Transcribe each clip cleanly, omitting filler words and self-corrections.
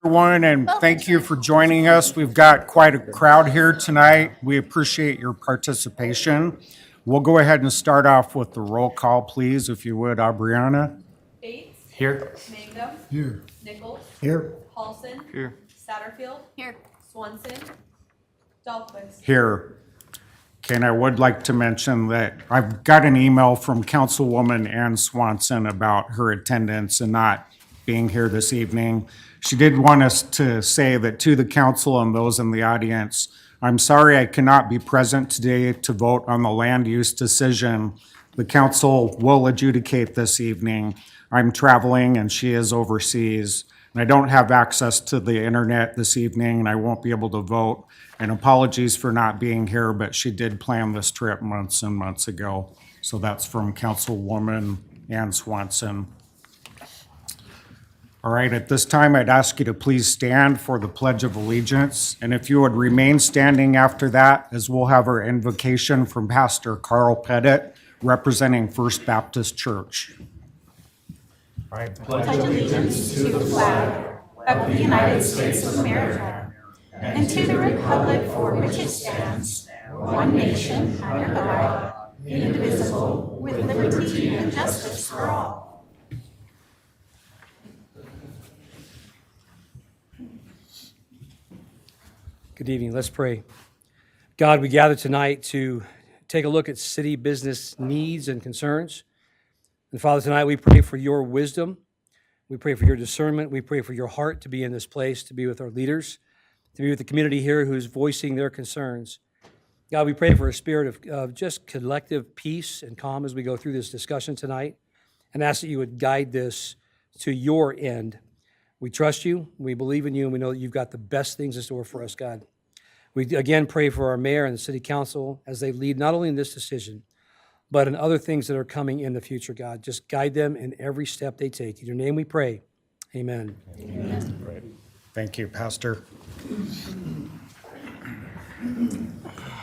Everyone, and thank you for joining us. We've got quite a crowd here tonight. We appreciate your participation. We'll go ahead and start off with the roll call, please, if you would, Aubriana. Bates. Here. Mangum. Here. Nichols. Here. Paulson. Here. Satterfield. Here. Swanson. Dahlquist. Here. Okay, and I would like to mention that I've got an email from Councilwoman Ann Swanson about her attendance and not being here this evening. She did want us to say that to the council and those in the audience, I'm sorry I cannot be present today to vote on the land use decision. The council will adjudicate this evening. I'm traveling and she is overseas. And I don't have access to the internet this evening and I won't be able to vote. And apologies for not being here, but she did plan this trip months and months ago. So that's from Councilwoman Ann Swanson. All right, at this time, I'd ask you to please stand for the Pledge of Allegiance. And if you would remain standing after that, as we'll have our invocation from Pastor Carl Pettit, representing First Baptist Church. All right. Pledge allegiance to the flag of the United States of America and to the republic for which it stands, one nation under God, indivisible, with liberty and justice for all. Good evening. Let's pray. God, we gather tonight to take a look at city business needs and concerns. And Father, tonight we pray for your wisdom. We pray for your discernment. We pray for your heart to be in this place, to be with our leaders, to be with the community here who's voicing their concerns. God, we pray for a spirit of just collective peace and calm as we go through this discussion tonight, and ask that you would guide this to your end. We trust you, we believe in you, and we know that you've got the best things in store for us, God. We again pray for our mayor and the city council as they lead not only in this decision, but in other things that are coming in the future, God. Just guide them in every step they take. In your name we pray. Amen. Amen. Right. Thank you, Pastor.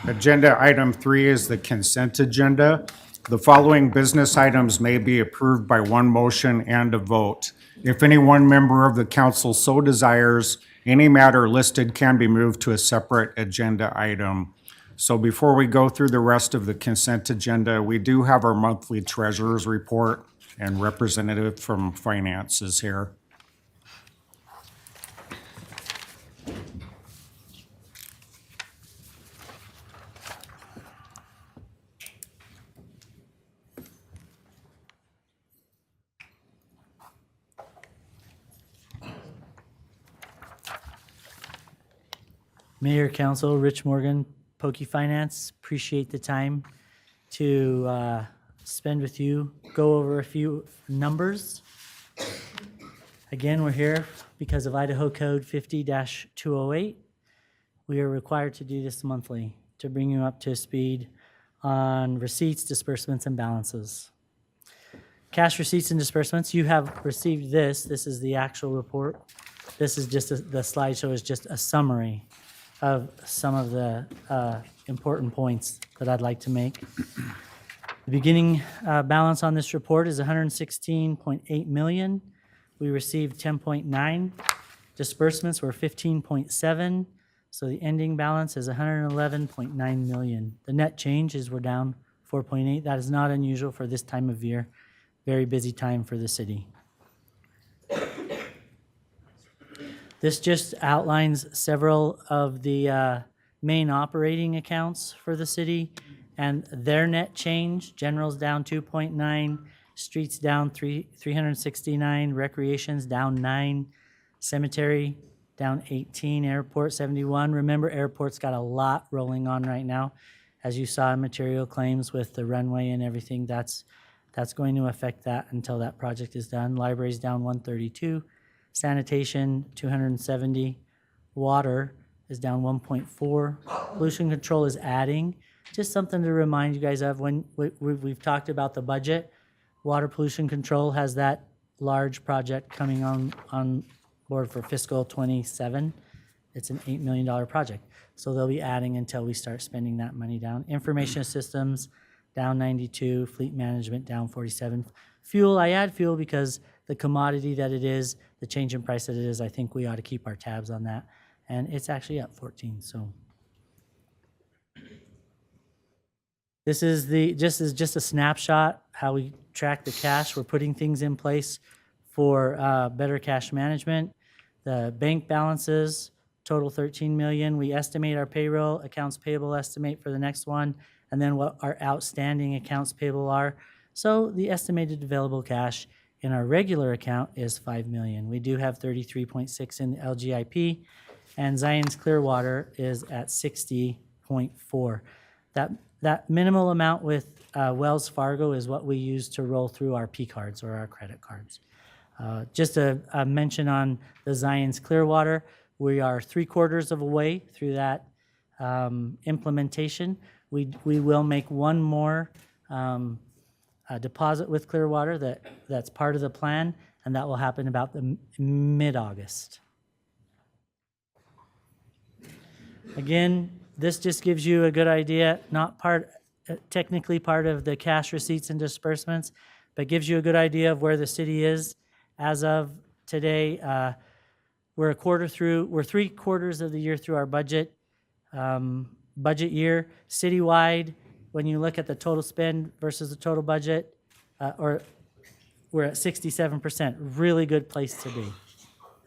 Agenda item 3 is the consent agenda. The following business items may be approved by one motion and a vote. If any one member of the council so desires, any matter listed can be moved to a separate agenda item. So before we go through the rest of the consent agenda, we do have our monthly treasurer's report, and representative from finance is here. Mayor, Council, Rich Morgan, Pokey Finance, appreciate the time to spend with you, go over a few numbers. Again, we're here because of Idaho Code 50-208. We are required to do this monthly to bring you up to speed on receipts, disbursements, and balances. Cash receipts and disbursements, you have received this. This is the actual report. This is just, the slideshow is just a summary of some of the important points that I'd like to make. The beginning balance on this report is $116.8 million. We received 10.9. Disbursements were 15.7. So the ending balance is $111.9 million. The net change is we're down 4.8. That is not unusual for this time of year. Very busy time for the city. This just outlines several of the main operating accounts for the city and their net change. General's down 2.9, streets down 369, recreation's down 9, cemetery down 18, airport 71. Remember, airport's got a lot rolling on right now. As you saw in material claims with the runway and everything, that's going to affect that until that project is done. Library's down 132. Sanitation, 270. Water is down 1.4. Pollution control is adding. Just something to remind you guys of when we've talked about the budget. Water pollution control has that large project coming on board for fiscal 27. It's an $8 million project. So they'll be adding until we start spending that money down. Information systems down 92. Fleet management down 47. Fuel, I add fuel because the commodity that it is, the change in price that it is, I think we ought to keep our tabs on that. And it's actually up 14, so. This is just a snapshot, how we track the cash. We're putting things in place for better cash management. The bank balances total 13 million. We estimate our payroll, accounts payable estimate for the next one, and then what our outstanding accounts payable are. So the estimated available cash in our regular account is 5 million. We do have 33.6 in the LGIP, and Zion's Clearwater is at 60.4. That minimal amount with Wells Fargo is what we use to roll through our P cards or our credit cards. Just a mention on the Zion's Clearwater, we are 3/4 of a way through that implementation. We will make one more deposit with Clearwater that's part of the plan, and that will happen about the mid-August. Again, this just gives you a good idea, not technically part of the cash receipts and disbursements, but gives you a good idea of where the city is as of today. We're 3/4 of the year through our budget year. Citywide, when you look at the total spend versus the total budget, we're at 67%. Really good place to be,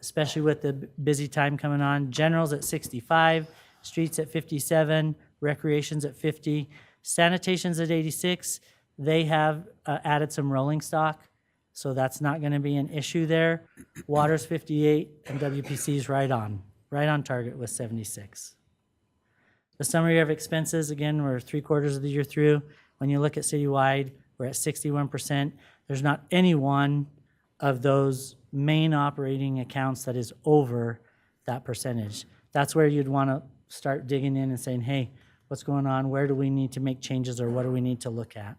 especially with the busy time coming on. General's at 65. Streets at 57, recreation's at 50, sanitation's at 86. They have added some rolling stock, so that's not going to be an issue there. Water's 58, and WPC's right on target with 76. The summary of expenses, again, we're 3/4 of the year through. When you look at citywide, we're at 61%. There's not any one of those main operating accounts that is over that percentage. That's where you'd want to start digging in and saying, hey, what's going on? Where do we need to make changes, or what do we need to look at?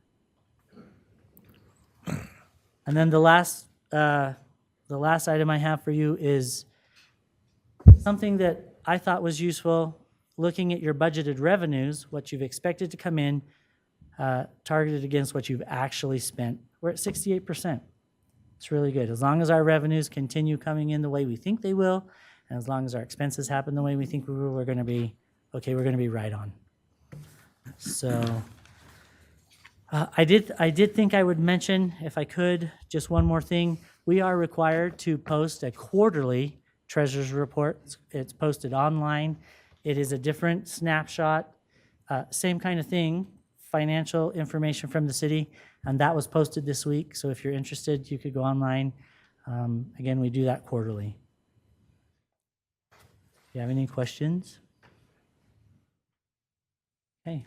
And then the last item I have for you is something that I thought was useful, looking at your budgeted revenues, what you've expected to come in, targeted against what you've actually spent. We're at 68%. It's really good. As long as our revenues continue coming in the way we think they will, and as long as our expenses happen the way we think we will, we're going to be okay. We're going to be right on. So I did think I would mention, if I could, just one more thing. We are required to post a quarterly treasurer's report. It's posted online. It is a different snapshot, same kind of thing, financial information from the city, and that was posted this week. So if you're interested, you could go online. Again, we do that quarterly. Do you have any questions? Okay.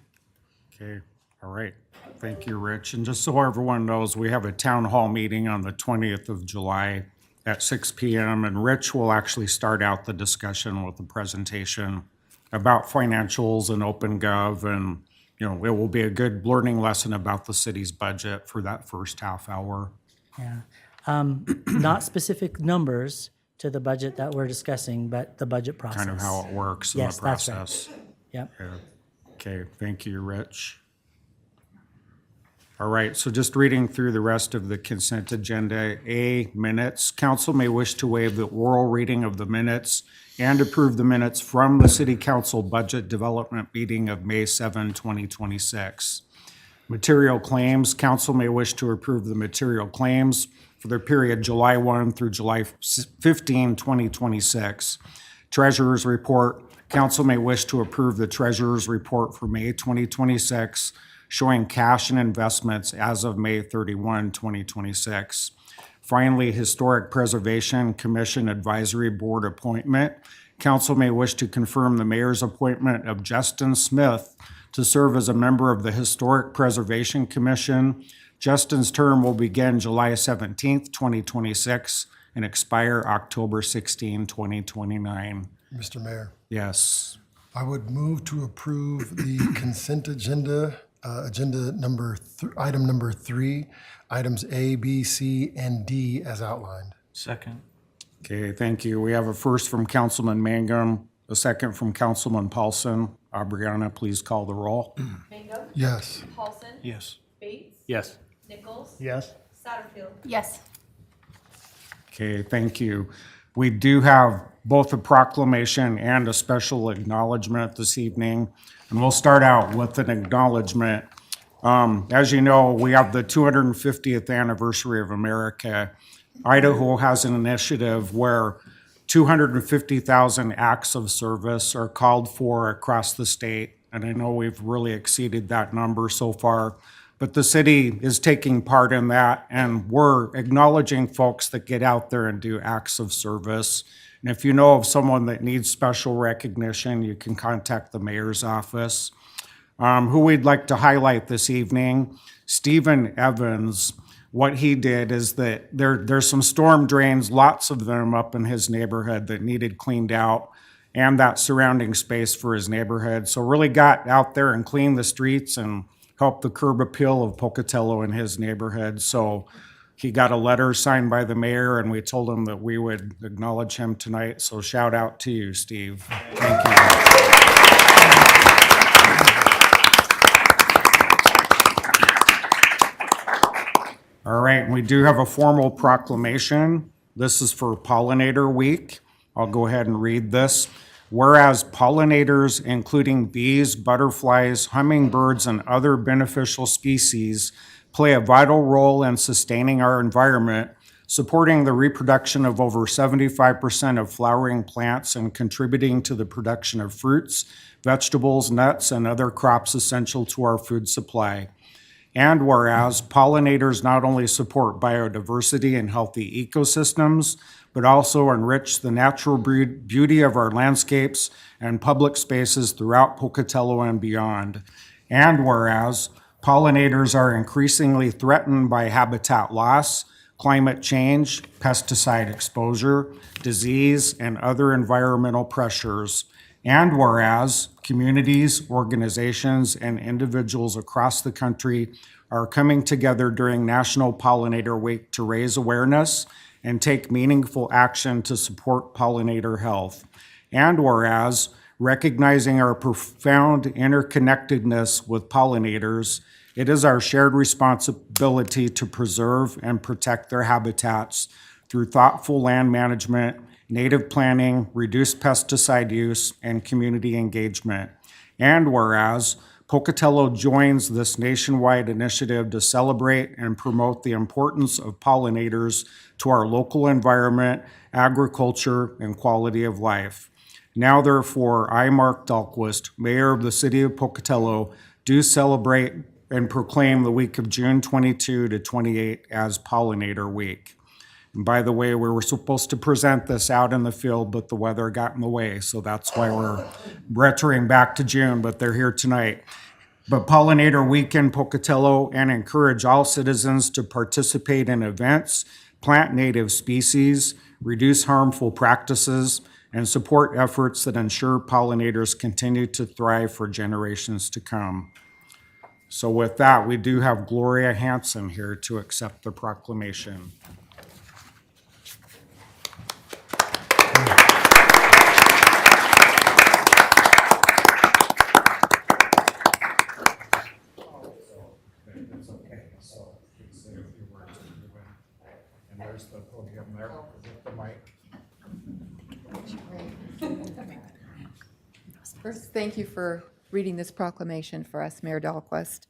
Okay, all right. Thank you, Rich. And just so everyone knows, we have a town hall meeting on the 20th of July at 6 p.m. And Rich will actually start out the discussion with a presentation about financials and OpenGov. And, it will be a good learning lesson about the city's budget for that first half hour. Yeah. Not specific numbers to the budget that we're discussing, but the budget process. Kind of how it works in Yes, the that's right. process. Yep. Okay, thank you, Rich. All right, so just reading through the rest of the consent agenda. A, minutes. Council may wish to waive the oral reading of the minutes and approve the minutes from the City Council Budget Development Meeting of May 7, 2026. Material claims. Council may wish to approve the material claims for the period July 1 through July 15, 2026. Treasurer's report. Council may wish to approve the treasurer's report for May 2026, showing cash and investments as of May 31, 2026. Finally, Historic Preservation Commission Advisory Board appointment. Council may wish to confirm the mayor's appointment of Justin Smith to serve as a member of the Historic Preservation Commission. Justin's term will begin July 17th, 2026 and expire October 16, 2029. Mr. Mayor, Yes. I would move to approve the consent agenda, item number 3, items A, B, C, and D as outlined. Second. Okay, thank you. We have a first from Councilman Mangum, a second from Councilman Paulson. Aubriana, please call the roll. Mangum? Yes. Paulson? Yes. Bates? Yes. Nichols? Yes. Satterfield? Yes. Okay, thank you. We do have both a proclamation and a special acknowledgement this evening, and we'll start out with an acknowledgement. As you know, we have the 250th anniversary of America. Idaho has an initiative where 250,000 acts of service are called for across the state, and I know we've really exceeded that number so far. But the city is taking part in that, and we're acknowledging folks that get out there and do acts of service. And if you know of someone that needs special recognition, you can contact the mayor's office. Who we'd like to highlight this evening, Stephen Evans. What he did is that there's some storm drains, lots of them up in his neighborhood that needed cleaned out, and that surrounding space for his neighborhood. So really got out there and cleaned the streets and helped the curb appeal of Pocatello in his neighborhood. So he got a letter signed by the mayor, and we told him that we would acknowledge him tonight. So shout out to you, Steve. Thank you. All right, we do have a formal proclamation. This is for Pollinator Week. I'll go ahead and read this. Whereas pollinators, including bees, butterflies, hummingbirds, and other beneficial species, play a vital role in sustaining our environment, supporting the reproduction of over 75% of flowering plants and contributing to the production of fruits, vegetables, nuts, and other crops essential to our food supply. And whereas pollinators not only support biodiversity and healthy ecosystems, but also enrich the natural beauty of our landscapes and public spaces throughout Pocatello and beyond. And whereas pollinators are increasingly threatened by habitat loss, climate change, pesticide exposure, disease, and other environmental pressures. And whereas communities, organizations, and individuals across the country are coming together during National Pollinator Week to raise awareness and take meaningful action to support pollinator health. And whereas recognizing our profound interconnectedness with pollinators, it is our shared responsibility to preserve and protect their habitats through thoughtful land management, native planting, reduced pesticide use, and community engagement. And whereas Pocatello joins this nationwide initiative to celebrate and promote the importance of pollinators to our local environment, agriculture, and quality of life. Now therefore, I, Mark Dahlquist, Mayor of the City of Pocatello, do celebrate and proclaim the week of June 22 to 28 as Pollinator Week. And by the way, we were supposed to present this out in the field, but the weather got in the way, so that's why we're retroing back to June, but they're here tonight. But Pollinator Week in Pocatello, and encourage all citizens to participate in events, plant native species, reduce harmful practices, and support efforts that ensure pollinators continue to thrive for generations to come. So with that, we do have Gloria Hanson here to accept the proclamation. And there's the podium there with the mic. First, thank you for reading this proclamation for us, Mayor Dahlquist.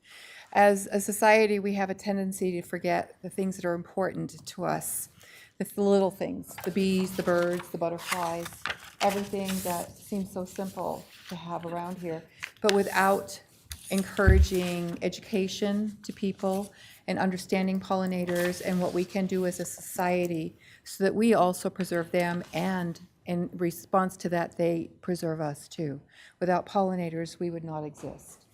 As a society, we have a tendency to forget the things that are important to us, the little things, the bees, the birds, the butterflies, everything that seems so simple to have around here. But without encouraging education to people and understanding pollinators and what we can do as a society so that we also preserve them, and in response to that, they preserve us too. Without pollinators, we would not exist.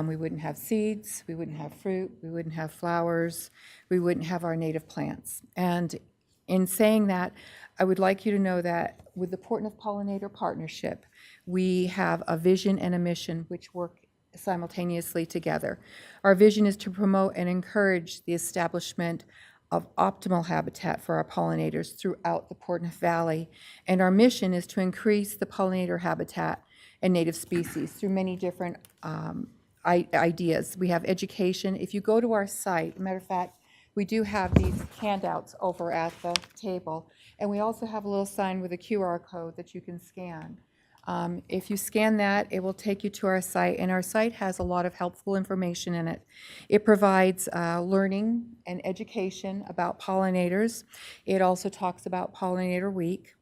We wouldn't have seeds, we wouldn't have fruit, we wouldn't have flowers, we wouldn't have our native plants. And in saying that, I would like you to know that with the Portneuf Pollinator Partnership, we have a vision and a mission which work simultaneously together. Our vision is to promote and encourage the establishment of optimal habitat for our pollinators throughout the Portneuf Valley. And our mission is to increase the pollinator habitat and native species through many different ideas. We have education. If you go to our site, matter of fact, We do have these handouts over at the table, and we also have a little sign with a QR code that you can scan. If you scan that, it will take you to our site, and our site has a lot of helpful information in it. It provides learning and education about pollinators. It also talks about Pollinator Week.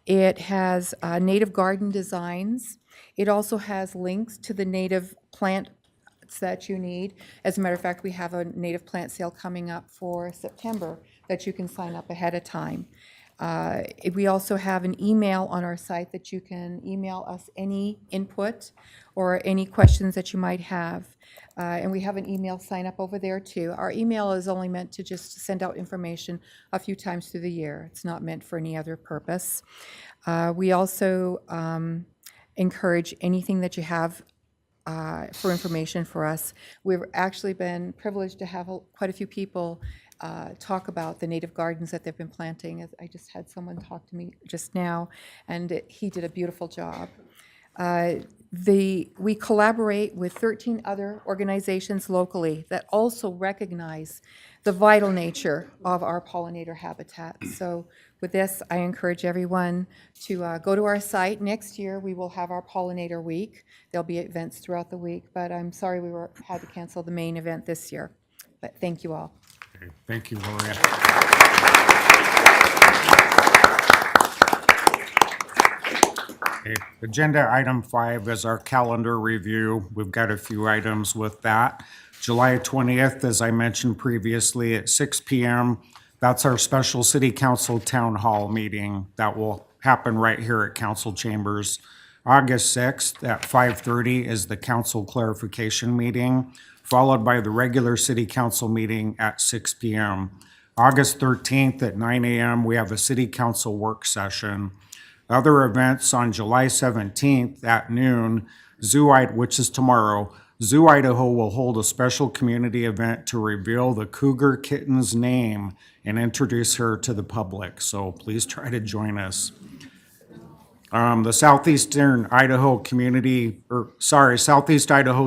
It has native garden designs. It also has links to the native plants that you need. As a matter of fact, we have a native plant sale coming up for September that you can sign up ahead of time. We also have an email on our site that you can email us any input or any questions that you might have. And we have an email sign up over there too. Our email is only meant to just send out information a few times through the year. It's not meant for any other purpose. We also encourage anything that you have for information for us. We've actually been privileged to have quite a few people talk about the native gardens that they've been planting. I just had someone talk to me just now, and he did a beautiful job. We collaborate with 13 other organizations locally that also recognize the vital nature of our pollinator habitat. So with this, I encourage everyone to go to our site. Next year, we will have our Pollinator Week. There'll be events throughout the week, but I'm sorry we had to cancel the main event this year. But thank you all. Okay, thank you, Gloria. Okay, agenda item 5 is our calendar review. We've got a few items with that. July 20th, as I mentioned previously, at 6 p.m., that's our special city council town hall meeting. That will happen right here at council chambers. August 6th at 5:30 is the council clarification meeting, followed by the regular city council meeting at 6 p.m. August 13th at 9 a.m., we have a city council work session. Other events on July 17th at noon, which is tomorrow, Zoo Idaho will hold a special community event to reveal the cougar kitten's name and introduce her to the public. So please try to join us. The Southeast Idaho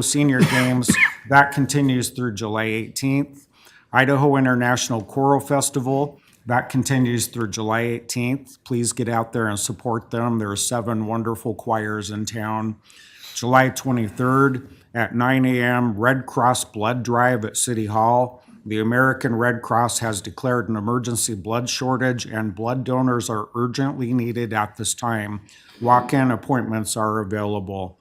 Senior Games, that continues through July 18th. Idaho International Choral Festival, that continues through July 18th. Please get out there and support them. There are 7 wonderful choirs in town. July 23rd at 9 a.m., Red Cross Blood Drive at City Hall. The American Red Cross has declared an emergency blood shortage, and blood donors are urgently needed at this time. Walk-in appointments are available.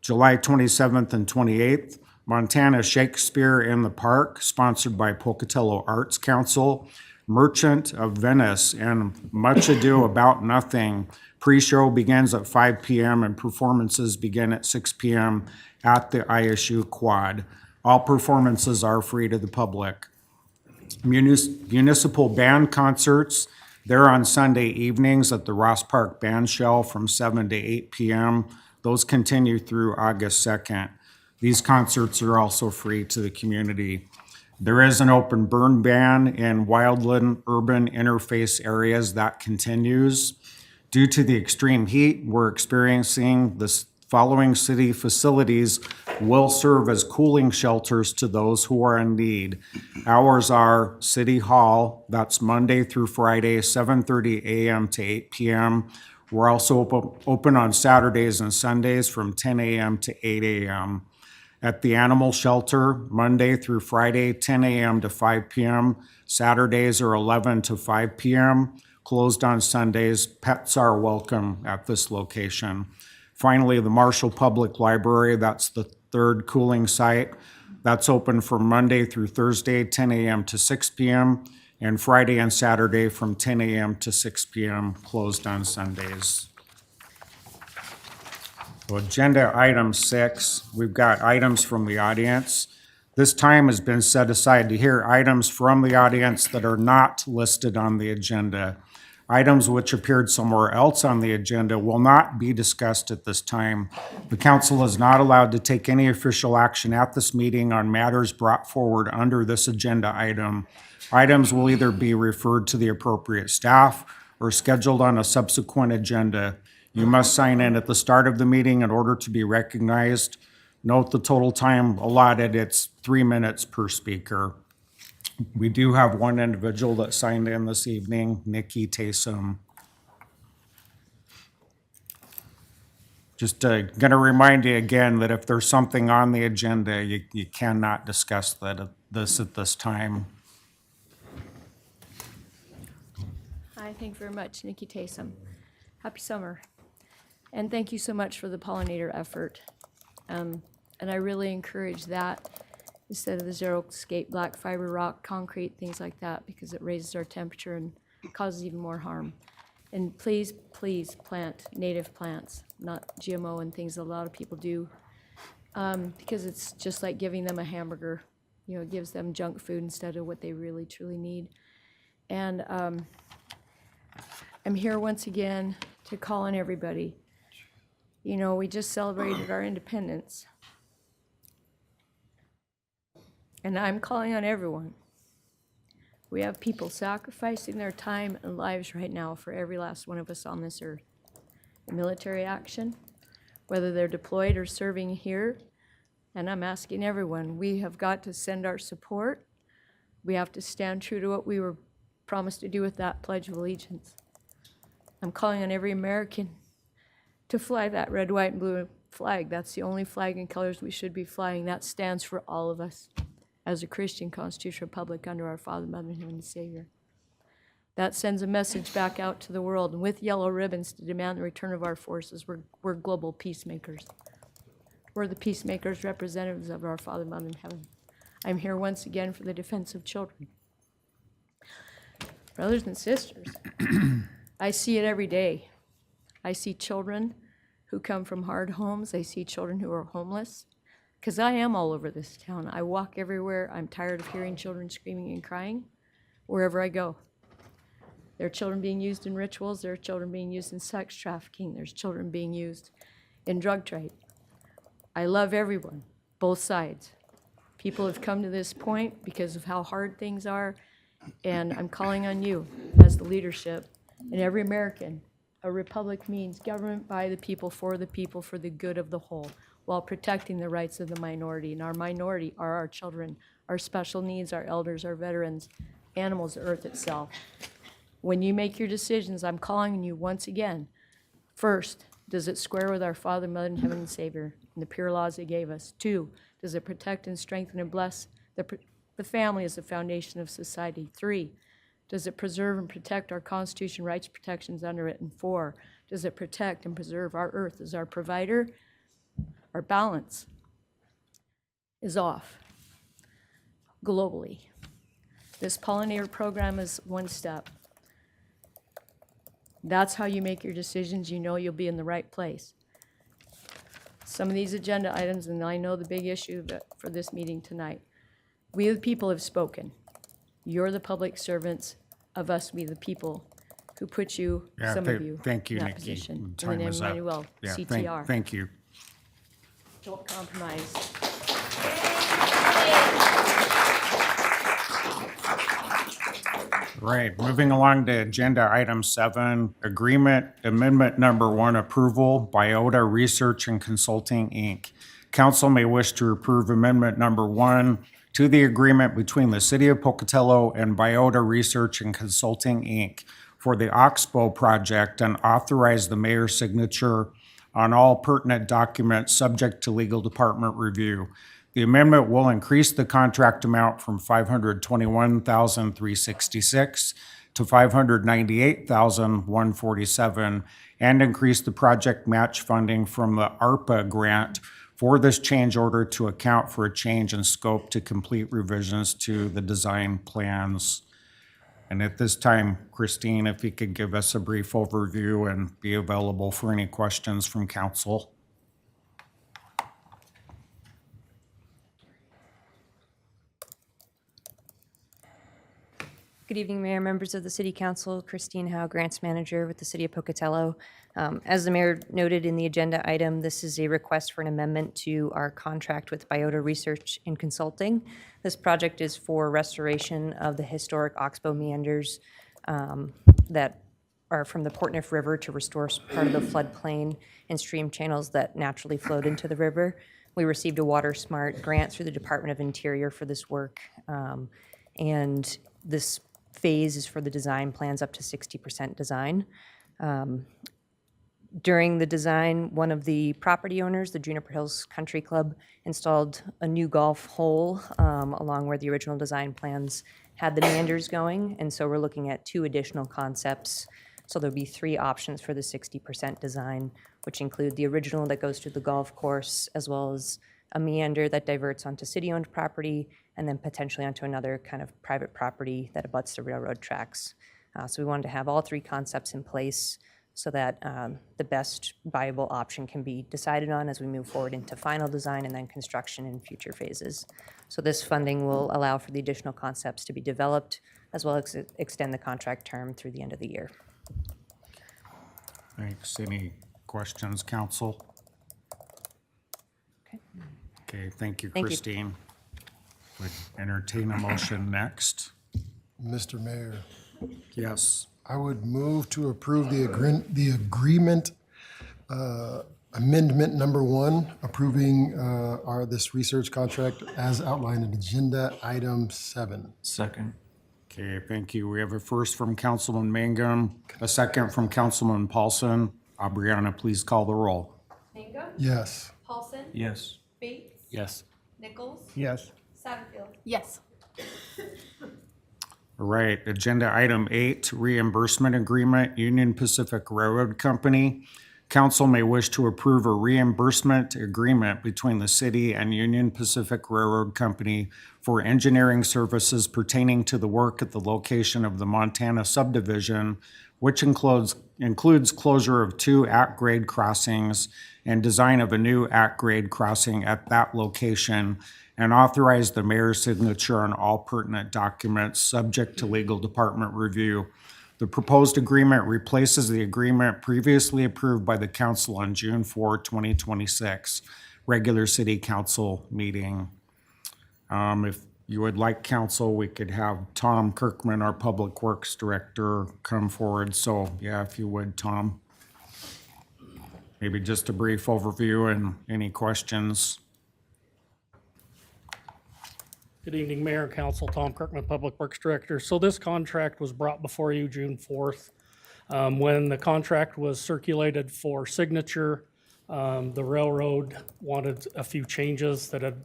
July 27th and 28th, Montana Shakespeare in the Park, sponsored by Pocatello Arts Council. Merchant of Venice and Much Ado About Nothing. Pre-show begins at 5 p.m. and performances begin at 6 p.m. at the ISU Quad. All performances are free to the public. Municipal band concerts, they're on Sunday evenings at the Ross Park Band Shell from 7 to 8 p.m. Those continue through August 2nd. These concerts are also free to the community. There is an open burn ban in wildland urban interface areas that continues. Due to the extreme heat we're experiencing, the following city facilities will serve as cooling shelters to those who are in need. Hours are City Hall, that's Monday through Friday, 7:30 a.m. to 8 p.m. We're also open on Saturdays and Sundays from 10 a.m. to 8 a.m. At the Animal Shelter, Monday through Friday, 10 a.m. to 5 p.m. Saturdays are 11 to 5 p.m. Closed on Sundays. Pets are welcome at this location. Finally, the Marshall Public Library, that's the third cooling site. That's open from Monday through Thursday, 10 a.m. to 6 p.m. and Friday and Saturday from 10 a.m. to 6 p.m., closed on Sundays. So agenda item 6, we've got items from the audience. This time has been set aside to hear items from the audience that are not listed on the agenda. Items which appeared somewhere else on the agenda will not be discussed at this time. The council is not allowed to take any official action at this meeting on matters brought forward under this agenda item. Items will either be referred to the appropriate staff or scheduled on a subsequent agenda. You must sign in at the start of the meeting in order to be recognized. Note the total time allotted, it's 3 minutes per speaker. We do have one individual that signed in this evening, Nikki Taysom. Just going to remind you again that if there's something on the agenda, you cannot discuss this at this time. Hi, thank you very much, Nikki Taysom. Happy summer. And thank you so much for the pollinator effort. And I really encourage that instead of the zero-escape black fiber rock, concrete, things like that, because it raises our temperature and causes even more harm. And please, please plant native plants, not GMO and things a lot of people do, because it's just like giving them a hamburger. You know, it gives them junk food instead of what they really, truly need. And I'm here once again to call on everybody. You know, we just celebrated our independence. And I'm calling on everyone. We have people sacrificing their time and lives right now for every last one of us on this earth. In military action, whether they're deployed or serving here, and I'm asking everyone, we have got to send our support. We have to stand true to what we were promised to do with that Pledge of Allegiance. I'm calling on every American to fly that red, white, and blue flag. That's the only flag and colors we should be flying. That stands for all of us as a Christian constitutional republic under our Father, Mother, and Heavenly Savior. That sends a message back out to the world, and with yellow ribbons to demand the return of our forces. We're global peacemakers. We're the peacemakers, representatives of our Father, Mother, in heaven. I'm here once again for the defense of children. Brothers and sisters, I see it every day. I see children who come from hard homes. I see children who are homeless. Because I am all over this town. I walk everywhere. I'm tired of hearing children screaming and crying wherever I go. There are children being used in rituals. There are children being used in sex trafficking. There's children being used in drug trade. I love everyone, both sides. People have come to this point because of how hard things are, and I'm calling on you as the leadership and every American. A republic means government by the people, for the good of the whole, while protecting the rights of the minority. And our minority are our children, our special needs, our elders, our veterans, animals, the earth itself. When you make your decisions, I'm calling on you once again. First, does it square with our Father, Mother, and Heavenly Savior and the pure laws they gave us? 2, does it protect and strengthen and bless the family as the foundation of society? 3, does it preserve and protect our Constitution, rights, protections under it? And 4, does it protect and preserve our earth as our provider? Our balance is off globally. This pollinator program is one step. That's how you make your decisions. You know you'll be in the right place. Some of these agenda items, and I know the big issue for this meeting tonight. We the people have spoken. You're the public servants of us, we the people, who put you, some of you, Thank you, in that Nikki. position. Time In the name is of up. Emmanuel, Yeah, CTR. Thank you. Don't compromise. Right, moving along to agenda item 7, agreement amendment number 1, approval, Biota Research and Consulting, Inc. Council may wish to approve amendment number 1 to the agreement between the City of Pocatello and Biota Research and Consulting, Inc. for the Oxbow project and authorize the mayor's signature on all pertinent documents subject to legal department review. The amendment will increase the contract amount from $521,366 to $598,147 and increase the project match funding from the ARPA grant for this change order to account for a change in scope to complete revisions to the design plans. And at this time, Christine, if you could give us a brief overview and be available for any questions from council. Good evening, Mayor, members of the City Council. Christine Howe, Grants Manager with the City of Pocatello. As the Mayor noted in the agenda item, this is a request for an amendment to our contract with Biota Research and Consulting. This project is for restoration of the historic Oxbow meanders that are from the Portneuf River to restore part of the floodplain and stream channels that naturally flowed into the river. We received a Water Smart grant through the Department of Interior for this work. And this phase is for the design plans up to 60% design. During the design, one of the property owners, the Juniper Hills Country Club, installed a new golf hole along where the original design plans had the meanders going. And so we're looking at 2 additional concepts. So there'll be 3 options for the 60% design, which include the original that goes to the golf course, as well as a meander that diverts onto city-owned property, and then potentially onto another kind of private property that abuts the railroad tracks. So we wanted to have all 3 concepts in place so that the best viable option can be decided on as we move forward into final design and then construction in future phases. So this funding will allow for the additional concepts to be developed, as well as extend the contract term through the end of the year. Thanks. Any questions, council? Okay. Okay, thank you, Thank you. Christine. Would entertain a motion next. Mr. Mayor, Yes. I would move to approve the agreement amendment number 1, approving this research contract as outlined in agenda item 7. Second. Okay, thank you. We have a first from Councilman Mangum, a second from Councilman Paulson. Brianna, please call the roll. Mangum? Yes. Paulson? Yes. Bates? Yes. Nichols? Yes. Satterfield? Yes. All right, agenda item 8, reimbursement agreement, Union Pacific Railroad Company. Council may wish to approve a reimbursement agreement between the city and Union Pacific Railroad Company for engineering services pertaining to the work at the location of the Montana subdivision, which includes closure of 2 at-grade crossings and design of a new at-grade crossing at that location, and authorize the mayor's signature on all pertinent documents, subject to legal department review. The proposed agreement replaces the agreement previously approved by the council on June 4, 2026, regular city council meeting. If you would like, council, we could have Tom Kirkman, our Public Works Director, come forward. So, yeah, if you would, Tom. Maybe just a brief overview and any questions. Good evening, Mayor and Council. Tom Kirkman, Public Works Director. So this contract was brought before you June 4th. When the contract was circulated for signature, the railroad wanted a few changes that had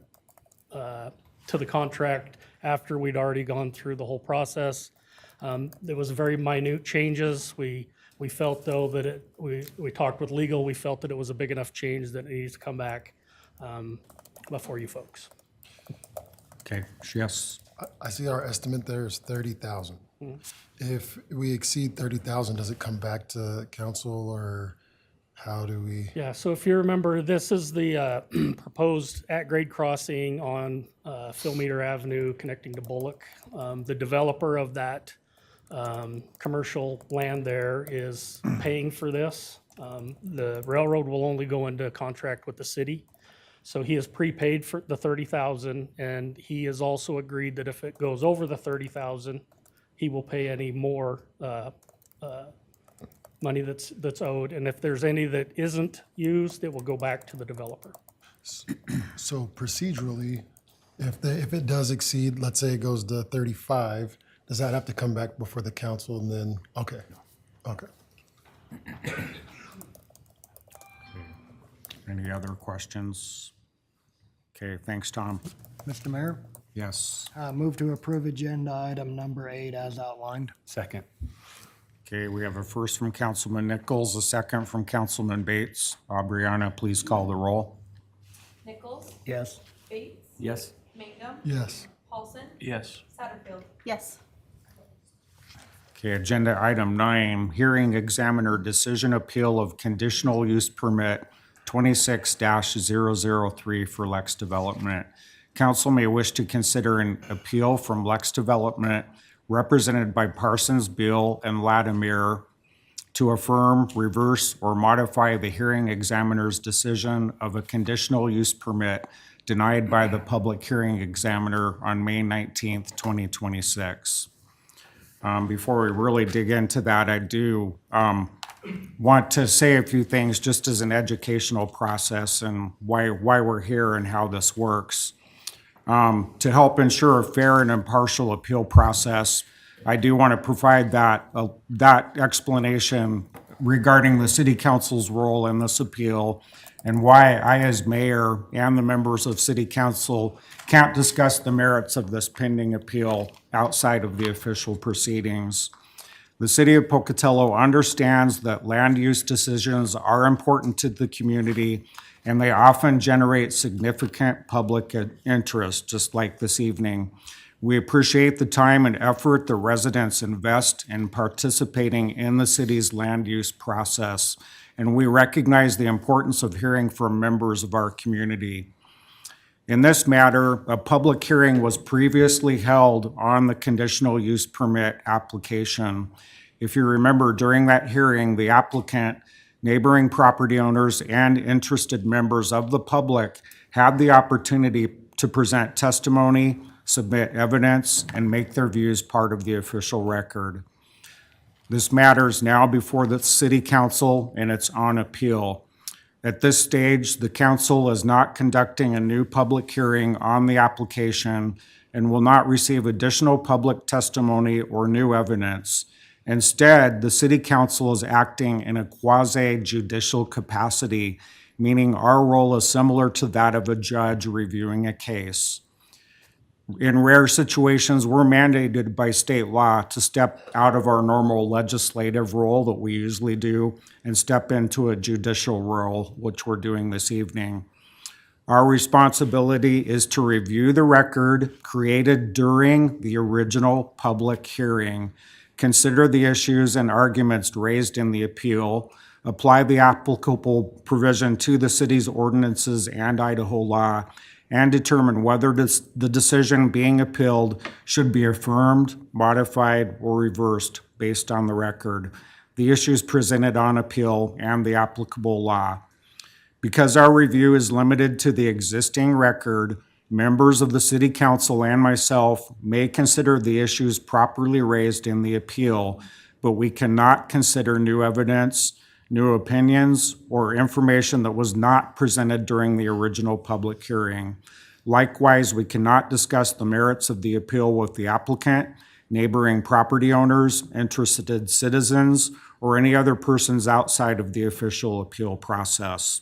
to the contract after we'd already gone through the whole process. There was very minute changes. We felt, though, that we talked with legal. We felt that it was a big enough change that it needs to come back before you folks. Okay, yes. I see our estimate there is 30,000. If we exceed 30,000, does it come back to council, or how do we? Yeah, so if you remember, this is the proposed at-grade crossing on Philmeter Avenue connecting to Bullock. The developer of that commercial land there is paying for this. The railroad will only go into contract with the city. So he has prepaid for the 30,000, and he has also agreed that if it goes over the 30,000, he will pay any more money that's owed. And if there's any that isn't used, it will go back to the developer. So procedurally, if it does exceed, let's say it goes to 35, does that have to come back before the council and then, okay. Any other questions? Okay, thanks, Tom. Mr. Mayor, Yes. move to approve agenda item number 8 as outlined. Second. Okay, we have a first from Councilman Nichols, a second from Councilman Bates. Brianna, please call the roll. Nichols? Yes. Bates? Yes. Mangum? Yes. Paulson? Yes. Satterfield? Yes. Okay, agenda item 9, hearing examiner decision appeal of conditional use permit 26-003 for Lex Development. Council may wish to consider an appeal from Lex Development represented by Parsons, Beal, and Latimer to affirm, reverse, or modify the hearing examiner's decision of a conditional use permit denied by the public hearing examiner on May 19th, 2026. Before we really dig into that, I do want to say a few things just as an educational process and why we're here and how this works. To help ensure a fair and impartial appeal process, I do want to provide that explanation regarding the city council's role in this appeal and why I, as mayor, and the members of city council can't discuss the merits of this pending appeal outside of the official proceedings. The city of Pocatello understands that land use decisions are important to the community, and they often generate significant public interest, just like this evening. We appreciate the time and effort the residents invest in participating in the city's land use process, and we recognize the importance of hearing from members of our community. In this matter, a public hearing was previously held on the conditional use permit application. If you remember, during that hearing, the applicant, neighboring property owners, and interested members of the public had the opportunity to present testimony, submit evidence, and make their views part of the official record. This matter is now before the city council and it's on appeal. At this stage, the council is not conducting a new public hearing on the application and will not receive additional public testimony or new evidence. Instead, the city council is acting in a quasi-judicial capacity, meaning our role is similar to that of a judge reviewing a case. In rare situations, we're mandated by state law to step out of our normal legislative role that we usually do and step into a judicial role, which we're doing this evening. Our responsibility is to review the record created during the original public hearing, consider the issues and arguments raised in the appeal, apply the applicable provision to the city's ordinances and Idaho law, and determine whether the decision being appealed should be affirmed, modified, or reversed based on the record, the issues presented on appeal, and the applicable law. Because our review is limited to the existing record, members of the city council and myself may consider the issues properly raised in the appeal, but we cannot consider new evidence, new opinions, or information that was not presented during the original public hearing. Likewise, we cannot discuss the merits of the appeal with the applicant, neighboring property owners, interested citizens, or any other persons outside of the official appeal process.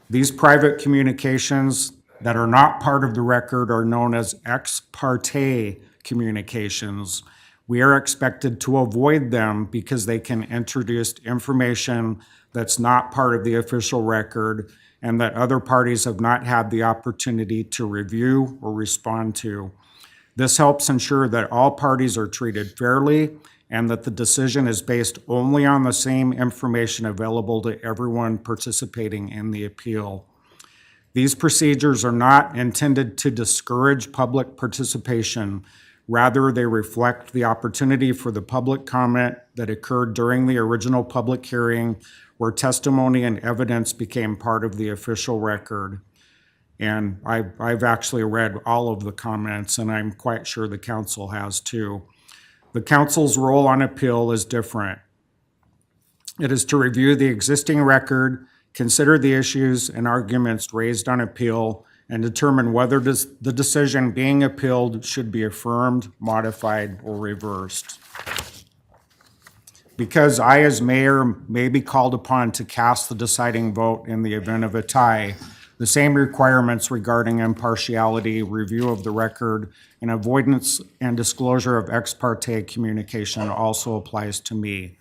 These private communications that are not part of the record are known as ex parte communications. We are expected to avoid them because they can introduce information that's not part of the official record and that other parties have not had the opportunity to review or respond to. This helps ensure that all parties are treated fairly and that the decision is based only on the same information available to everyone participating in the appeal. These procedures are not intended to discourage public participation. Rather, they reflect the opportunity for the public comment that occurred during the original public hearing where testimony and evidence became part of the official record. And I've actually read all of the comments, and I'm quite sure the council has too. The council's role on appeal is different. It is to review the existing record, consider the issues and arguments raised on appeal, and determine whether the decision being appealed should be affirmed, modified, or reversed. Because I, as mayor, may be called upon to cast the deciding vote in the event of a tie, the same requirements regarding impartiality, review of the record, and avoidance and disclosure of ex parte communication also applies to me.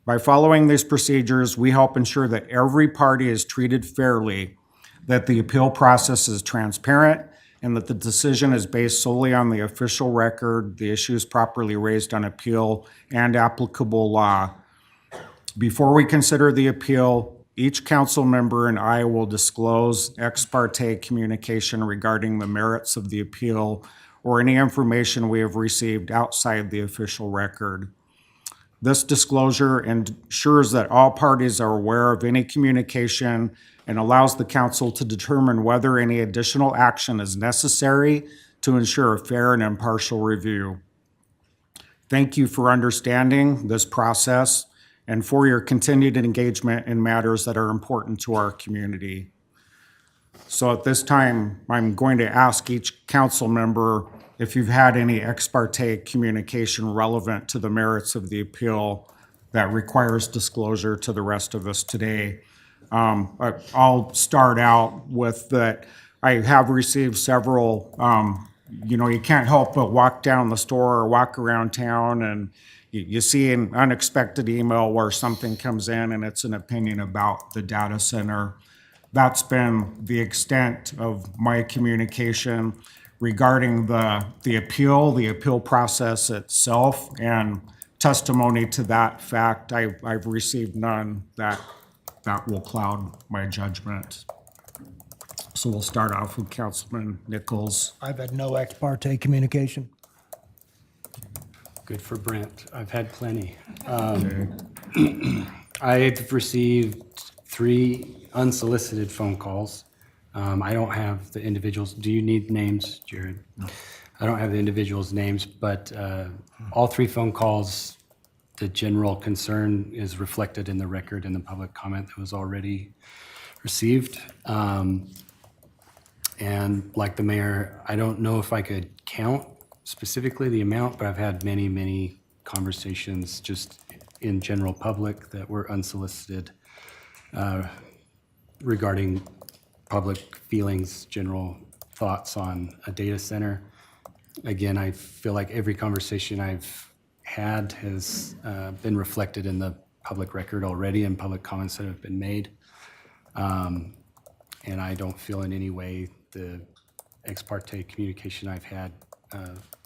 By following these procedures, we help ensure that every party is treated fairly, that the appeal process is transparent, and that the decision is based solely on the official record, the issues properly raised on appeal, and applicable law. Before we consider the appeal, each council member and I will disclose ex parte communication regarding the merits of the appeal or any information we have received outside the official record. This disclosure ensures that all parties are aware of any communication and allows the council to determine whether any additional action is necessary to ensure a fair and impartial review. Thank you for understanding this process and for your continued engagement in matters that are important to our community. So at this time, I'm going to ask each council member if you've had any ex parte communication relevant to the merits of the appeal that requires disclosure to the rest of us today. I'll start out with that I have received several, you can't help but walk down the store or walk around town and you see an unexpected email where something comes in and it's an opinion about the data center. That's been the extent of my communication regarding the appeal process itself, and testimony to that fact. I've received none that will cloud my judgment. So we'll start off with Councilman Nichols. I've had no ex parte communication. Good for Brent. I've had plenty. I've received 3 unsolicited phone calls. I don't have the individuals. Do you need names, Jared? No. I don't have the individuals' names, but all 3 phone calls, the general concern is reflected in the record in the public comment that was already received. And like the mayor, I don't know if I could count specifically the amount, but I've had many, many conversations just in general public that were unsolicited regarding public feelings, general thoughts on a data center. Again, I feel like every conversation I've had has been reflected in the public record already and public comments that have been made. And I don't feel in any way the ex parte communication I've had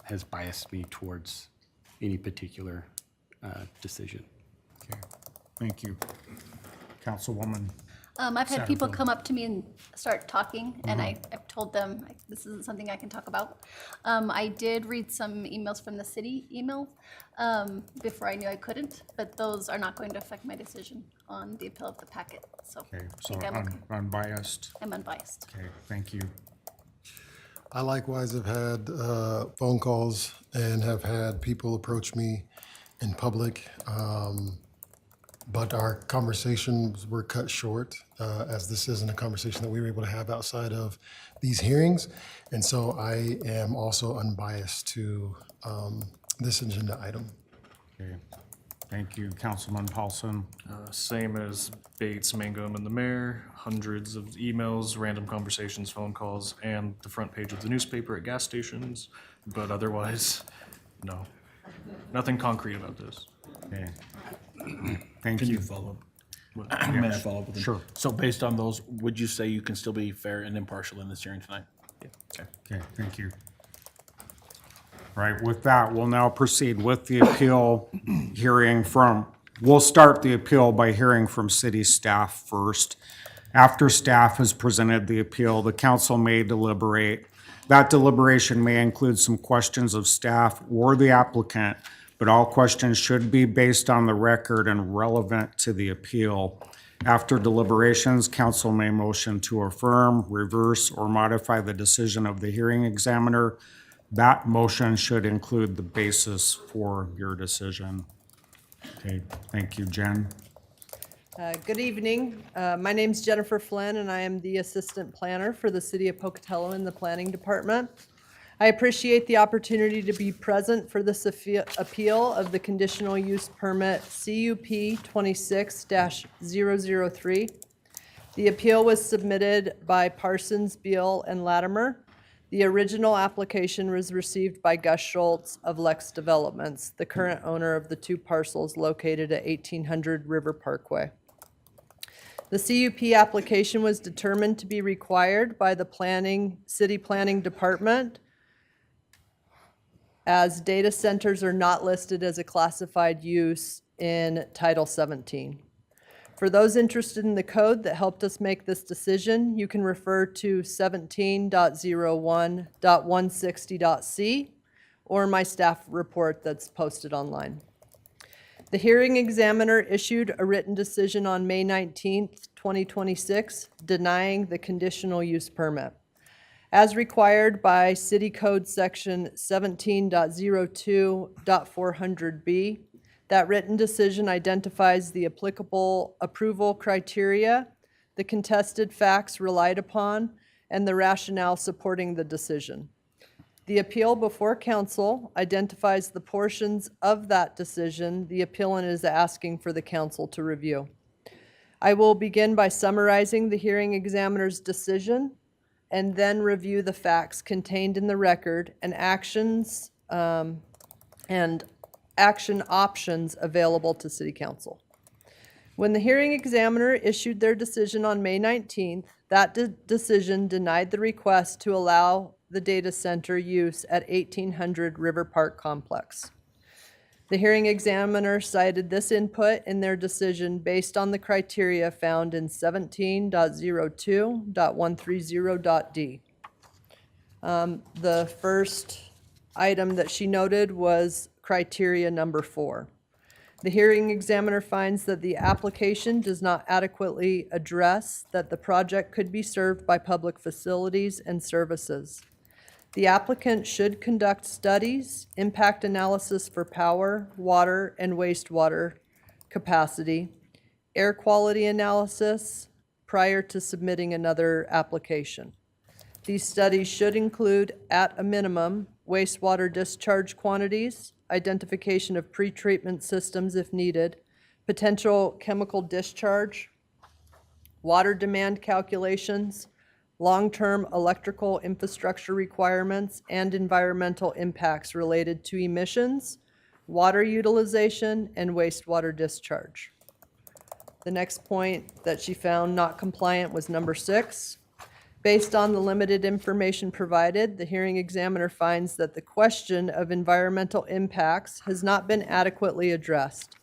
has biased me towards any particular decision. Okay, thank you. Councilwoman. I've had people come up to me and start talking, and I've told them this isn't something I can talk about. I did read some emails from the city email before I knew I couldn't, but those are not going to affect my decision on the appeal of the packet. So Okay, I so think I'm okay. unbiased. I'm unbiased. Okay, thank you. I likewise have had phone calls and have had people approach me in public, but our conversations were cut short, as this isn't a conversation that we were able to have outside of these hearings. And so I am also unbiased to this agenda item. Okay, thank you. Councilman Paulson. Same as Bates, Mangum, and the mayor, hundreds of emails, random conversations, phone calls, and the front page of the newspaper at gas stations. But otherwise, no, nothing concrete about this. Okay. Thank Can you. you follow up? May I follow up with him? Sure. So based on those, would you say you can still be fair and impartial in this hearing tonight? Okay. Okay, thank you. All right, with that, we'll now proceed with the appeal we'll start the appeal by hearing from city staff first. After staff has presented the appeal, the council may deliberate. That deliberation may include some questions of staff or the applicant, but all questions should be based on the record and relevant to the appeal. After deliberations, council may motion to affirm, reverse, or modify the decision of the hearing examiner. That motion should include the basis for your decision. Okay, thank you, Jen. Good evening. My name's Jennifer Flynn, and I am the Assistant Planner for the City of Pocatello in the Planning Department. I appreciate the opportunity to be present for this appeal of the conditional use permit CUP 26-003. The appeal was submitted by Parsons, Beal, and Latimer. The original application was received by Gus Schultz of Lex Developments, the current owner of the 2 parcels located at 1800 River Parkway. The CUP application was determined to be required by the City Planning Department, as data centers are not listed as a classified use in Title 17. For those interested in the code that helped us make this decision, you can refer to 17.01.160.c or my staff report that's posted online. The hearing examiner issued a written decision on May 19th, 2026, denying the conditional use permit. As required by City Code Section 17.02.400b, that written decision identifies the applicable approval criteria, the contested facts relied upon, and the rationale supporting the decision. The appeal before council identifies the portions of that decision the appellant is asking for the council to review. I will begin by summarizing the hearing examiner's decision and then review the facts contained in the record and action options available to City Council. When the hearing examiner issued their decision on May 19th, that decision denied the request to allow the data center use at 1800 River Park Complex. The hearing examiner cited this input in their decision based on the criteria found in 17.02.130.d. The first item that she noted was criteria number 4. The hearing examiner finds that the application does not adequately address that the project could be served by public facilities and services. The applicant should conduct studies, impact analysis for power, water, and wastewater capacity, air quality analysis prior to submitting another application. These studies should include, at a minimum, wastewater discharge quantities, identification of pretreatment systems if needed, potential chemical discharge, water demand calculations, long-term electrical infrastructure requirements, and environmental impacts related to emissions, water utilization, and wastewater discharge. The next point that she found not compliant was number 6. Based on the limited information provided, the hearing examiner finds that the question of environmental impacts has not been adequately addressed.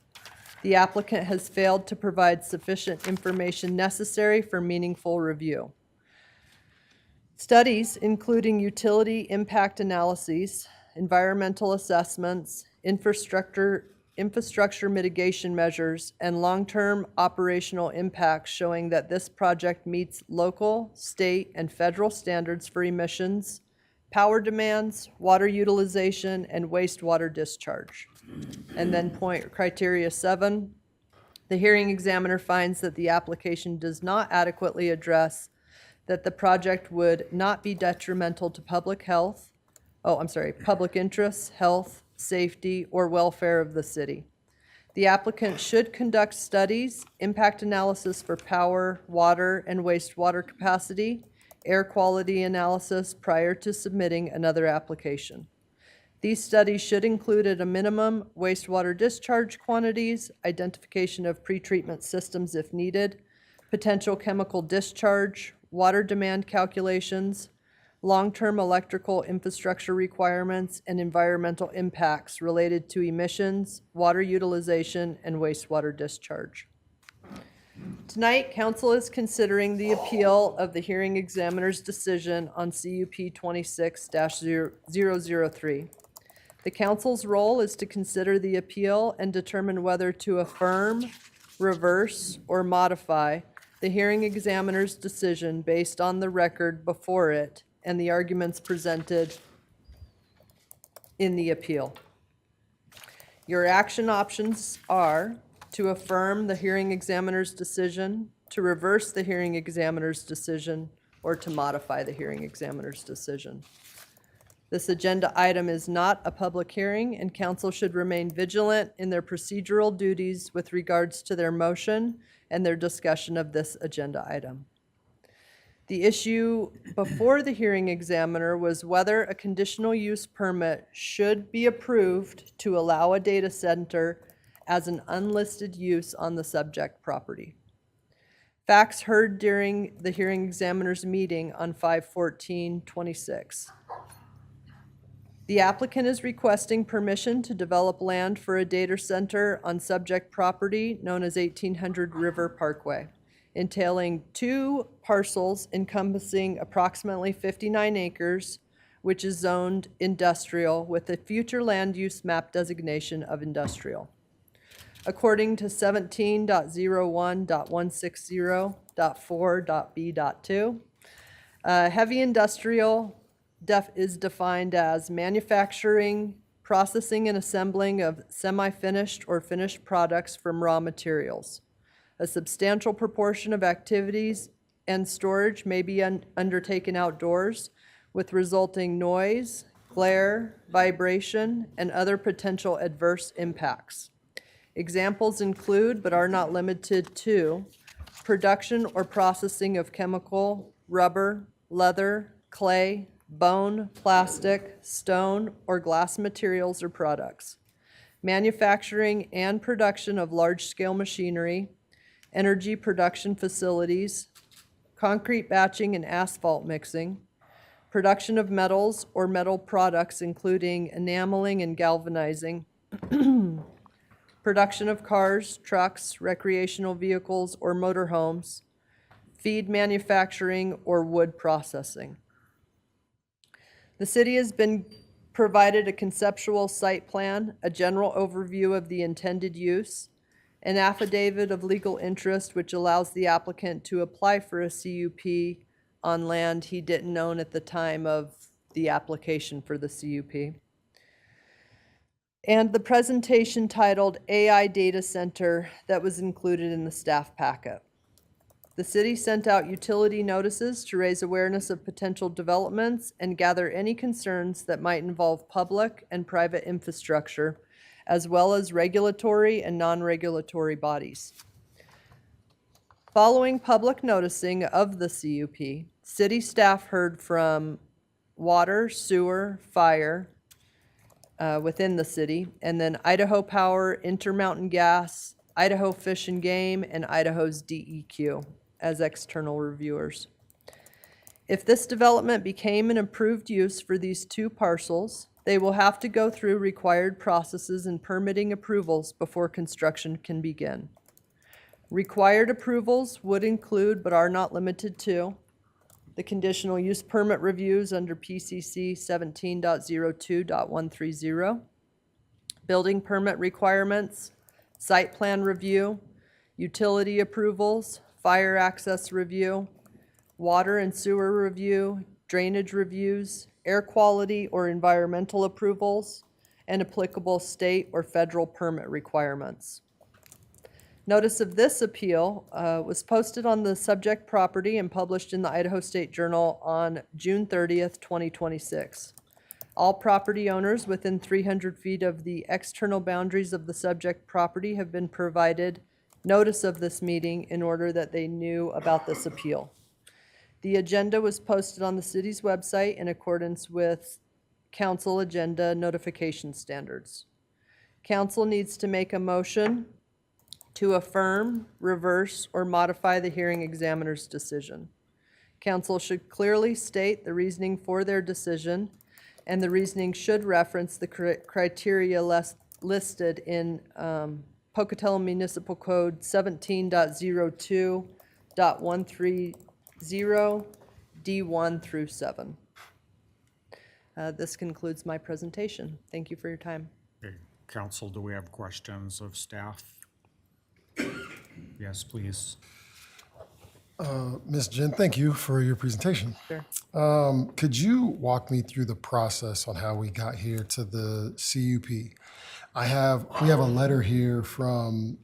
The applicant has failed to provide sufficient information necessary for meaningful review. Studies, including utility impact analyses, environmental assessments, infrastructure mitigation measures, and long-term operational impacts showing that this project meets local, state, and federal standards for emissions, power demands, water utilization, and wastewater discharge. And then criteria 7, the hearing examiner finds that the application does not adequately address that the project would not be detrimental to public interests, health, safety, or welfare of the city. The applicant should conduct studies, impact analysis for power, water, and wastewater capacity, air quality analysis prior to submitting another application. These studies should include at a minimum wastewater discharge quantities, identification of pretreatment systems if needed, potential chemical discharge, water demand calculations, long-term electrical infrastructure requirements, and environmental impacts related to emissions, water utilization, and wastewater discharge. Tonight, council is considering the appeal of the hearing examiner's decision on CUP 26-003. The council's role is to consider the appeal and determine whether to affirm, reverse, or modify the hearing examiner's decision based on the record before it and the arguments presented in the appeal. Your action options are to affirm the hearing examiner's decision, to reverse the hearing examiner's decision, or to modify the hearing examiner's decision. This agenda item is not a public hearing, and council should remain vigilant in their procedural duties with regards to their motion and their discussion of this agenda item. The issue before the hearing examiner was whether a conditional use permit should be approved to allow a data center as an unlisted use on the subject property. Facts heard during the hearing examiner's meeting on 5/14/26. The applicant is requesting permission to develop land for a data center on subject property known as 1800 River Parkway, entailing 2 parcels encompassing approximately 59 acres, which is zoned industrial with a future land use map designation of industrial. According to 17.01.160.4.b.2, heavy industrial is defined as manufacturing, processing, and assembling of semi-finished or finished products from raw materials. A substantial proportion of activities and storage may be undertaken outdoors with resulting noise, glare, vibration, and other potential adverse impacts. Examples include, but are not limited to, production or processing of chemical, rubber, leather, clay, bone, plastic, stone, or glass materials or products, manufacturing and production of large-scale machinery, energy production facilities, concrete batching and asphalt mixing, production of metals or metal products including enameling and galvanizing, production of cars, trucks, recreational vehicles, or motorhomes, feed manufacturing, or wood processing. The city has been provided a conceptual site plan, a general overview of the intended use, an affidavit of legal interest which allows the applicant to apply for a CUP on land he didn't own at the time of the application for the CUP, and the presentation titled AI Data Center that was included in the staff packet. The city sent out utility notices to raise awareness of potential developments and gather any concerns that might involve public and private infrastructure, as well as regulatory and non-regulatory bodies. Following public noticing of the CUP, city staff heard from water, sewer, fire within the city, and then Idaho Power, Intermountain Gas, Idaho Fish and Game, and Idaho's DEQ as external reviewers. If this development became an approved use for these two parcels, they will have to go through required processes and permitting approvals before construction can begin. Required approvals would include, but are not limited to, the conditional use permit reviews under PCC 17.02.130, building permit requirements, site plan review, utility approvals, fire access review, water and sewer review, drainage reviews, air quality or environmental approvals, and applicable state or federal permit requirements. Notice of this appeal was posted on the subject property and published in the Idaho State Journal on June 30th, 2026. All property owners within 300 feet of the external boundaries of the subject property have been provided notice of this meeting in order that they knew about this appeal. The agenda was posted on the city's website in accordance with council agenda notification standards. Council needs to make a motion to affirm, reverse, or modify the hearing examiner's decision. Council should clearly state the reasoning for their decision, and the reasoning should reference the criteria listed in Pocatello Municipal Code 17.02.130 D1 through 7. This concludes my presentation. Thank you for your time. Okay, council, do we have questions of staff? Yes, please. Ms. Jen, thank you for your presentation. Sure. Could you walk me through the process on how we got here to the CUP? We have a letter here from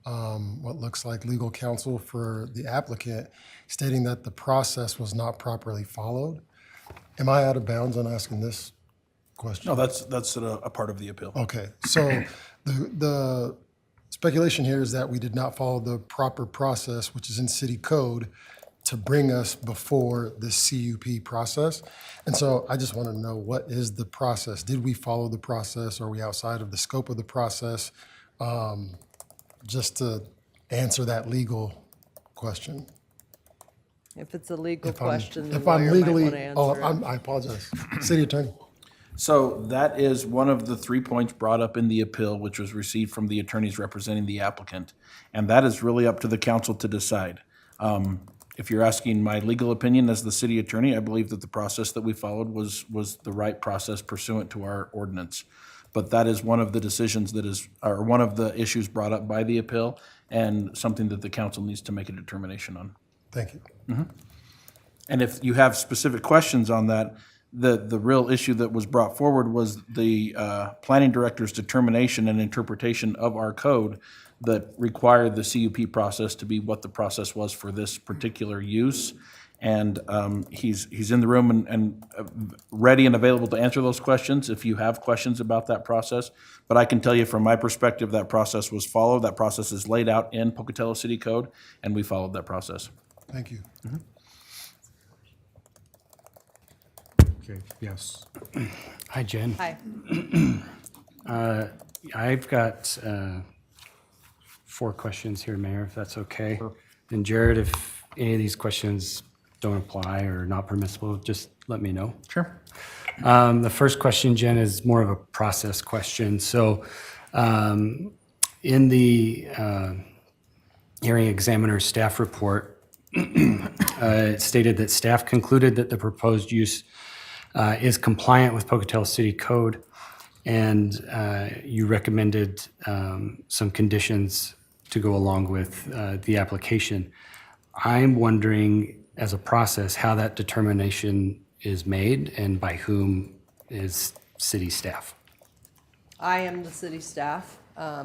what looks like legal counsel for the applicant stating that the process was not properly followed. Am I out of bounds on asking this question? No, that's a part of the appeal. Okay, so the speculation here is that we did not follow the proper process, which is in city code, to bring us before the CUP process. And so I just want to know, what is the process? Did we follow the process? Are we outside of the scope of the process? Just to answer that legal question. If it's a legal question, the If I'm lawyer might legally, want to answer it. I apologize. City attorney. So that is one of the 3 points brought up in the appeal, which was received from the attorneys representing the applicant. And that is really up to the council to decide. If you're asking my legal opinion as the city attorney, I believe that the process that we followed was the right process pursuant to our ordinance. But that is one of the decisions that is, or one of the issues brought up by the appeal, and something that the council needs to make a determination on. Thank you. And if you have specific questions on that, the real issue that was brought forward was the planning director's determination and interpretation of our code that required the CUP process to be what the process was for this particular use. And he's in the room and ready and available to answer those questions if you have questions about that process. But I can tell you from my perspective, that process was followed. That process is laid out in Pocatello City Code, and we followed that process. Thank you. Okay, yes. Hi, Jen. Hi. I've got 4 questions here, Mayor, if that's okay. And Jared, if any of these questions don't apply or are not permissible, just let me know. Sure. The first question, Jen, is more of a process question. So in the hearing examiner staff report, it stated that staff concluded that the proposed use is compliant with Pocatello City Code, and you recommended some conditions to go along with the application. I'm wondering, as a process, how that determination is made and by whom is city staff? I am the city staff,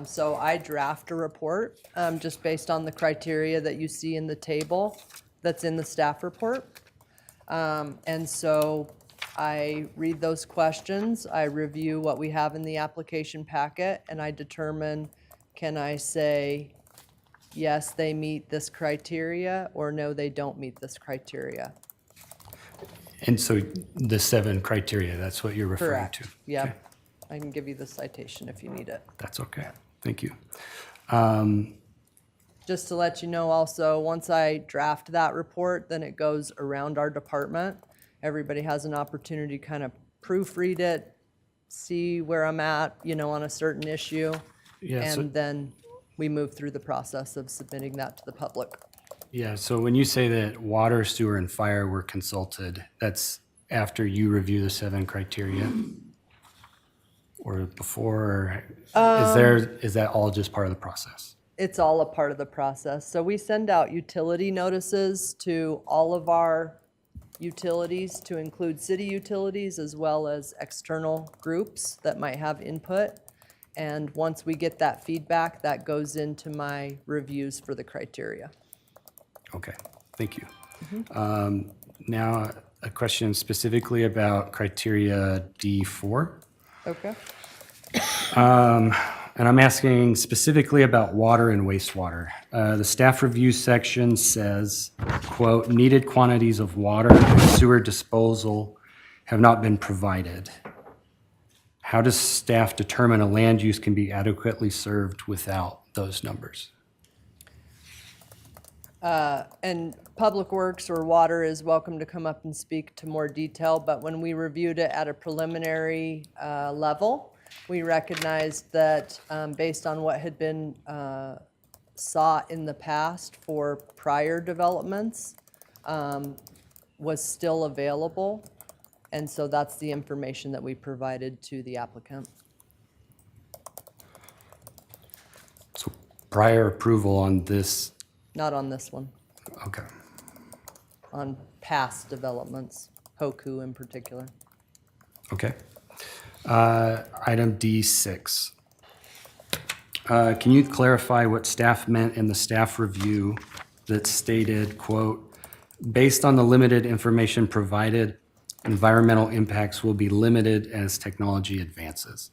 so I draft a report just based on the criteria that you see in the table that's in the staff report. And so I read those questions, I review what we have in the application packet, and I determine, can I say, yes, they meet this criteria, or no, they don't meet this criteria? And so the 7 criteria, that's what you're referring to? Correct. Yep. I can give you the citation if you need it. That's okay. Thank you. Just to let you know also, once I draft that report, then it goes around our department. Everybody has an opportunity to kind of proofread it, see where I'm at, on a certain issue. Yeah, so- And then we move through the process of submitting that to the public. Yeah, so when you say that water, sewer, and fire were consulted, that's after you review the 7 criteria? Or before, or is that all just part of the process? It's all a part of the process. So we send out utility notices to all of our utilities, to include city utilities as well as external groups that might have input. And once we get that feedback, that goes into my reviews for the criteria. Okay, thank you. Now, a question specifically about criteria D4. Okay. And I'm asking specifically about water and wastewater. The staff review section says, quote, "Needed quantities of water and sewer disposal have not been provided." How does staff determine a land use can be adequately served without those numbers? And Public Works or Water is welcome to come up and speak to more detail, but when we reviewed it at a preliminary level, we recognized that based on what had been sought in the past for prior developments, was still available. And so that's the information that we provided to the applicant. So prior approval on this, Not on this one, okay. on past developments, Hoku in particular. Okay. Item D6. Can you clarify what staff meant in the staff review that stated, quote, "Based on the limited information provided, environmental impacts will be limited as technology advances"?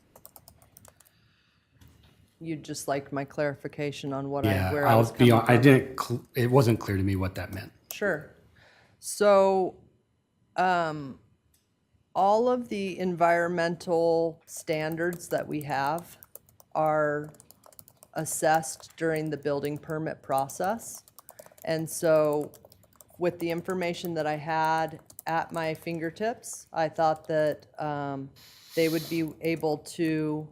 You'd just like my clarification on what Yeah, where I was I'll be coming on, from? it wasn't clear to me what that meant. Sure. So, all of the environmental standards that we have are assessed during the building permit process. And so, with the information that I had at my fingertips, I thought that they would be able to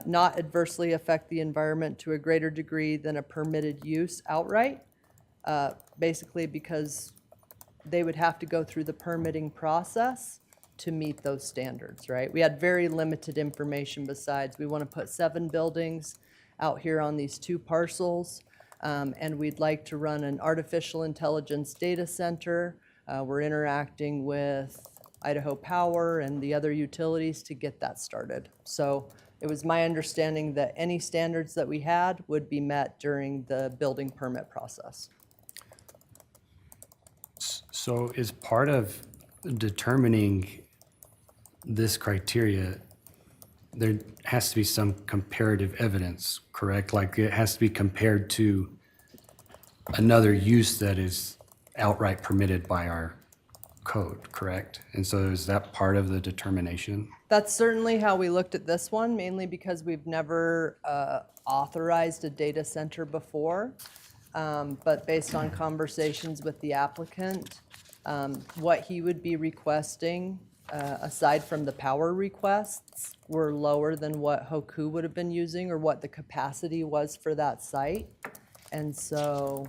not adversely affect the environment to a greater degree than a permitted use outright, basically because they would have to go through the permitting process to meet those standards, right? We had very limited information besides we want to put 7 buildings out here on these 2 parcels, and we'd like to run an artificial intelligence data center. We're interacting with Idaho Power and the other utilities to get that started. So it was my understanding that any standards that we had would be met during the building permit process. So is part of determining this criteria, there has to be some comparative evidence, correct? Like it has to be compared to another use that is outright permitted by our code, correct? And so is that part of the determination? That's certainly how we looked at this one, mainly because we've never authorized a data center before. But based on conversations with the applicant, what he would be requesting, aside from the power requests, were lower than what Hoku would have been using or what the capacity was for that site. And so,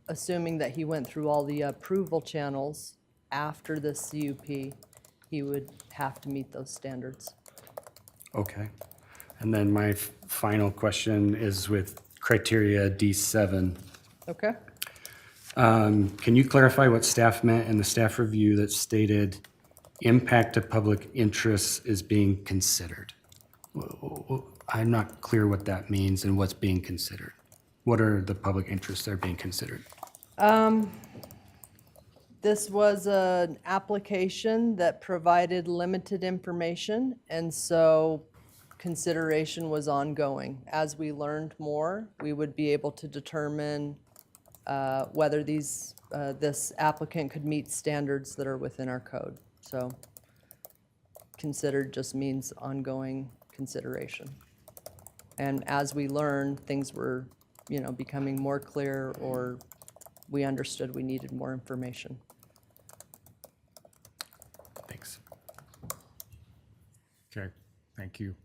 assuming that he went through all the approval channels after the CUP, he would have to meet those standards. Okay. And then my final question is with criteria D7. Okay? Can you clarify what staff meant in the staff review that stated impact to public interests is being considered? I'm not clear what that means and what's being considered. What are the public interests that are being considered? This was an application that provided limited information, and so consideration was ongoing. As we learned more, we would be able to determine whether this applicant could meet standards that are within our code. So considered just means ongoing consideration. And as we learned, things were, becoming more clear, or we understood we needed more information. Thanks. Okay, thank you.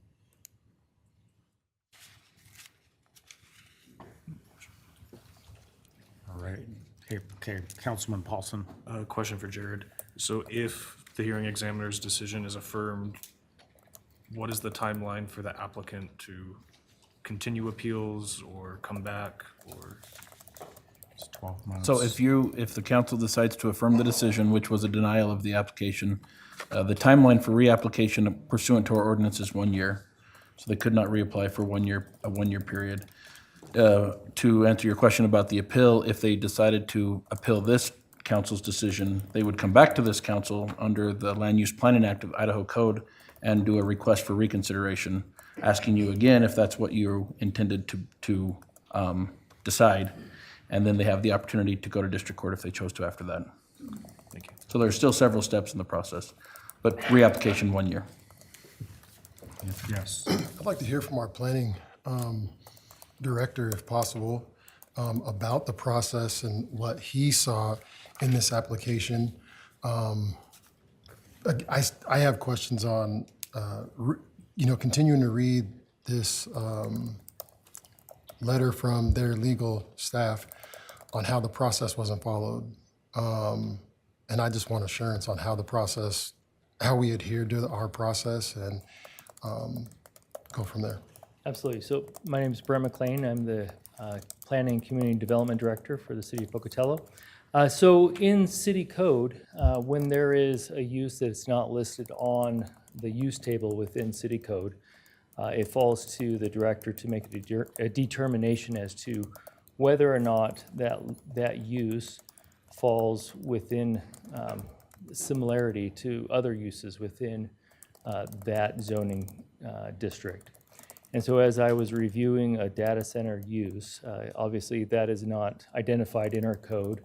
All right, okay, Councilman Paulson. Question for Jared. So if the hearing examiner's decision is affirmed, what is the timeline for the applicant to continue appeals or come back, or? It's 12 months. So if the council decides to affirm the decision, which was a denial of the application, the timeline for reapplication pursuant to our ordinance is 1 year. So they could not reapply for a 1 year period. To answer your question about the appeal, if they decided to appeal this council's decision, they would come back to this council under the Land Use Planning Act of Idaho Code and do a request for reconsideration, asking you again if that's what you intended to decide. And then they have the opportunity to go to district court if they chose to after that. Thank you. So there's still several steps in the process, but reapplication 1 year. Yes. I'd like to hear from our planning director, if possible, about the process and what he saw in this application. I have questions on, continuing to read this letter from their legal staff on how the process wasn't followed. And I just want assurance on how we adhere to our process and go from there. Absolutely. So my name is Brent McLean. I'm the Planning and Community Development Director for the City of Pocatello. So in city code, when there is a use that's not listed on the use table within city code, it falls to the director to make a determination as to whether or not that use falls within similarity to other uses within that zoning district. And so as I was reviewing a data center use, obviously that is not identified in our code.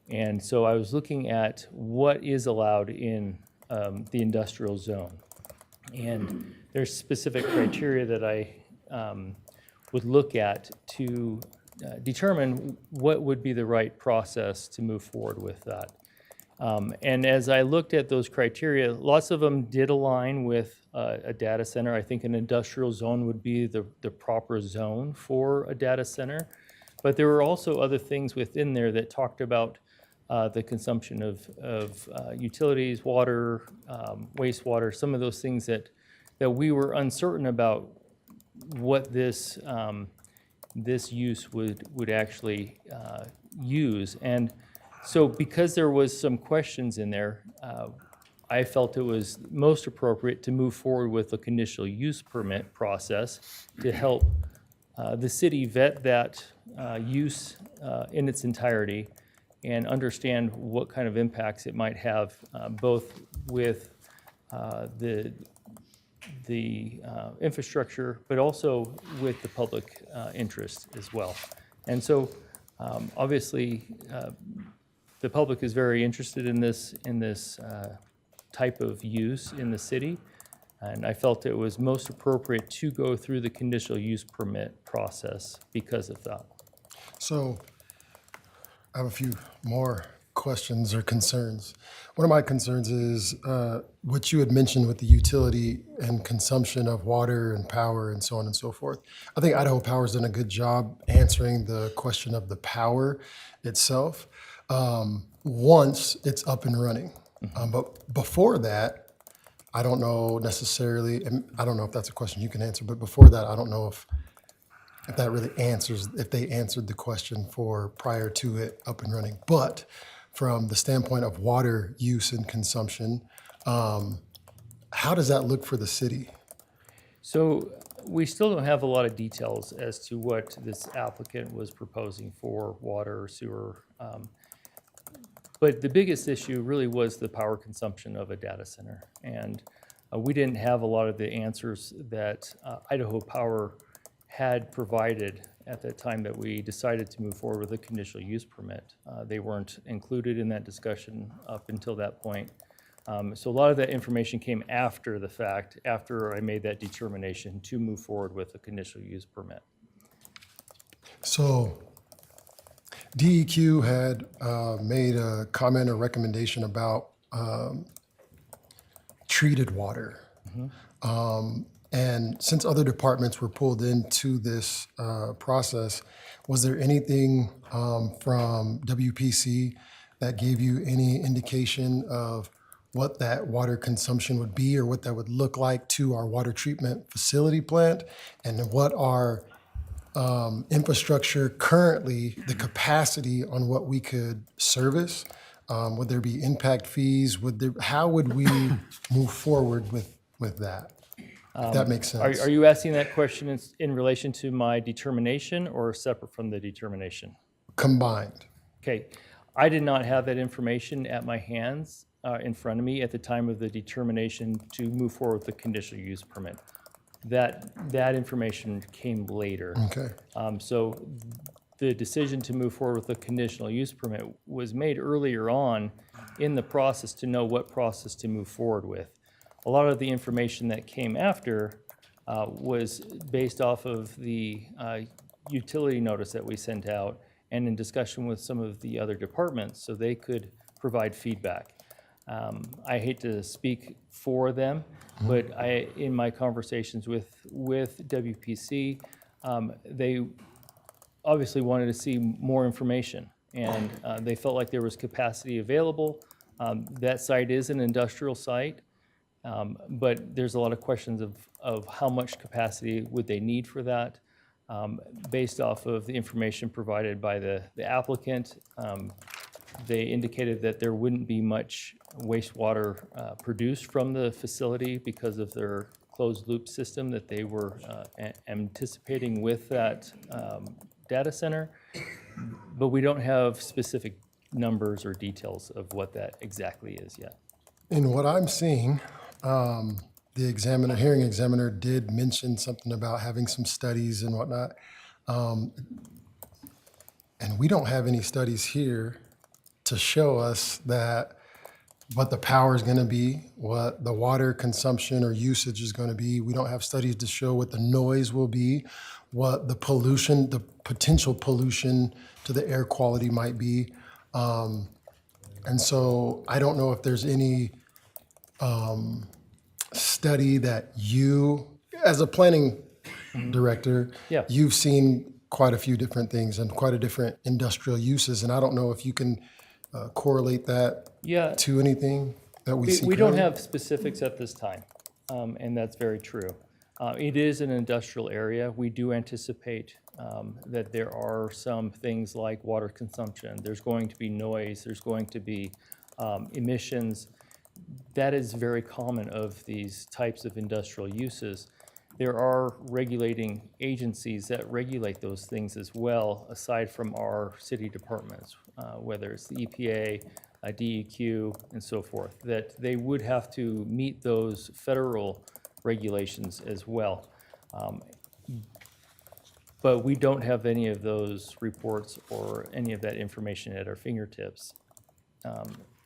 And so I was looking at what is allowed in the industrial zone. And there's specific criteria that I would look at to determine what would be the right process to move forward with that. And as I looked at those criteria, lots of them did align with a data center. I think an industrial zone would be the proper zone for a data center. But there were also other things within there that talked about the consumption of utilities, water, wastewater, some of those things that we were uncertain about what this use would actually use. And so because there was some questions in there, I felt it was most appropriate to move forward with a conditional use permit process to help the city vet that use in its entirety and understand what kind of impacts it might have, both with the infrastructure, but also with the public interest as well. And so, obviously, the public is very interested in this type of use in the city, and I felt it was most appropriate to go through the conditional use permit process because of that. So I have a few more questions or concerns. One of my concerns is what you had mentioned with the utility and consumption of water and power and so on and so forth. I think Idaho Power's done a good job answering the question of the power itself once it's up and running. But before that, I don't know necessarily, and I don't know if that's a question you can answer, but before that, I don't know if that really answers, if they answered the question for prior to it up and running. But from the standpoint of water use and consumption, how does that look for the city? So we still don't have a lot of details as to what this applicant was proposing for water or sewer. But the biggest issue really was the power consumption of a data center. And we didn't have a lot of the answers that Idaho Power had provided at that time that we decided to move forward with a conditional use permit. They weren't included in that discussion up until that point. So a lot of that information came after the fact, after I made that determination to move forward with a conditional use permit. So DEQ had made a comment or recommendation about treated water. And since other departments were pulled into this process, was there anything from WPC that gave you any indication of what that water consumption would be or what that would look like to our water treatment facility plant? And what our infrastructure currently, the capacity on what we could service? Would there be impact fees? How would we move forward with that? If that makes sense. Are you asking that question in relation to my determination or separate from the determination? Combined. Okay, I did not have that information at my hands in front of me at the time of the determination to move forward with the conditional use permit. That information came later. Okay. So the decision to move forward with the conditional use permit was made earlier on in the process to know what process to move forward with. A lot of the information that came after was based off of the utility notice that we sent out and in discussion with some of the other departments so they could provide feedback. I hate to speak for them, but in my conversations with WPC, they obviously wanted to see more information, and they felt like there was capacity available. That site is an industrial site, but there's a lot of questions of how much capacity would they need for that. Based off of the information provided by the applicant, they indicated that there wouldn't be much wastewater produced from the facility because of their closed loop system that they were anticipating with that data center. But we don't have specific numbers or details of what that exactly is yet. In what I'm seeing, the hearing examiner did mention something about having some studies and whatnot. And we don't have any studies here to show us that what the power is going to be, what the water consumption or usage is going to be. We don't have studies to show what the noise will be, what the pollution, the potential pollution to the air quality might be. And so I don't know if there's any study that you, as a planning director, Yeah. you've seen quite a few different things and quite a different industrial uses. And I don't know if you can correlate that Yeah. to anything that we see We don't currently? have specifics at this time, and that's very true. It is an industrial area. We do anticipate that there are some things like water consumption. There's going to be noise. There's going to be emissions. That is very common of these types of industrial uses. there are regulating agencies that regulate those things as well, aside from our city departments, whether it's the EPA, DEQ, and so forth, that they would have to meet those federal regulations as well. But we don't have any of those reports or any of that information at our fingertips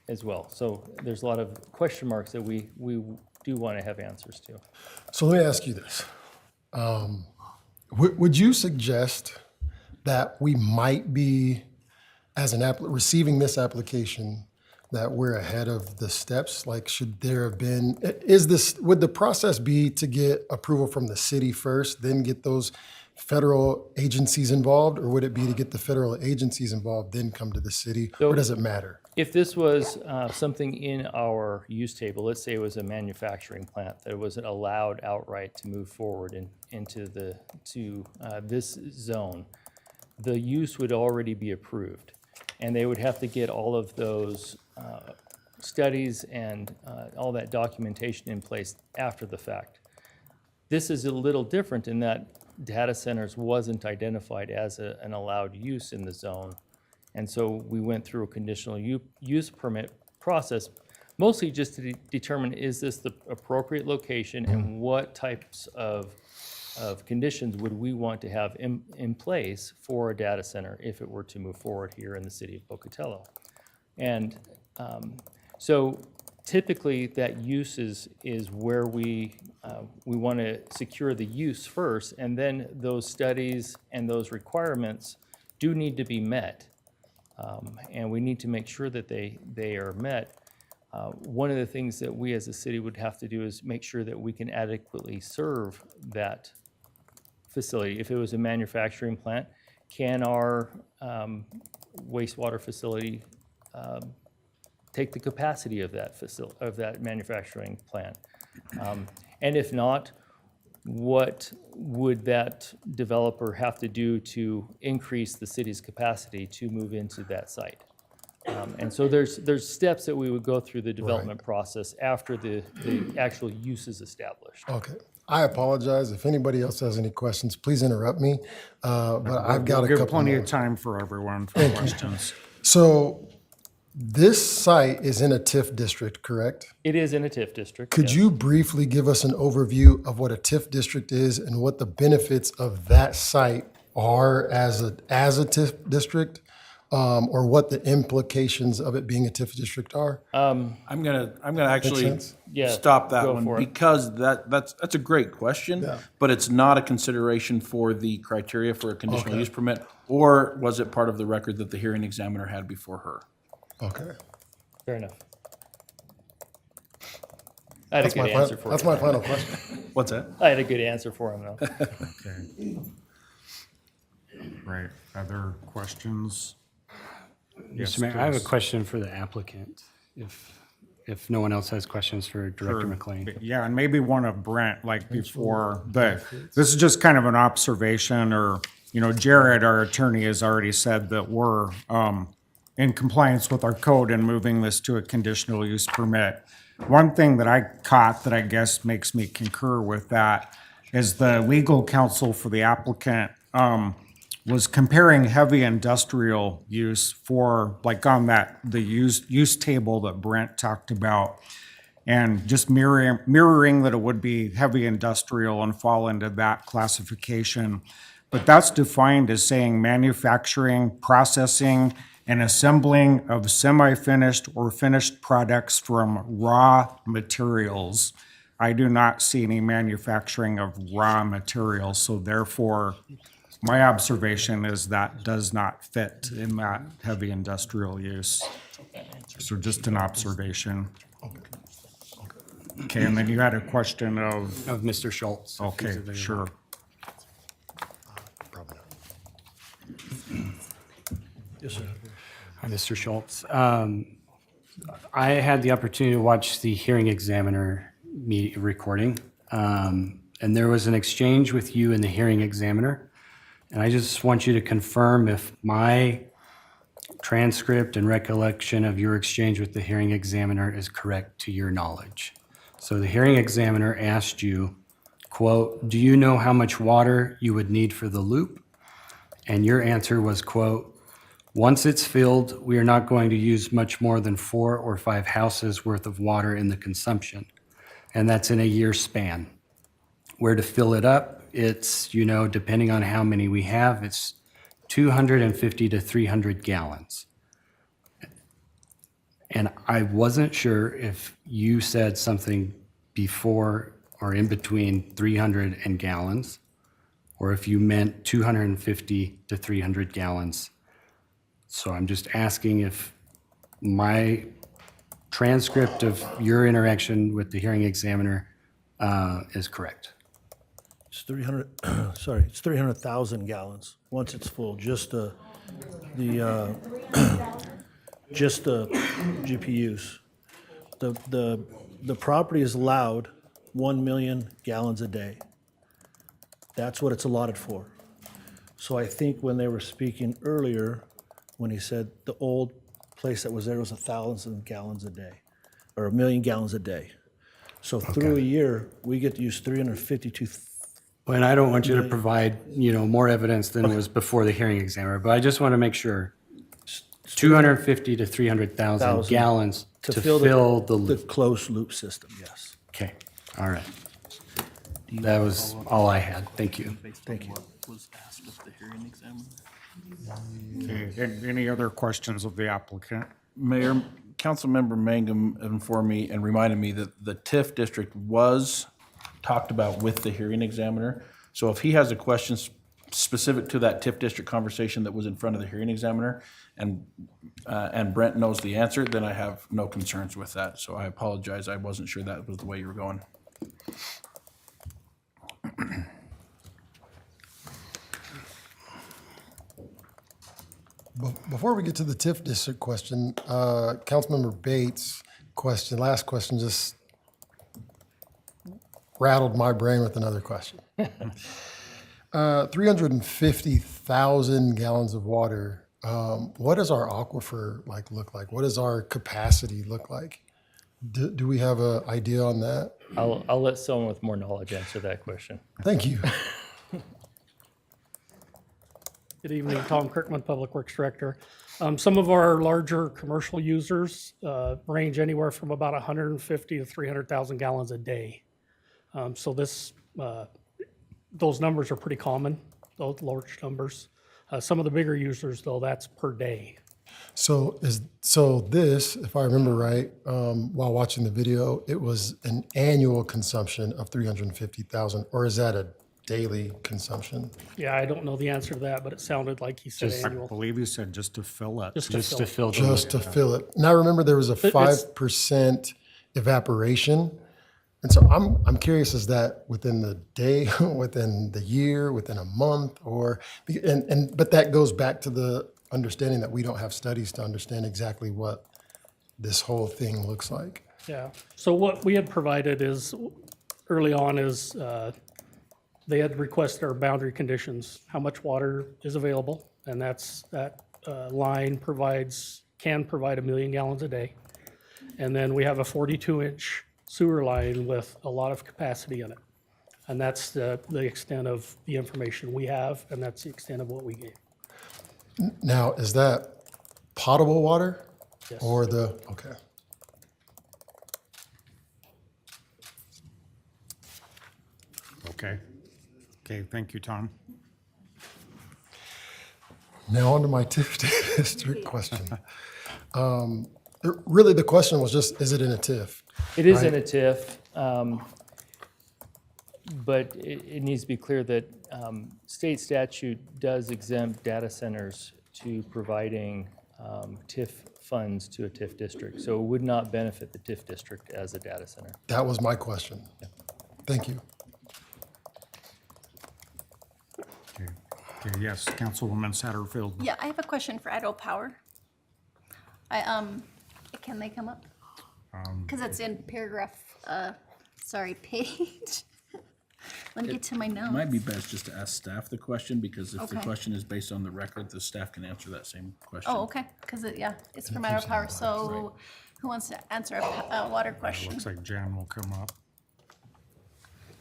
as well. So there's a lot of question marks that we do want to have answers to. So let me ask you this. Would you suggest that we might be, as receiving this application, that we're ahead of the steps? Like, should there have been, would the process be to get approval from the city first, then get those federal agencies involved? Or would it be to get the federal agencies involved, then come to the city? Or does it matter? If this was something in our use table, let's say it was a manufacturing plant that was allowed outright to move forward into this zone, the use would already be approved. And they would have to get all of those studies and all that documentation in place after the fact. This is a little different in that data centers wasn't identified as an allowed use in the zone. And so we went through a conditional use permit process, mostly just to determine, is this the appropriate location and what types of conditions would we want to have in place for a data center if it were to move forward here in the city of Pocatello. And so typically that use is where we want to secure the use first, and then those studies and those requirements do need to be met. And we need to make sure that they are met. One of the things that we as a city would have to do is make sure that we can adequately serve that facility. If it was a manufacturing plant, can our wastewater facility take the capacity of that manufacturing plant? And if not, what would that developer have to do to increase the city's capacity to move into that site? And so there's steps that we would go through the development process after the actual use is established. Okay. I apologize. If anybody else has any questions, please interrupt me. But I've got a couple Give plenty more. of time for everyone for questions. So this site is in a TIF district, correct? It is in a TIF district. Could yes. you briefly give us an overview of what a TIF district is and what the benefits of that site are as a TIF district, or what the implications of it being a TIF district are? I'm gonna actually sense? Yeah, stop that go one for it. because that's a great question, Yeah. but it's not a consideration for the criteria for a conditional use permit, or was it part of the record that the hearing examiner had before her? Okay. Fair enough. I had a good answer for That's him. my final question. What's that? I had a good answer for him, though. Okay. Right. Other questions? Yes, Mr. Mayor, I have a please. question for the applicant, if no one else has questions for Director Sure. McLean. Yeah, and maybe one of Brent, like before, but this is just kind of an observation, or, Jared, our attorney, has already said that we're in compliance with our code and moving this to a conditional use permit. One thing that I caught that I guess makes me concur with that is the legal counsel for the applicant was comparing heavy industrial use for, like on the use table that Brent talked about, and just mirroring that it would be heavy industrial and fall into that classification. But that's defined as saying manufacturing, processing, and assembling of semi-finished or finished products from raw materials. I do not see any manufacturing of raw materials, so therefore, my observation is that does not fit in that heavy industrial use. So just an observation. Okay, and then you had a question of, Mr. Schultz. if he's okay, available. sure. Hi, Mr. Schultz. I had the opportunity to watch the hearing examiner recording, and there was an exchange with you and the hearing examiner. And I just want you to confirm if my transcript and recollection of your exchange with the hearing examiner is correct to your knowledge. So the hearing examiner asked you quote, "Do you know how much water you would need for the loop?" And your answer was, quote, "Once it's filled, we are not going to use much more than 4 or 5 houses worth of water in the consumption." And that's in a year span. Where to fill it up, it's, depending on how many we have, it's 250 to 300 gallons. And I wasn't sure if you said something before or in between 300 and gallons, or if you meant 250 to 300 gallons. So I'm just asking if my transcript of your interaction with the hearing examiner is correct. It's 300, sorry, it's 300,000 gallons, once it's full, just the GPUs. The property is allowed 1 million gallons a day. That's what it's allotted for. So I think when they were speaking earlier, when he said the old place that was there was 1,000 gallons a day, or 1 million gallons a day. So through a year, we get to use 352. And I don't want you to provide, more evidence than was before the hearing examiner, but I just want to make sure. 250 to 300,000 gallons to fill the loop. The closed loop system, yes. Okay, all right. That was all I had. Thank you. Thank you. Was asked of the hearing examiner. Okay, any other questions of the applicant? Mayor, Councilmember Mangum informed me and reminded me that the TIF district was talked about with the hearing examiner. So if he has a question specific to that TIF district conversation that was in front of the hearing examiner, and Brent knows the answer, then I have no concerns with that. So I apologize. I wasn't sure that was the way you were going. Before we get to the TIF district question, Councilmember Bates' question, last question, just rattled my brain with another question. 350,000 gallons of water. What does our aquifer look like? What does our capacity look like? Do we have an idea on that? I'll let someone with more knowledge answer that question. Thank you. Good evening, Tom Kirkman, Public Works Director. Some of our larger commercial users range anywhere from about 150 to 300,000 gallons a day. So those numbers are pretty common, those large numbers. Some of the bigger users, though, that's per day. So this, if I remember right, while watching the video, it was an annual consumption of 350,000, or is that a daily consumption? Yeah, I don't know the answer to that, but it sounded like he said I annual. believe you said just to fill it. Just To fill the Just to fill it. And I remember there was a 5% evaporation. And so I'm curious, is that within the day, within the year, within a month, but that goes back to the understanding that we don't have studies to understand exactly what this whole thing looks like. Yeah, so what we had provided is, early on is, they had requested our boundary conditions, how much water is available, and that line can provide 1 million gallons a day. And then we have a 42-inch sewer line with a lot of capacity in it. And that's the extent of the information we have, and that's the extent of what we gave. Now, is that potable water? Yes. Or okay. Okay, thank you, Tom. Now on to my TIF district question. Really, the question was just, is it in a TIF? It is right? in a TIF, but it needs to be clear that state statute does exempt data centers to providing TIF funds to a TIF district. So it would not benefit the TIF district as a data center. That was my question. Yeah. Thank you. Okay, yes, Councilwoman Satterfield. Yeah, I have a question for Idaho Power. Can they come up? Because it's in paragraph, page. Let me get to my notes. It might be best just to ask staff the question, because if the Okay. question is based on the record, the staff can answer that same question. Oh, okay, because it's from Idaho Power, so who wants to answer a water question? Looks like Jan will come up.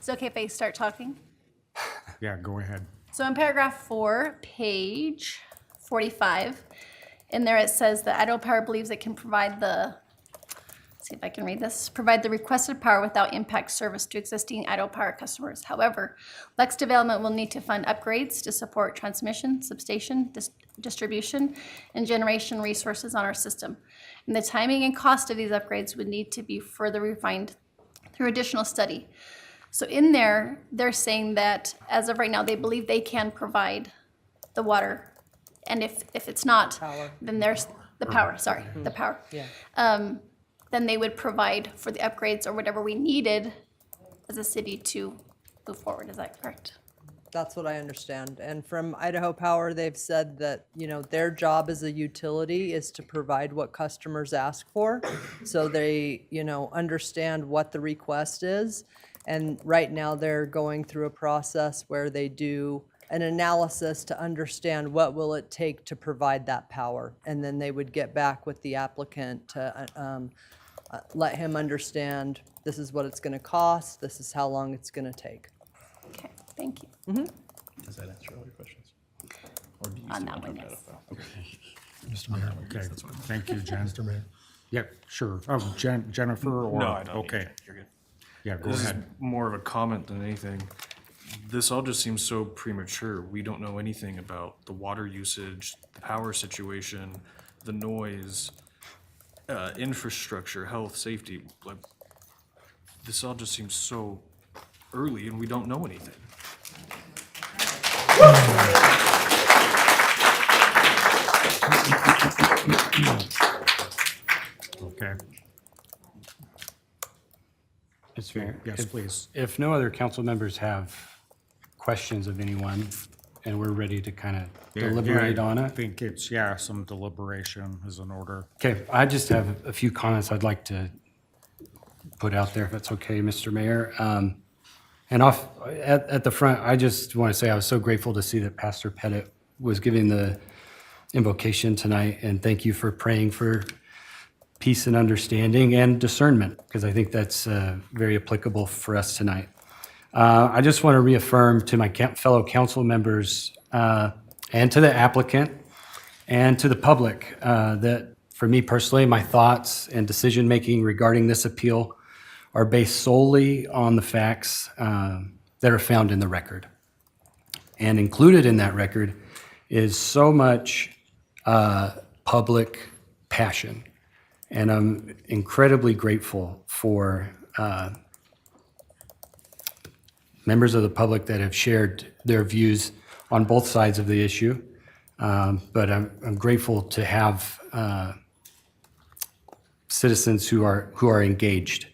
Is it okay if I start talking? Yeah, go ahead. So in paragraph 4, page 45, in there it says that Idaho Power believes it can provide the, let's see if I can read this, provide the requested power without impact service to existing Idaho Power customers. However, Lex Development will need to fund upgrades to support transmission, substation, distribution, and generation resources on our system. And the timing and cost of these upgrades would need to be further refined through additional study. So in there, they're saying that as of right now, they believe they can provide the water. And if it's not, then there's the power, sorry, the power. Then they would provide for the upgrades or whatever we needed as a city to move forward. Is that correct? That's what I understand. And from Idaho Power, they've said that, their job as a utility is to provide what customers ask for. So they, understand what the request is. And right now they're going through a process where they do an analysis to understand what will it take to provide that power. And then they would get back with the applicant to let him understand this is what it's going to cost, this is how long it's going to take. Okay, thank you. Does that answer all your questions? On that one, yes. Mr. Mayor. Okay, thank you, Jen. Mr. Mayor. Yep, sure. Oh, Jennifer or? No, I don't need Okay. it. You're good. Yeah, go This is ahead. more of a comment than anything. This all just seems so premature. We don't know anything about the water usage, the power situation, the noise, infrastructure, health, safety. Like, this all just seems so early and we don't know anything. Okay. Mr. Mayor? Yes, please. If no other council members have questions of anyone, and we're ready to kind of deliberate on I it. think it's, some deliberation is in order. Okay, I just have a few comments I'd like to put out there, if that's okay, Mr. Mayor. And at the front, I just want to say I was so grateful to see that Pastor Pettit was giving the invocation tonight, and thank you for praying for peace and understanding and discernment, because I think that's very applicable for us tonight. I just want to reaffirm to my fellow council members and to the applicant and to the public that for me personally, my thoughts and decision-making regarding this appeal are based solely on the facts that are found in the record. And included in that record is so much public passion. And I'm incredibly grateful for members of the public that have shared their views on both sides of the issue. But I'm grateful to have citizens who are engaged.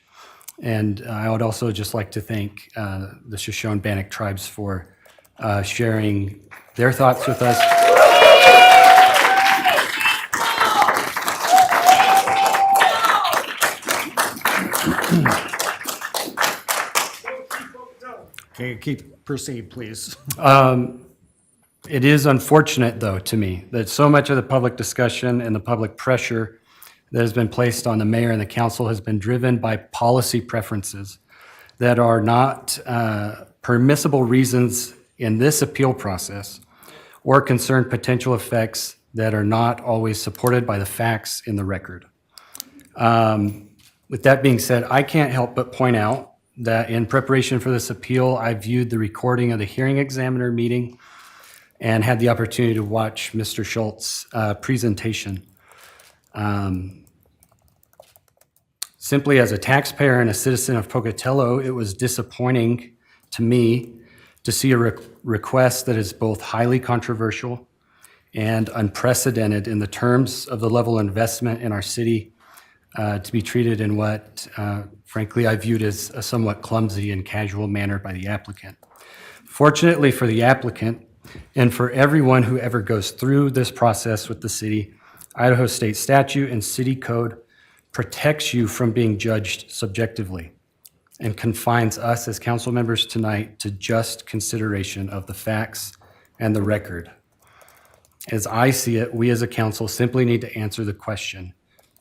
And I would also just like to thank the Shoshone-Bannock tribes for sharing their thoughts with us. Okay, proceed, please. It is unfortunate, though, to me, that so much of the public discussion and the public pressure that has been placed on the mayor and the council has been driven by policy preferences that are not permissible reasons in this appeal process or concern potential effects that are not always supported by the facts in the record. With that being said, I can't help but point out that in preparation for this appeal, I viewed the recording of the hearing examiner meeting and had the opportunity to watch Mr. Schultz's presentation. Simply as a taxpayer and a citizen of Pocatello, it was disappointing to me to see a request that is both highly controversial and unprecedented in the terms of the level of investment in our city to be treated in what, frankly, I viewed as a somewhat clumsy and casual manner by the applicant. Fortunately for the applicant and for everyone who ever goes through this process with the city, Idaho State statute and city code protects you from being judged subjectively and confines us as council members tonight to just consideration of the facts and the record. As I see it, we as a council simply need to answer the question,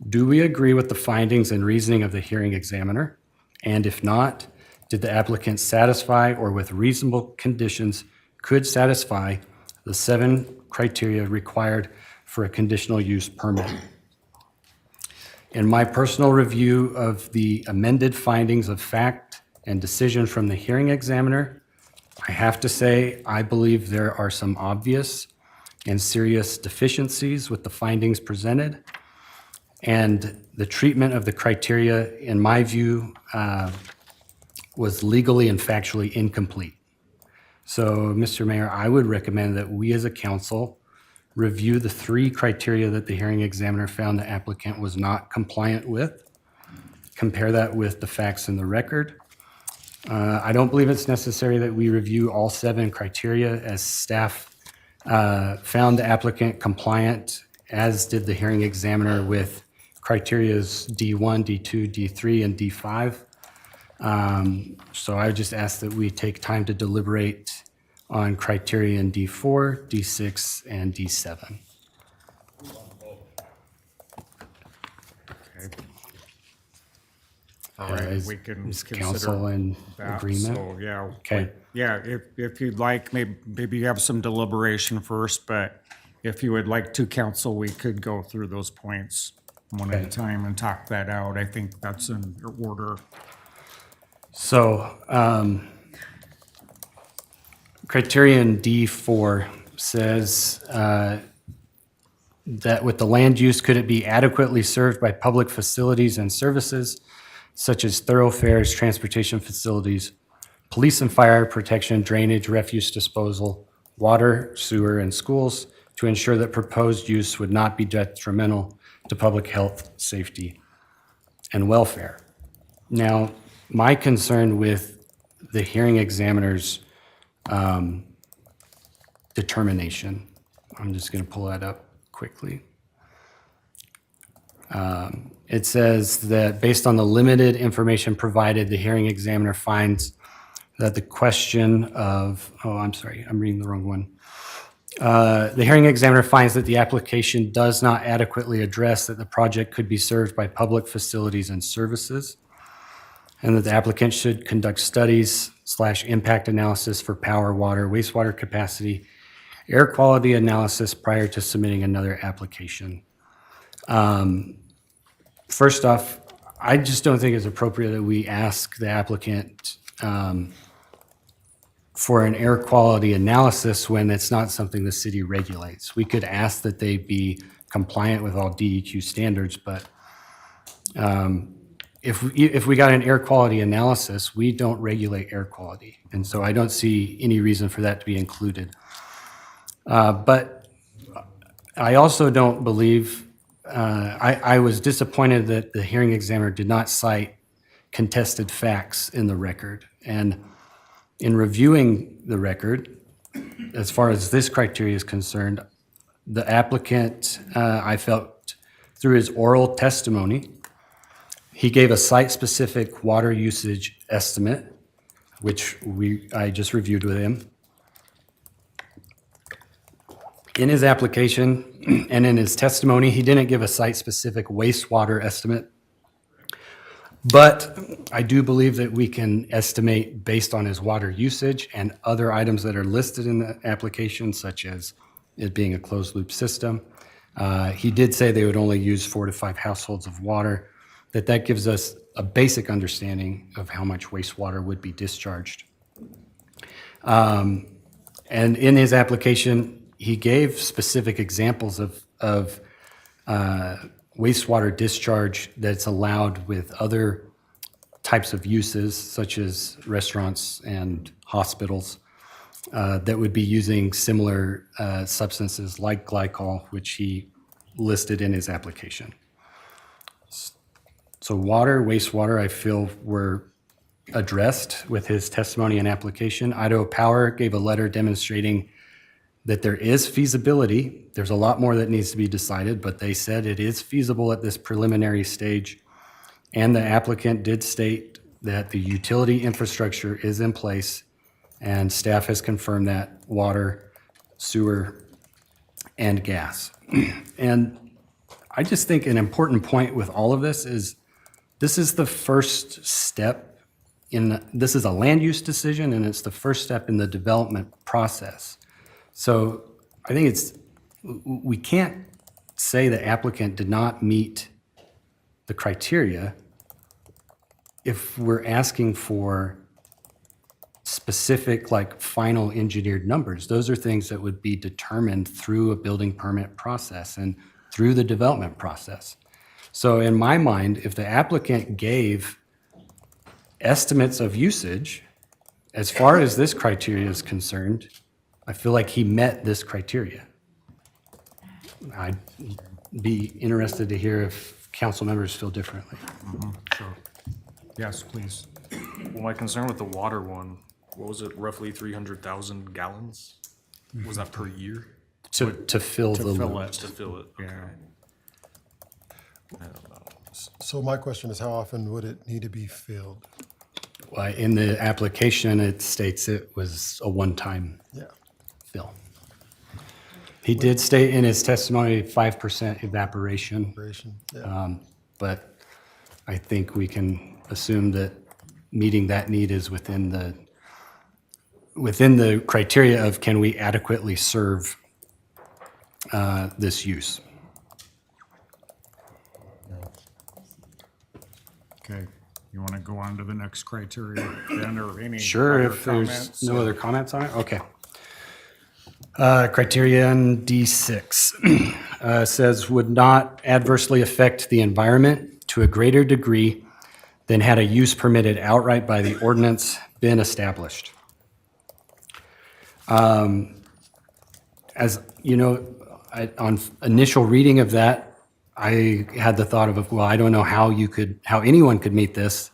do we agree with the findings and reasoning of the hearing examiner? And if not, did the applicant satisfy or with reasonable conditions could satisfy the 7 criteria required for a conditional use permit. In my personal review of the amended findings of fact and decision from the hearing examiner, I have to say I believe there are some obvious and serious deficiencies with the findings presented, and the treatment of the criteria, in my view, was legally and factually incomplete. So, Mr. Mayor, I would recommend that we as a council review the 3 criteria that the hearing examiner found the applicant was not compliant with, compare that with the facts in the record. I don't believe it's necessary that we review all 7 criteria, as staff found the applicant compliant, as did the hearing examiner, with criterias D1, D2, D3, and D5. So I would just ask that we take time to deliberate on criterion D4, D6, and D7. All right, Is- we can is consider council in that. agreement? So, yeah. Okay. Yeah, if you'd like, maybe you have some deliberation first, but if you would like to, council, we could go through those points one at a Okay. time and talk that out. I think that's in order. So, criterion D4 says that with the land use, could it be adequately served by public facilities and services such as thoroughfares, transportation facilities, police and fire protection, drainage, refuse disposal, water, sewer, and schools, to ensure that proposed use would not be detrimental to public health, safety, and welfare. Now, my concern with the hearing examiner's determination, I'm just going to pull that up quickly. It says that based on the limited information provided, the hearing examiner finds that the question of, oh, I'm sorry, I'm reading the wrong one. The hearing examiner finds that the application does not adequately address that the project could be served by public facilities and services, and that the applicant should conduct studies/impact analysis for power, water, wastewater capacity, air quality analysis prior to submitting another application. First off, I just don't think it's appropriate that we ask the applicant for an air quality analysis when it's not something the city regulates. We could ask that they be compliant with all DEQ standards, but if we got an air quality analysis, we don't regulate air quality. And so I don't see any reason for that to be included. But I also don't believe, I was disappointed that the hearing examiner did not cite contested facts in the record. And in reviewing the record, as far as this criteria is concerned, the applicant, I felt through his oral testimony, he gave a site-specific water usage estimate, which I just reviewed with him. In his application and in his testimony, he didn't give a site-specific wastewater estimate. But I do believe that we can estimate based on his water usage and other items that are listed in the application, such as it being a closed-loop system. He did say they would only use 4 to 5 households of water, that gives us a basic understanding of how much wastewater would be discharged. And in his application, he gave specific examples of wastewater discharge that's allowed with other types of uses, such as restaurants and hospitals, that would be using similar substances like glycol, which he listed in his application. So water, wastewater, I feel were addressed with his testimony and application. Idaho Power gave a letter demonstrating that there is feasibility. There's a lot more that needs to be decided, but they said it is feasible at this preliminary stage. And the applicant did state that the utility infrastructure is in place, and staff has confirmed that: water, sewer, and gas. And I just think an important point with all of this is the first step this is a land use decision, and it's the first step in the development process. So I think we can't say the applicant did not meet the criteria if we're asking for specific, like, final engineered numbers. Those are things that would be determined through a building permit process and through the development process. So in my mind, if the applicant gave estimates of usage, as far as this criteria is concerned, I feel like he met this criteria. I'd be interested to hear if council members feel differently. Sure. Yes, please. Well, my concern with the water one, what was it, roughly 300,000 gallons? Was that per year? To fill the fill loop. it. Just to fill it? Okay. Yeah. I don't know. So my question is, how often would it need to be filled? Well, in the application, it states it was a one-time Yeah. fill. He did state in his testimony 5% evaporation. Operation, yeah. But I think we can assume that meeting that need is within the criteria of can we adequately serve this use. Okay, you want to go on to the next criteria then, or any Sure, other if there's comments? no other comments on it, okay. Criterion D6 says would not adversely affect the environment to a greater degree than had a use permitted outright by the ordinance been established. As you know, on initial reading of that, I had the thought of, well, I don't know how anyone could meet this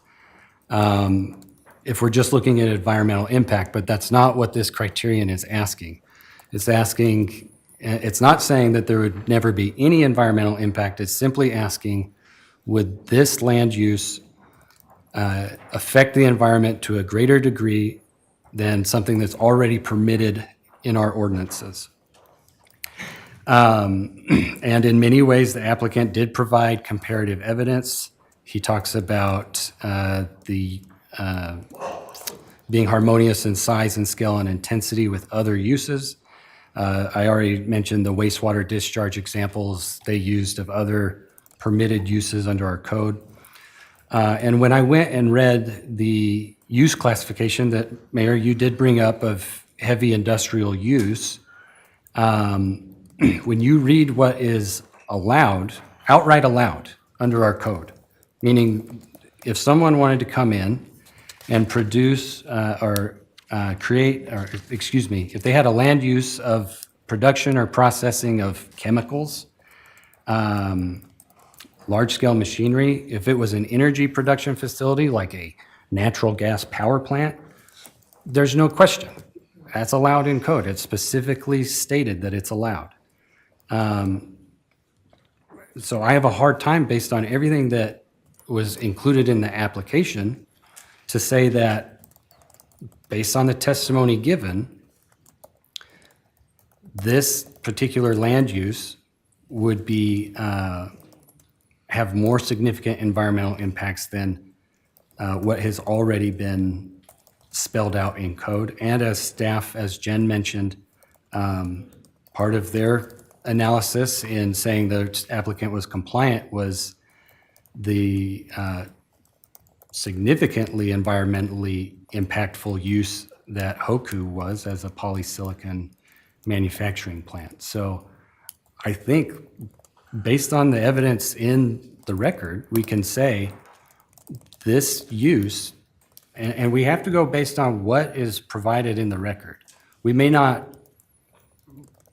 if we're just looking at environmental impact, but that's not what this criterion is asking. It's not saying that there would never be any environmental impact. It's simply asking, would this land use affect the environment to a greater degree than something that's already permitted in our ordinances? And in many ways, the applicant did provide comparative evidence. He talks about being harmonious in size and scale and intensity with other uses. I already mentioned the wastewater discharge examples they used of other permitted uses under our code. And when I went and read the use classification that, Mayor, you did bring up of heavy industrial use, when you read what is allowed, outright allowed under our code, meaning if someone wanted to come in and produce if they had a land use of production or processing of chemicals, large-scale machinery, if it was an energy production facility like a natural gas power plant, there's no question. That's allowed in code. It's specifically stated that it's allowed. So I have a hard time, based on everything that was included in the application, to say that based on the testimony given, this particular land use would be, have more significant environmental impacts than what has already been spelled out in code. And as staff, as Jen mentioned, part of their analysis in saying the applicant was compliant was the significantly environmentally impactful use that Hoku was as a polysilicon manufacturing plant. So I think based on the evidence in the record, we can say this use, and we have to go based on what is provided in the record. We may not,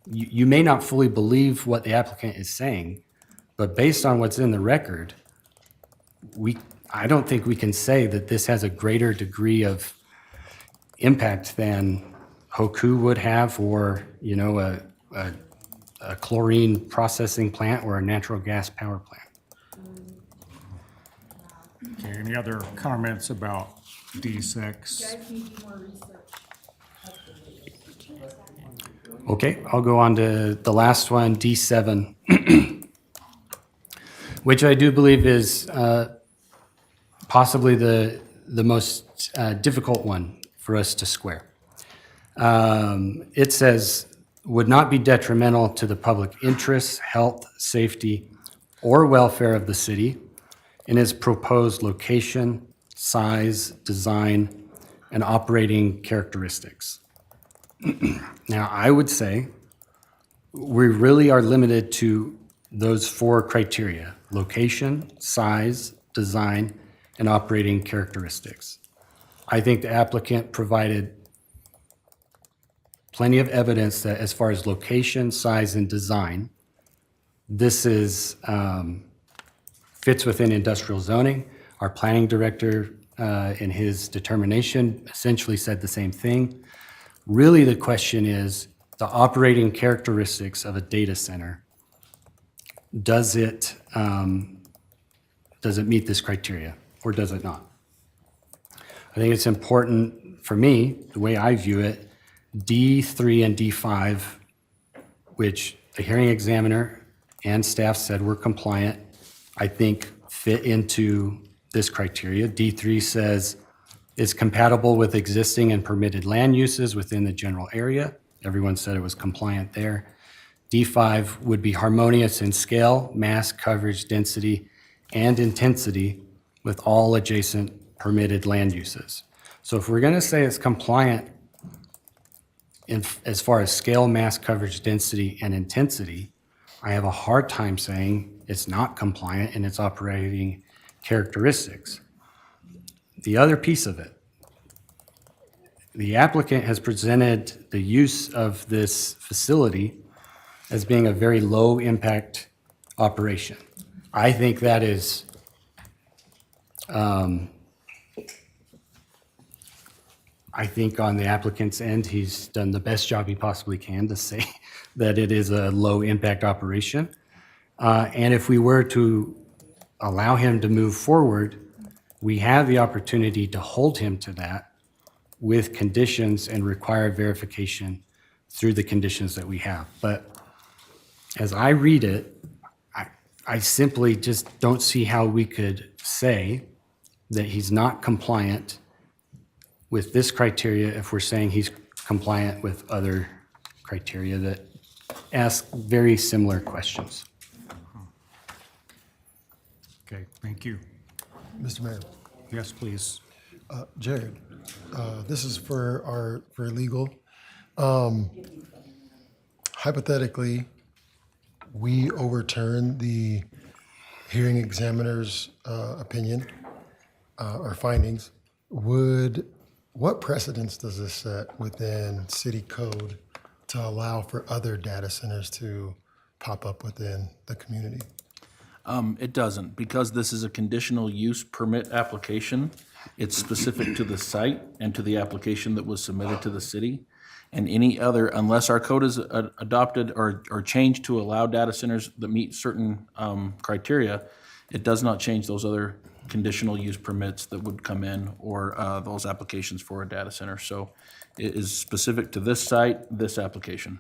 you may not fully believe what the applicant is saying, but based on what's in the record, I don't think we can say that this has a greater degree of impact than Hoku would have, or, you know, a chlorine processing plant or a natural gas power plant. Okay, any other comments about D6? Okay, I'll go on to the last one, D7, which I do believe is possibly the the most difficult one for us to square. It says, would not be detrimental to the public interests, health, safety, or welfare of the city in its proposed location, size, design, and operating characteristics. Now, I would say we really are limited to those 4 criteria: location, size, design, and operating characteristics. I think the applicant provided plenty of evidence that as far as location, size, and design, this is, fits within industrial zoning. Our planning director, in his determination, essentially said the same thing. Really, the question is the operating characteristics of a data center. Does it meet this criteria, or does it not? I think it's important for me, the way I view it, D3 and D5, which the hearing examiner and staff said were compliant, I think fit into this criteria. D3 says it's compatible with existing and permitted land uses within the general area. Everyone said it was compliant there. D5 would be harmonious in scale, mass, coverage, density, and intensity with all adjacent permitted land uses. So if we're going to say it's compliant as far as scale, mass, coverage, density, and intensity, I have a hard time saying it's not compliant in its operating characteristics. The other piece of it, the applicant has presented the use of this facility as being a very low impact operation. I think that is I think on the applicant's end, he's done the best job he possibly can to say that it is a low impact operation. And if we were to allow him to move forward, we have the opportunity to hold him to that with conditions and require verification through the conditions that we have. But as I read it, I simply just don't see how we could say that he's not compliant with this criteria if we're saying he's compliant with other criteria that ask very similar questions. Okay, thank you. Mr. Mayor. Yes, please. Jared, this is for legal. Hypothetically, we overturn the hearing examiner's opinion or findings. What precedence does this set within city code to allow for other data centers to pop up within the community? It doesn't, because this is a conditional use permit application. It's specific to the site and to the application that was submitted to the city. And any other, unless our code is adopted or changed to allow data centers that meet certain criteria, it does not change those other conditional use permits that would come in or those applications for a data center. So it is specific to this site, this application.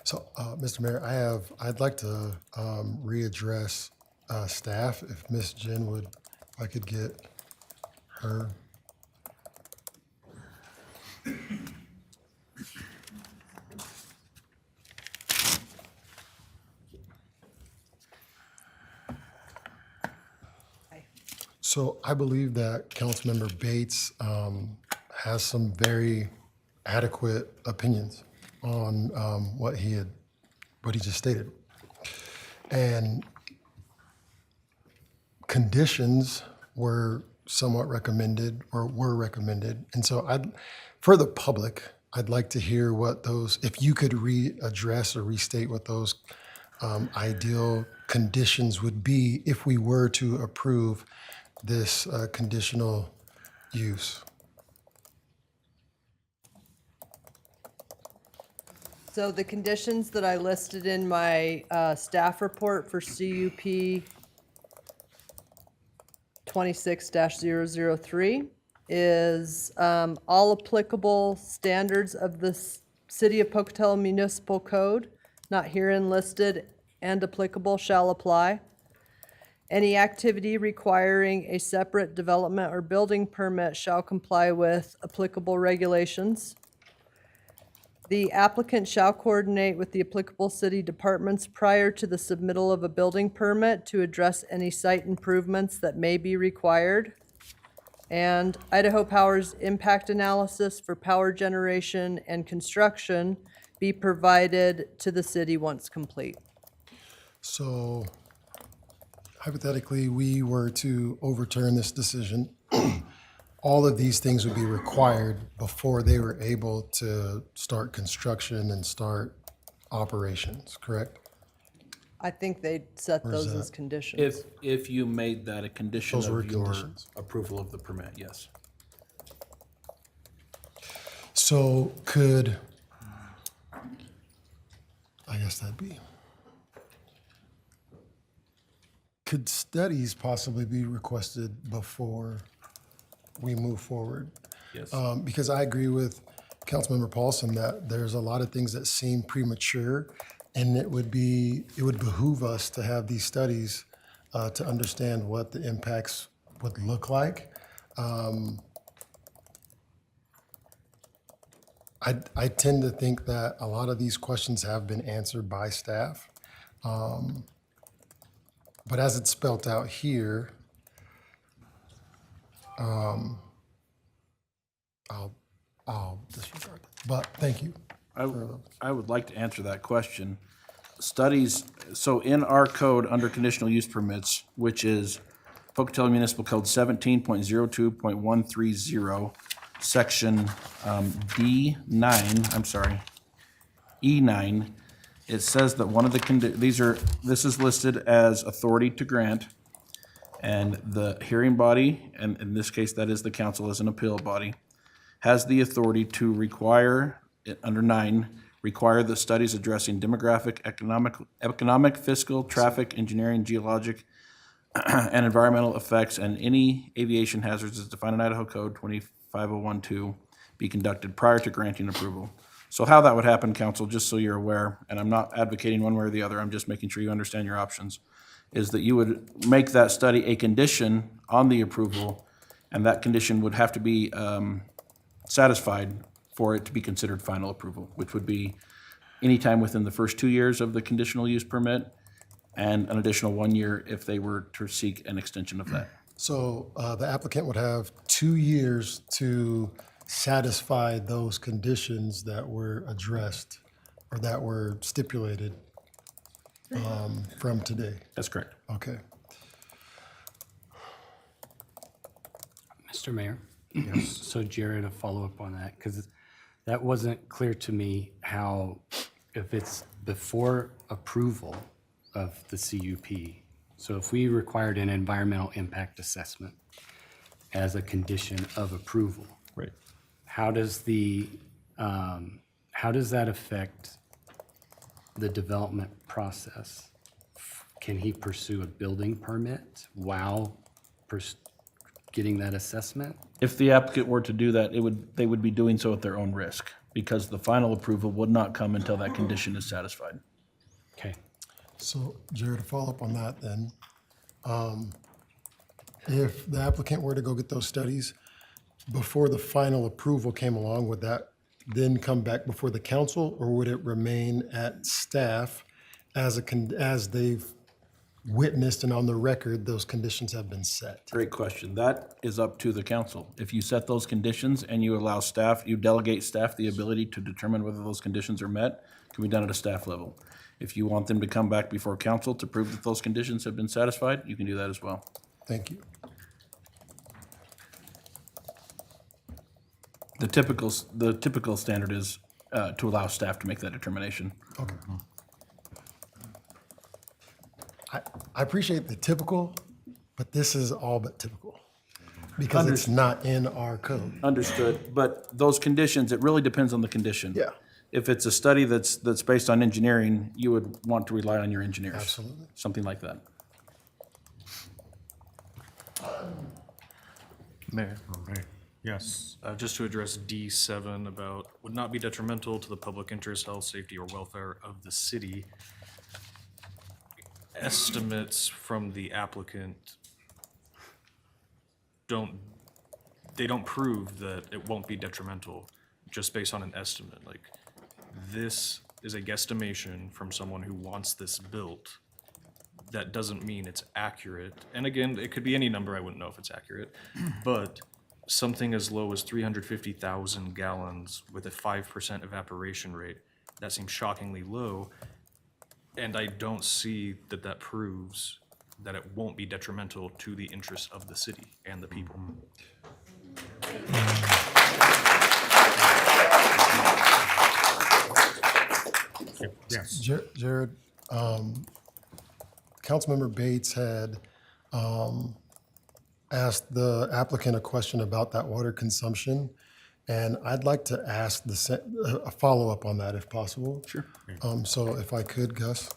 So, Mr. Mayor, I'd like to readdress staff. If Ms. Jen would, if I could get her. So I believe that Councilmember Bates has some very adequate opinions on what he just stated. And conditions were somewhat recommended or were recommended. And so for the public, I'd like to hear what those, if you could readdress or restate what those ideal conditions would be if we were to approve this conditional use. So the conditions that I listed in my staff report for CUP 26-003 is all applicable standards of the City of Pocatello Municipal Code, not herein listed and applicable, shall apply. Any activity requiring a separate development or building permit shall comply with applicable regulations. The applicant shall coordinate with the applicable city departments prior to the submittal of a building permit to address any site improvements that may be required. And Idaho Power's impact analysis for power generation and construction be provided to the city once complete. So hypothetically, we were to overturn this decision, all of these things would be required before they were able to start construction and start operations, correct? I think they set Or is those that- as conditions. If you made that a condition Those were of your conditions. approval of the permit, yes. So could, I guess that'd be, could studies possibly be requested before we move forward? Yes. Because I agree with Councilmember Paulson that there's a lot of things that seem premature, and it would behoove us to have these studies to understand what the impacts would look like. I tend to think that a lot of these questions have been answered by staff. But as it's spelt out here, I'll disregard that. But thank you. I would like to answer that question. Studies, so in our code under conditional use permits, which is Pocatello Municipal Code 17.02.130, section E9, it says that one of the this is listed as authority to grant, and the hearing body, and in this case, that is the council as an appeal body, has the authority to require, under 9, require the studies addressing demographic, economic, fiscal, traffic, engineering, geologic, and environmental effects, and any aviation hazards as defined in Idaho Code 25012 be conducted prior to granting approval. So how that would happen, council, just so you're aware, and I'm not advocating one way or the other, I'm just making sure you understand your options, is that you would make that study a condition on the approval, and that condition would have to be satisfied for it to be considered final approval, which would be anytime within the first 2 years of the conditional use permit, and an additional 1 year if they were to seek an extension of that. So the applicant would have 2 years to satisfy those conditions that were addressed or that were stipulated from today. That's correct. Okay. Mr. Mayor? Yes. So Jared, a follow-up on that, because that wasn't clear to me how, if it's before approval of the CUP, so if we required an environmental impact assessment as a condition of approval. Right. How does that affect the development process? Can he pursue a building permit while getting that assessment? If the applicant were to do that, they would be doing so at their own risk, because the final approval would not come until that condition is satisfied. Okay. So Jared, to follow up on that then, if the applicant were to go get those studies, before the final approval came along, would that then come back before the council, or would it remain at staff as they've witnessed and on the record, those conditions have been set? Great question. That is up to the council. If you set those conditions and you allow staff, you delegate staff the ability to determine whether those conditions are met, it can be done at a staff level. If you want them to come back before council to prove that those conditions have been satisfied, you can do that as well. Thank you. The typical standard is to allow staff to make that determination. Okay. I appreciate the typical, but this is all but typical because it's not in our code. Understood, but those conditions, it really depends on the condition. Yeah. If it's a study that's based on engineering, you would want to rely on your engineers. Absolutely. Something like that. Mayor. Yes. Just to address D7 about would not be detrimental to the public interest, health, safety, or welfare of the city. estimates from the applicant don't prove that it won't be detrimental just based on an estimate. Like, this is a guesstimation from someone who wants this built. That doesn't mean it's accurate. And again, it could be any number, I wouldn't know if it's accurate. But something as low as 350,000 gallons with a 5% evaporation rate, that seems shockingly low. And I don't see that that proves that it won't be detrimental to the interests of the city and the people. Yes. Jared, Councilmember Bates had asked the applicant a question about that water consumption, and I'd like to ask a follow-up on that if possible. Sure. So if I could, Gus?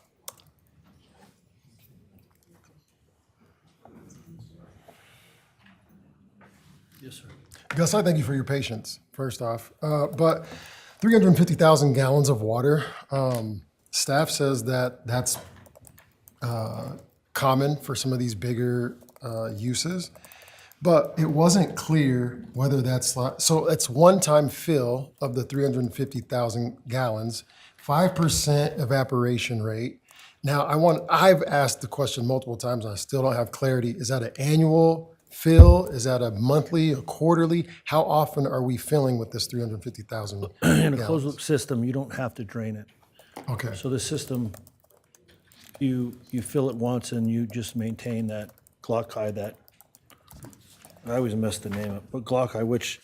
Yes, sir. Gus, I thank you for your patience, first off. But 350,000 gallons of water, staff says that that's common for some of these bigger uses, but it wasn't clear whether that's, so it's one-time fill of the 350,000 gallons, 5% evaporation rate. Now, I've asked the question multiple times, and I still don't have clarity. Is that an annual fill? Is that a monthly, a quarterly? How often are we filling with this 350,000 In a closed loop system, you don't have to drain it. Okay. So the system, you fill it once and you just maintain that Glockeye, that, I always mess the name up, but Glockeye, which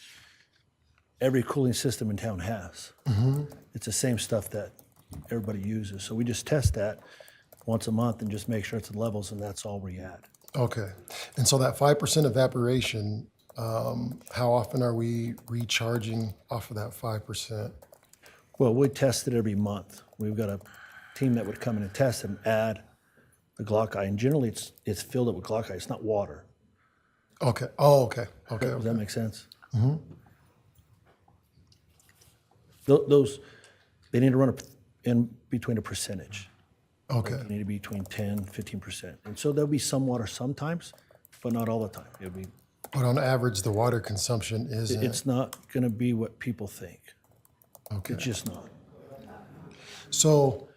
every cooling system in town has. It's the same stuff that everybody uses. So we just test that once a month and just make sure it's at levels, and that's all we add. Okay. And so that 5% evaporation, how often are we recharging off of that 5%? Well, we test it every month. We've got a team that would come in and test and add the Glockeye, and generally it's filled up with Glockeye. It's not water. Okay. Oh, okay. Okay. Does that make sense? Mm-hmm. Those, they need to run in between a percentage. Okay. They need to be between 10, 15%. And so there'll be some water sometimes, but not all the time. It'll be. But on average, the water consumption isn't. It's not going to be what people think. Okay. It's just not. So,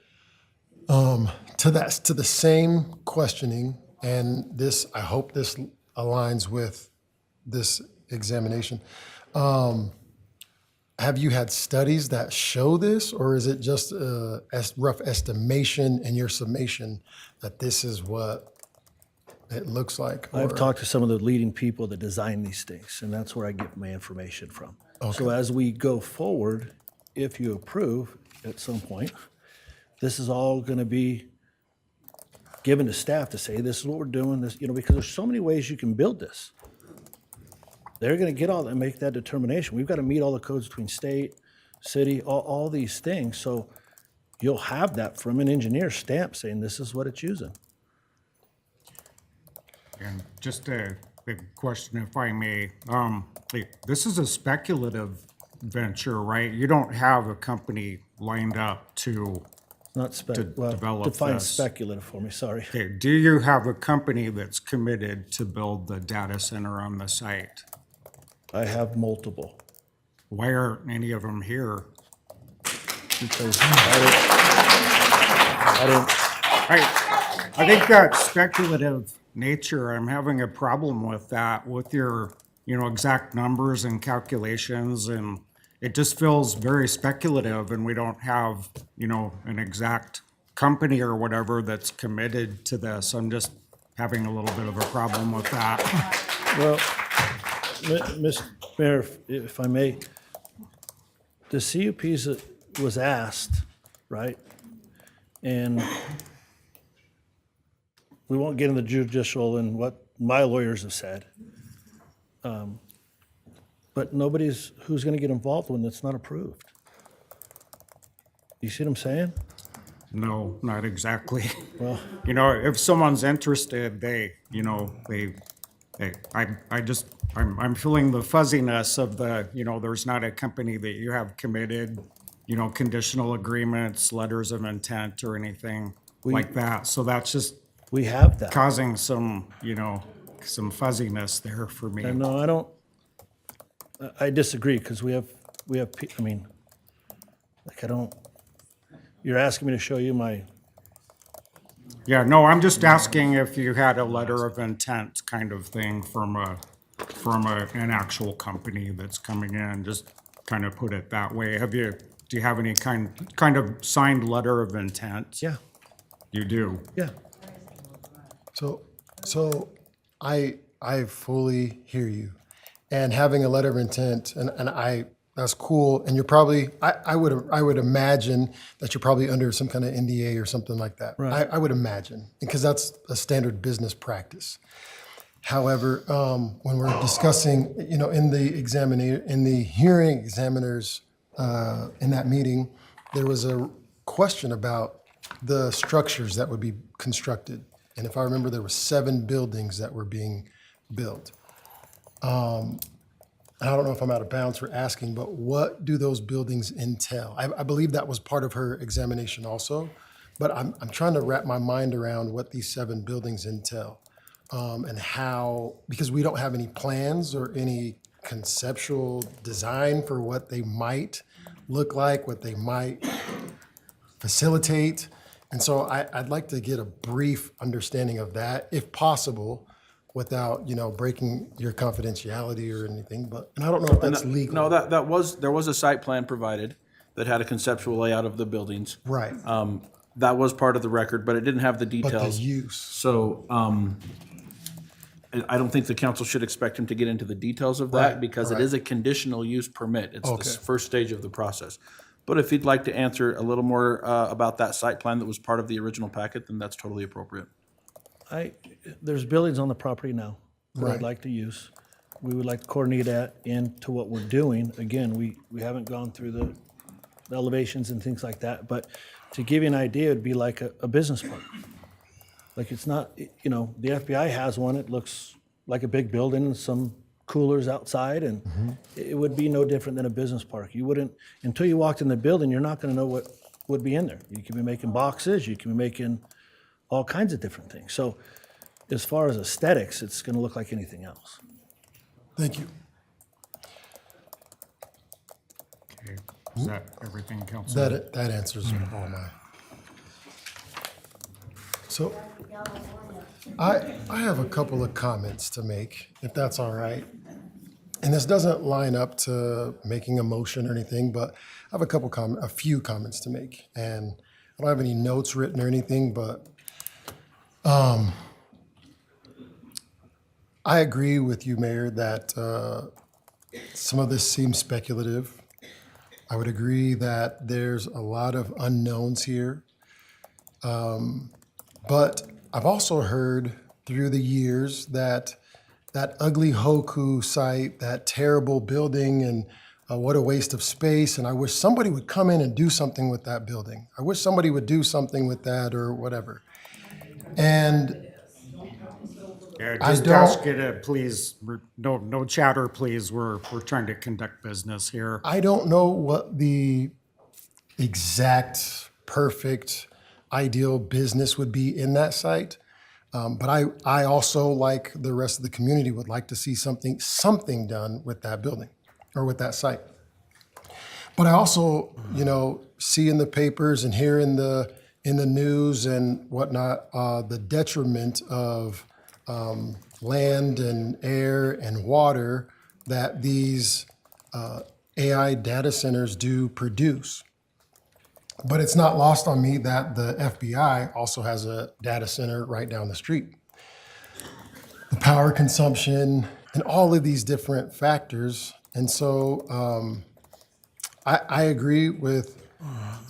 to the same questioning, and this, I hope this aligns with this examination. Have you had studies that show this, or is it just a rough estimation in your summation that this is what it looks like? I've or- talked to some of the leading people that design these things, and that's where I get my information from. So as we go forward, if you approve at some point, this is all going to be given to staff to say, this is what we're doing, this, because there's so many ways you can build this. They're going to get all that and make that determination. We've got to meet all the codes between state, city, all these things. So you'll have that from an engineer stamp saying this is what it's using. And just a big question, if I may. This is a speculative venture, right? You don't have a company lined up to Not develop define this. speculative for me, sorry. Okay, do you have a company that's committed to build the data center on the site? I have multiple. Why aren't any of them here? Because I think that speculative nature, I'm having a problem with that, with your, exact numbers and calculations, and it just feels very speculative, and we don't have, an exact company or whatever that's committed to this. I'm just having a little bit of a problem with that. Well, Mr. Mayor, if I may, the CUPs was asked, right? And we won't get into judicial and what my lawyers have said. But who's going to get involved when it's not approved? You see what I'm saying? No, not exactly. Well, if someone's interested, I'm feeling the fuzziness of there's not a company that you have committed, conditional agreements, letters of intent or anything like that. So that's just We have that. causing some, some fuzziness there for me. And no, I don't, I disagree, because we have, I mean, like, I don't, you're asking me to show you my, Yeah, no, I'm just asking if you had a letter of intent kind of thing from an actual company that's coming in, just kind of put it that way. Do you have any kind of signed letter of intent? yeah, You do? yeah. So I fully hear you. And having a letter of intent, that's cool. And you're probably, I would imagine that you're probably under some kind of NDA or something like that. Right. I would imagine, because that's a standard business practice. However, when we're discussing, in the hearing examiners, in that meeting, there was a question about the structures that would be constructed. And if I remember, there were 7 buildings that were being built. And I don't know if I'm out of bounds for asking, but what do those buildings entail? I believe that was part of her examination also, but I'm trying to wrap my mind around what these 7 buildings entail. And how, because we don't have any plans or any conceptual design for what they might look like, what they might facilitate. And so I'd like to get a brief understanding of that, if possible, without, breaking your confidentiality or anything, and I don't know if that's legal. No, there was a site plan provided that had a conceptual layout of the buildings. Right. That was part of the record, but it didn't have the details. But the use. So, I don't think the council should expect him to get into the details of that, Right, because it right. is a conditional use permit. It's the Okay. first stage of the process. But if you'd like to answer a little more about that site plan that was part of the original packet, then that's totally appropriate. There's buildings on the property now that Right. I'd like to use. We would like to coordinate that into what we're doing. Again, we haven't gone through the elevations and things like that, but to give you an idea, it'd be like a business park. Like, it's not, the FBI has one, it looks like a big building and some coolers outside, and it would be no different than a business park. You wouldn't, until you walked in the building, you're not gonna know what would be in there. You could be making boxes, you could be making all kinds of different things. So as far as aesthetics, it's gonna look like anything else. Thank you. Okay, is that everything, Council? That answers all my. So I have a couple of comments to make, if that's all right. And this doesn't line up to making a motion or anything, but I have a few comments to make. And I don't have any notes written or anything, but I agree with you, Mayor, that some of this seems speculative. I would agree that there's a lot of unknowns here. But I've also heard through the years that ugly Hoku site, that terrible building, and what a waste of space, and I wish somebody would come in and do something with that building. I wish somebody would do something with that or whatever. And Yeah, I just don't- ask you to please, no chatter, please. We're trying to conduct business here. I don't know what the exact perfect ideal business would be in that site. But I also, like the rest of the community, would like to see something done with that building or with that site. But I also, see in the papers and hear in the news and whatnot, the detriment of land and air and water that these AI data centers do produce. But it's not lost on me that the FBI also has a data center right down the street. The power consumption and all of these different factors. And so I agree with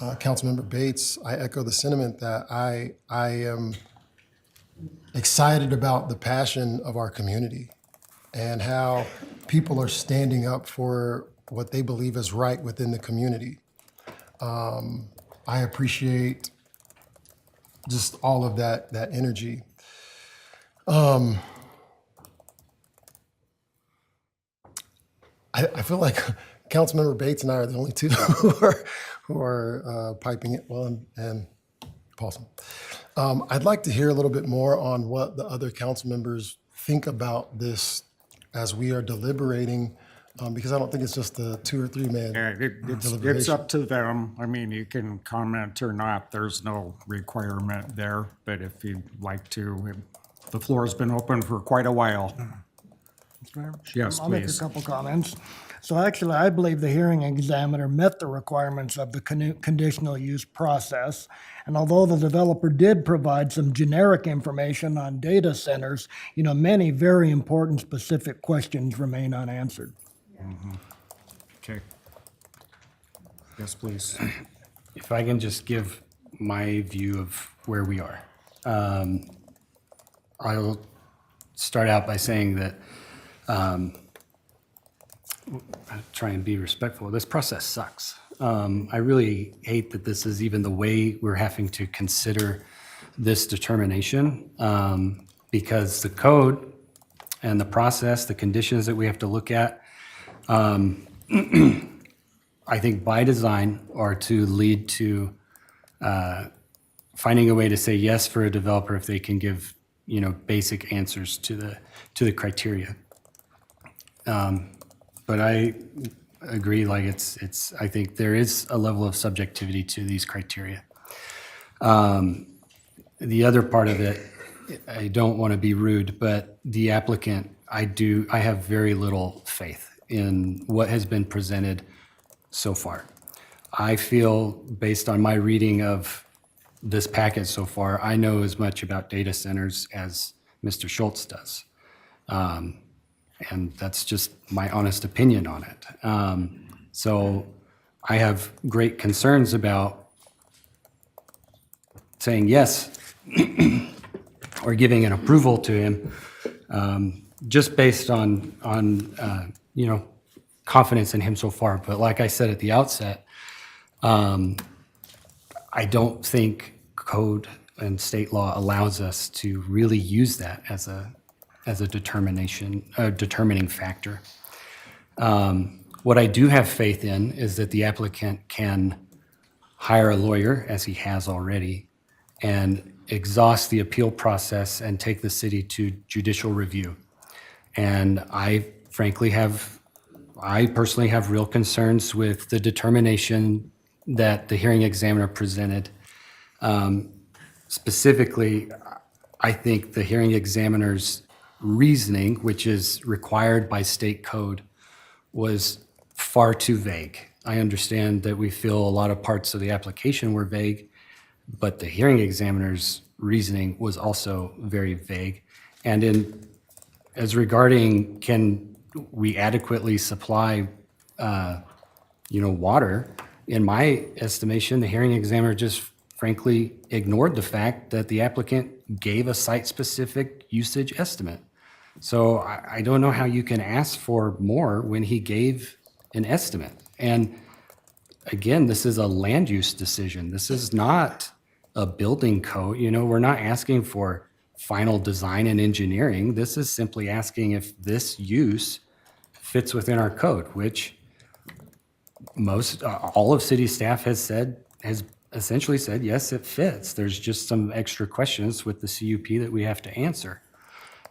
Councilmember Bates. I echo the sentiment that I am excited about the passion of our community and how people are standing up for what they believe is right within the community. I appreciate just all of that energy. I feel like Councilmember Bates and I are the only two who are piping it well, and Paulson. I'd like to hear a little bit more on what the other council members think about this as we are deliberating, because I don't think it's just the 2 or 3 man It's deliberation. up to them. I mean, you can comment or not. There's no requirement there, but if you'd like to, the floor has been open for quite a while. Yes, I'll make a please. couple comments. So actually, I believe the hearing examiner met the requirements of the conditional use process. And although the developer did provide some generic information on data centers, many very important specific questions remain unanswered. Okay. Yes, please. If I can just give my view of where we are. I'll start out by saying that I try and be respectful. This process sucks. I really hate that this is even the way we're having to consider this determination, because the code and the process, the conditions that we have to look at, I think by design are to lead to finding a way to say yes for a developer if they can give, basic answers to the criteria. But I agree, like I think there is a level of subjectivity to these criteria. The other part of it, I don't want to be rude, but the applicant, I have very little faith in what has been presented so far. I feel, based on my reading of this packet so far, I know as much about data centers as Mr. Schultz does. And that's just my honest opinion on it. So I have great concerns about saying yes or giving an approval to him, just based on confidence in him so far. But like I said at the outset, I don't think code and state law allows us to really use that as a determining factor. What I do have faith in is that the applicant can hire a lawyer, as he has already, and exhaust the appeal process and take the city to judicial review. And I personally have real concerns with the determination that the hearing examiner presented. Specifically, I think the hearing examiner's reasoning, which is required by state code, was far too vague. I understand that we feel a lot of parts of the application were vague, but the hearing examiner's reasoning was also very vague. And as regarding, can we adequately supply, water, in my estimation, the hearing examiner just frankly ignored the fact that the applicant gave a site-specific usage estimate. So I don't know how you can ask for more when he gave an estimate. And again, this is a land use decision. This is not a building code. We're not asking for final design and engineering. This is simply asking if this use fits within our code, which all of city staff has essentially said, yes, it fits. There's just some extra questions with the CUP that we have to answer.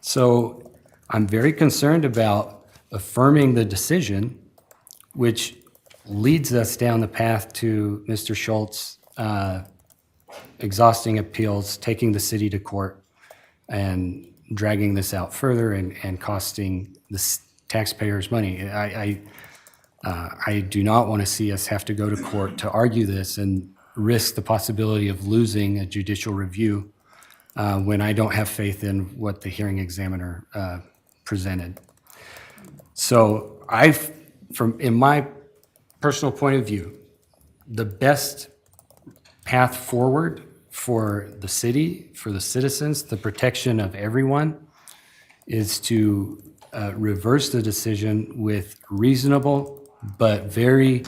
So I'm very concerned about affirming the decision, which leads us down the path to Mr. Schultz exhausting appeals, taking the city to court, and dragging this out further and costing the taxpayers money. I do not want to see us have to go to court to argue this and risk the possibility of losing a judicial review when I don't have faith in what the hearing examiner presented. So in my personal point of view, the best path forward for the city, for the citizens, the protection of everyone, is to reverse the decision with reasonable but very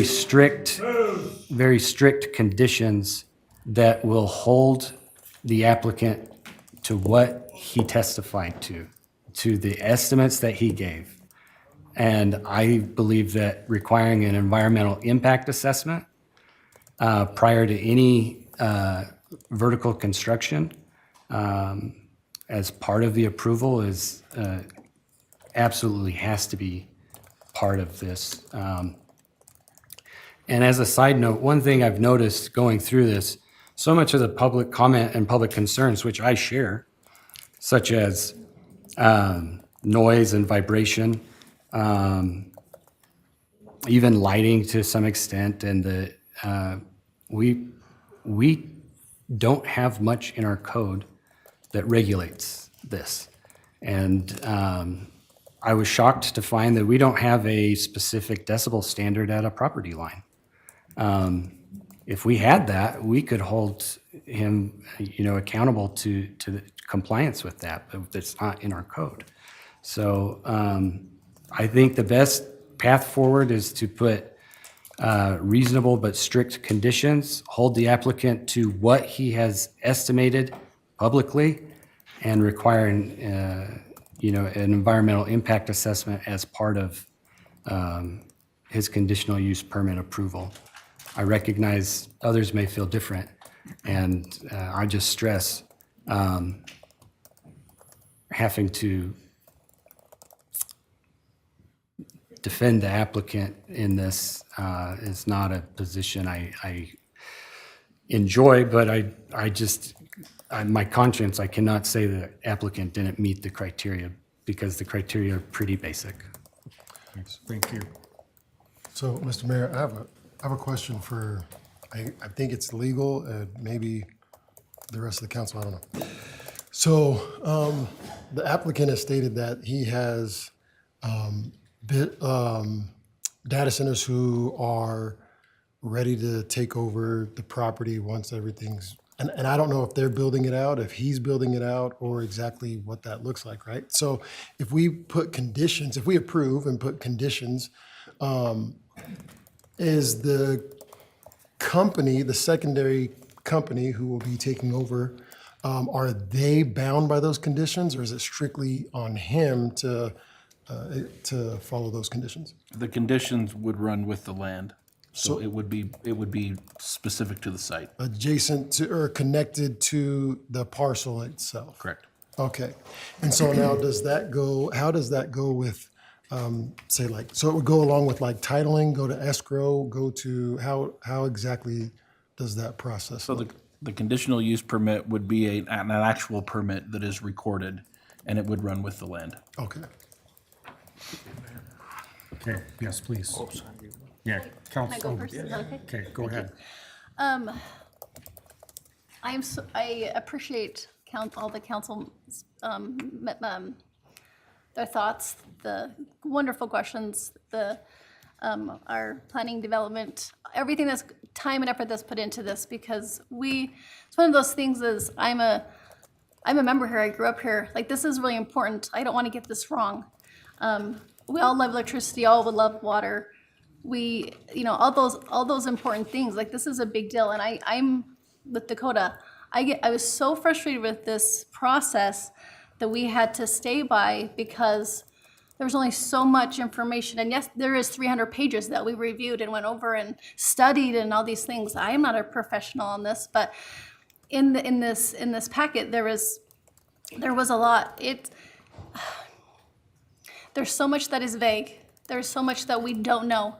strict conditions that will hold the applicant to what he testified to the estimates that he gave. And I believe that requiring an environmental impact assessment prior to any vertical construction as part of the approval is absolutely has to be part of this. And as a side note, one thing I've noticed going through this, so much of the public comment and public concerns, which I share, such as noise and vibration, even lighting to some extent, and we don't have much in our code that regulates this. And I was shocked to find that we don't have a specific decibel standard at a property line. If we had that, we could hold him, accountable to the compliance with that, but that's not in our code. So I think the best path forward is to put reasonable but strict conditions, hold the applicant to what he has estimated publicly, and require an environmental impact assessment as part of his conditional use permit approval. I recognize others may feel different, and I just stress having to defend the applicant in this is not a position I enjoy, but my conscience, I cannot say the applicant didn't meet the criteria because the criteria are pretty basic. Thank you. So, Mr. Mayor, I have a question for, I think it's legal, maybe the rest of the council, I don't know. So, the applicant has stated that he has data centers who are ready to take over the property once everything's, and I don't know if they're building it out, if he's building it out, or exactly what that looks like, right? So if we put conditions, if we approve and put conditions, is the company, the secondary company who will be taking over, are they bound by those conditions, or is it strictly on him to follow those conditions? The conditions would run with the land, so it would be specific to the site. Adjacent to or connected to the parcel itself? Correct. Okay. And so now how does that go with, say like, so it would go along with like titling, go to escrow, go to, how exactly does that process So look? the conditional use permit would be an actual permit that is recorded, and it would run with the land. Okay. Okay, yes, please. Yeah, Can I council. go first? Is that okay? Okay, go ahead. I appreciate all the council, their thoughts, the wonderful questions, our planning development, everything that's time and effort that's put into this, because it's one of those things is I'm a member here, I grew up here, like this is really important. I don't want to get this wrong. We all love electricity, all would love water. We, all those important things, like this is a big deal. And I'm with Dakota. I was so frustrated with this process that we had to stay by because there was only so much information. And yes, there is 300 pages that we reviewed and went over and studied and all these things. I am not a professional on this, but in this packet, there was a lot. There's so much that is vague. There's so much that we don't know.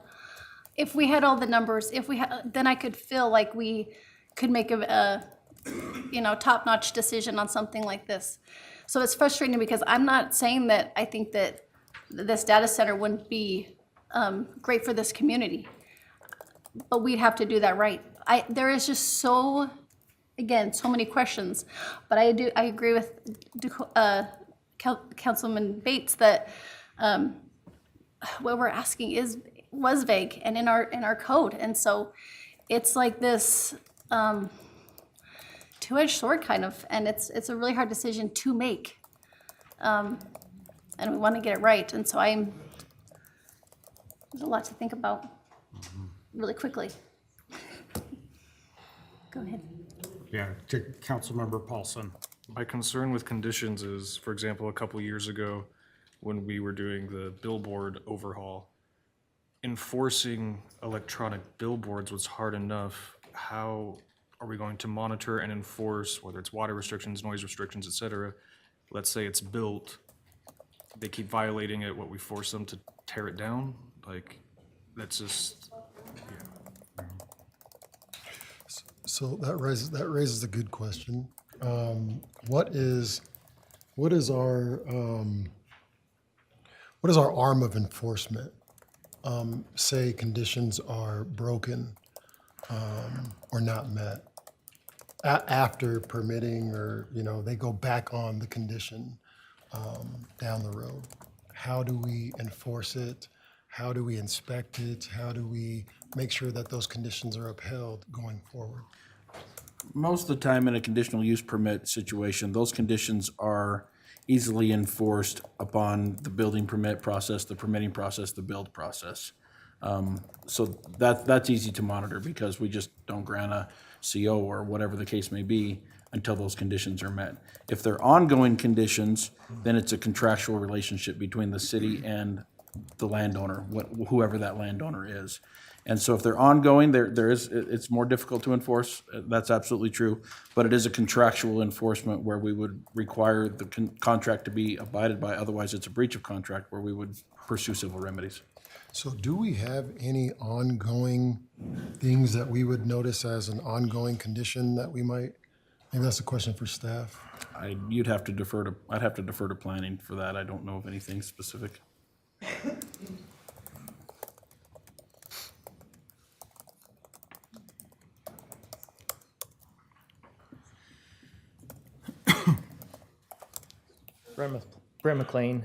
If we had all the numbers, then I could feel like we could make a top-notch decision on something like this. So it's frustrating because I'm not saying that I think that this data center wouldn't be great for this community, but we'd have to do that right. There is just so many questions, but I agree with Councilman Bates that what we're asking was vague and in our code, and so it's like this two-edged sword kind of, and it's a really hard decision to make, and we want to get it right, and so there's a lot to think about really quickly. Go ahead. Yeah, to Councilmember Paulson. My concern with conditions is, for example, a couple years ago, when we were doing the billboard overhaul, enforcing electronic billboards was hard enough. How are we going to monitor and enforce, whether it's water restrictions, noise restrictions, et cetera? Let's say it's built, they keep violating it, what, we force them to tear it down? Like, that's just, So that raises a good question. What is our arm of enforcement? Say conditions are broken or not met after permitting, or they go back on the condition down the road. How do we enforce it? How do we inspect it? How do we make sure that those conditions are upheld going forward? Most of the time in a conditional use permit situation, those conditions are easily enforced upon the building permit process, the permitting process, the build process. So that's easy to monitor because we just don't grant a CO or whatever the case may be until those conditions are met. If they're ongoing conditions, then it's a contractual relationship between the city and the landowner, whoever that landowner is. And so if they're ongoing, it's more difficult to enforce. That's absolutely true. But it is a contractual enforcement where we would require the contract to be abided by. Otherwise, it's a breach of contract where we would pursue civil remedies. So do we have any ongoing things that we would notice as an ongoing condition that we might, maybe that's a question for staff? I'd have to defer to planning for that. I don't know of anything specific. Brent McLean,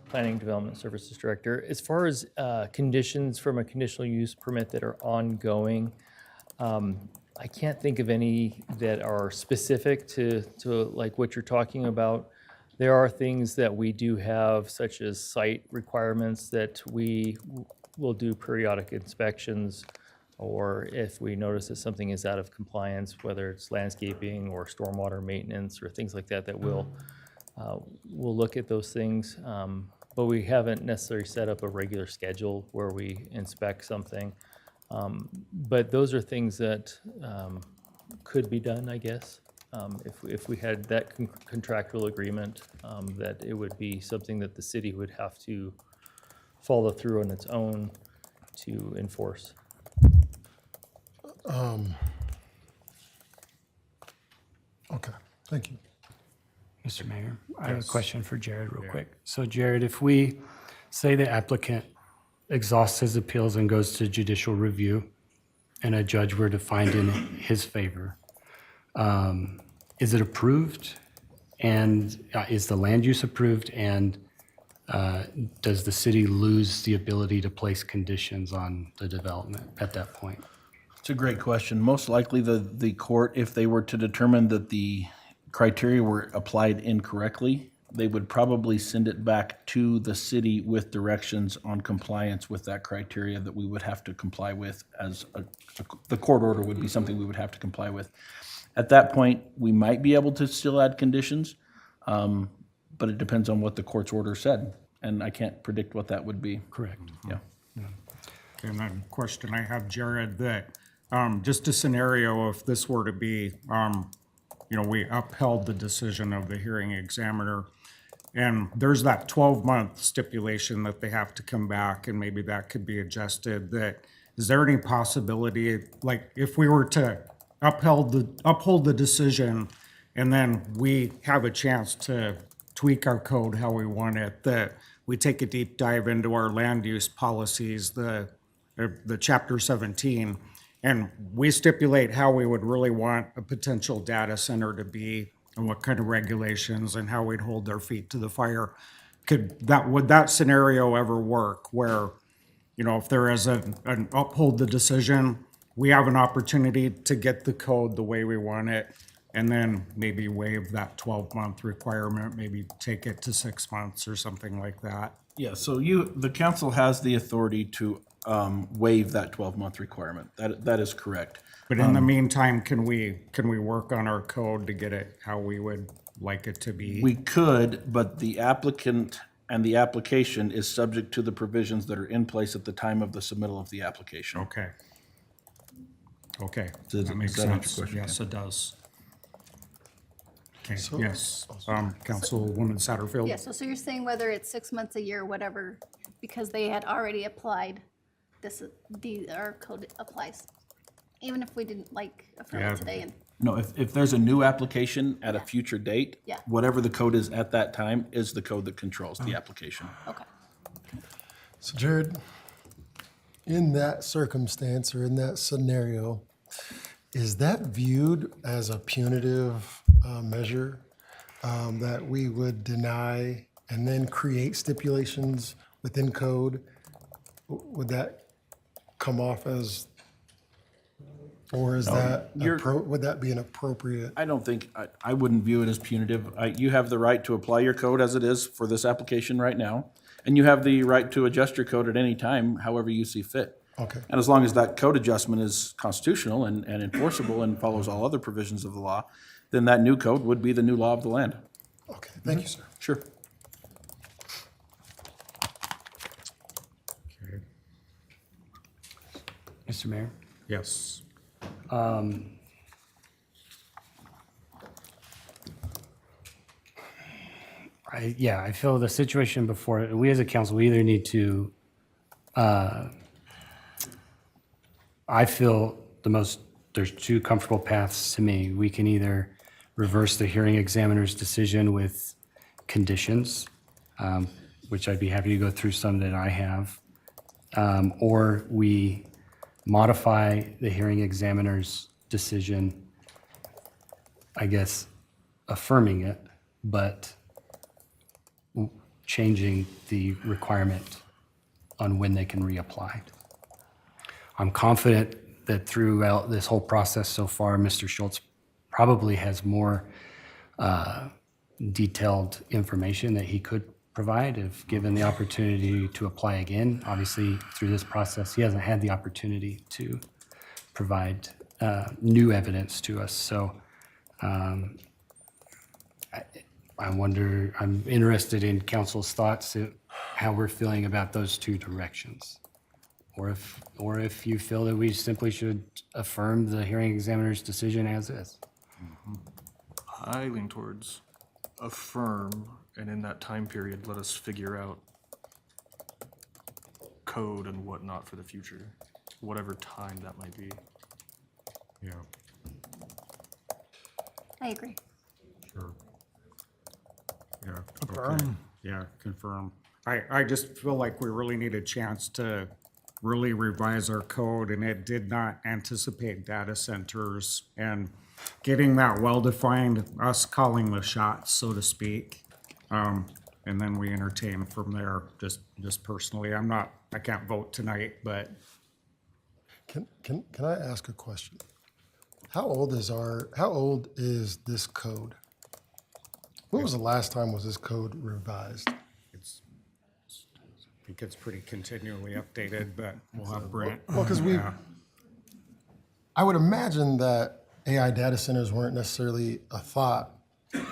Planning Development Services Director. As far as conditions from a conditional use permit that are ongoing, I can't think of any that are specific to like what you're talking about. There are things that we do have, such as site requirements that we will do periodic inspections, or if we notice that something is out of compliance, whether it's landscaping or stormwater maintenance or things like that, we'll look at those things. But we haven't necessarily set up a regular schedule where we inspect something. But those are things that could be done, I guess. If we had that contractual agreement, that it would be something that the city would have to follow through on its own to enforce. Okay, thank you. Mr. Mayor, I have a question for Jared real quick. So Jared, if we say the applicant exhausts his appeals and goes to judicial review and a judge were to find in his favor, is it approved? And is the land use approved? And does the city lose the ability to place conditions on the development at that point? It's a great question. Most likely the court, if they were to determine that the criteria were applied incorrectly, they would probably send it back to the city with directions on compliance with that criteria that we would have to comply with the court order would be something we would have to comply with. At that point, we might be able to still add conditions, but it depends on what the court's order said, and I can't predict what that would be. Correct. Yeah. And then question I have, Jared, that just a scenario if this were to be, we upheld the decision of the hearing examiner, and there's that 12-month stipulation that they have to come back, and maybe that could be adjusted. Is there any possibility, like if we were to uphold the decision, and then we have a chance to tweak our code how we want it, that we take a deep dive into our land use policies, the Chapter 17, and we stipulate how we would really want a potential data center to be and what kind of regulations and how we'd hold their feet to the fire. Would that scenario ever work where, if there is an uphold the decision, we have an opportunity to get the code the way we want it, and then maybe waive that 12-month requirement, maybe take it to 6 months or something like that? Yeah, so the council has the authority to waive that 12-month requirement. That is correct. But in the meantime, can we work on our code to get it how we would like it to be? We could, but the applicant and the application is subject to the provisions that are in place at the time of the submittal of the application. Okay. Okay, Does that makes that answer sense. your question? Yes, it does. Okay, yes, Councilwoman Satterfield? Yeah, so you're saying whether it's 6 months, a year, whatever, because they had already applied, our code applies. Even if we didn't affirm Yeah. it today and, No, if there's a new application at a future date, Yeah. whatever the code is at that time is the code that controls the application. okay. So Jared, in that circumstance or in that scenario, is that viewed as a punitive measure that we would deny and then create stipulations within code? Would that come off as, or is that, would that be an appropriate? I don't think, I wouldn't view it as punitive. You have the right to apply your code as it is for this application right now, and you have the right to adjust your code at any time, however you see fit. Okay. And as long as that code adjustment is constitutional and enforceable and follows all other provisions of the law, then that new code would be the new law of the land. Okay, thank you, sir. Sure. Okay. Mr. Mayor? Yes. I feel the situation before, we as a council, we either need to, I feel there's two comfortable paths to me. We can either reverse the hearing examiner's decision with conditions, which I'd be happy to go through some that I have, or we modify the hearing examiner's decision, I guess, affirming it, but changing the requirement on when they can reapply. I'm confident that throughout this whole process so far, Mr. Schultz probably has more detailed information that he could provide if given the opportunity to apply again. Obviously, through this process, he hasn't had the opportunity to provide new evidence to us. So I'm interested in council's thoughts, how we're feeling about those two directions. Or if you feel that we simply should affirm the hearing examiner's decision as is. I lean towards affirm, and in that time period, let us figure out code and whatnot for the future, whatever time that might be. Yeah, I agree. sure. Yeah. okay. Confirm. Yeah, confirm. I just feel like we really need a chance to really revise our code, and it did not anticipate data centers and getting that well-defined, us calling the shots, so to speak. And then we entertain from there, just personally. I can't vote tonight, but Can I ask a question? How old is this code? When was the last time was this code revised? I think it's pretty continually updated, but we'll have Brent. Well, because I would imagine that AI data centers weren't necessarily a thought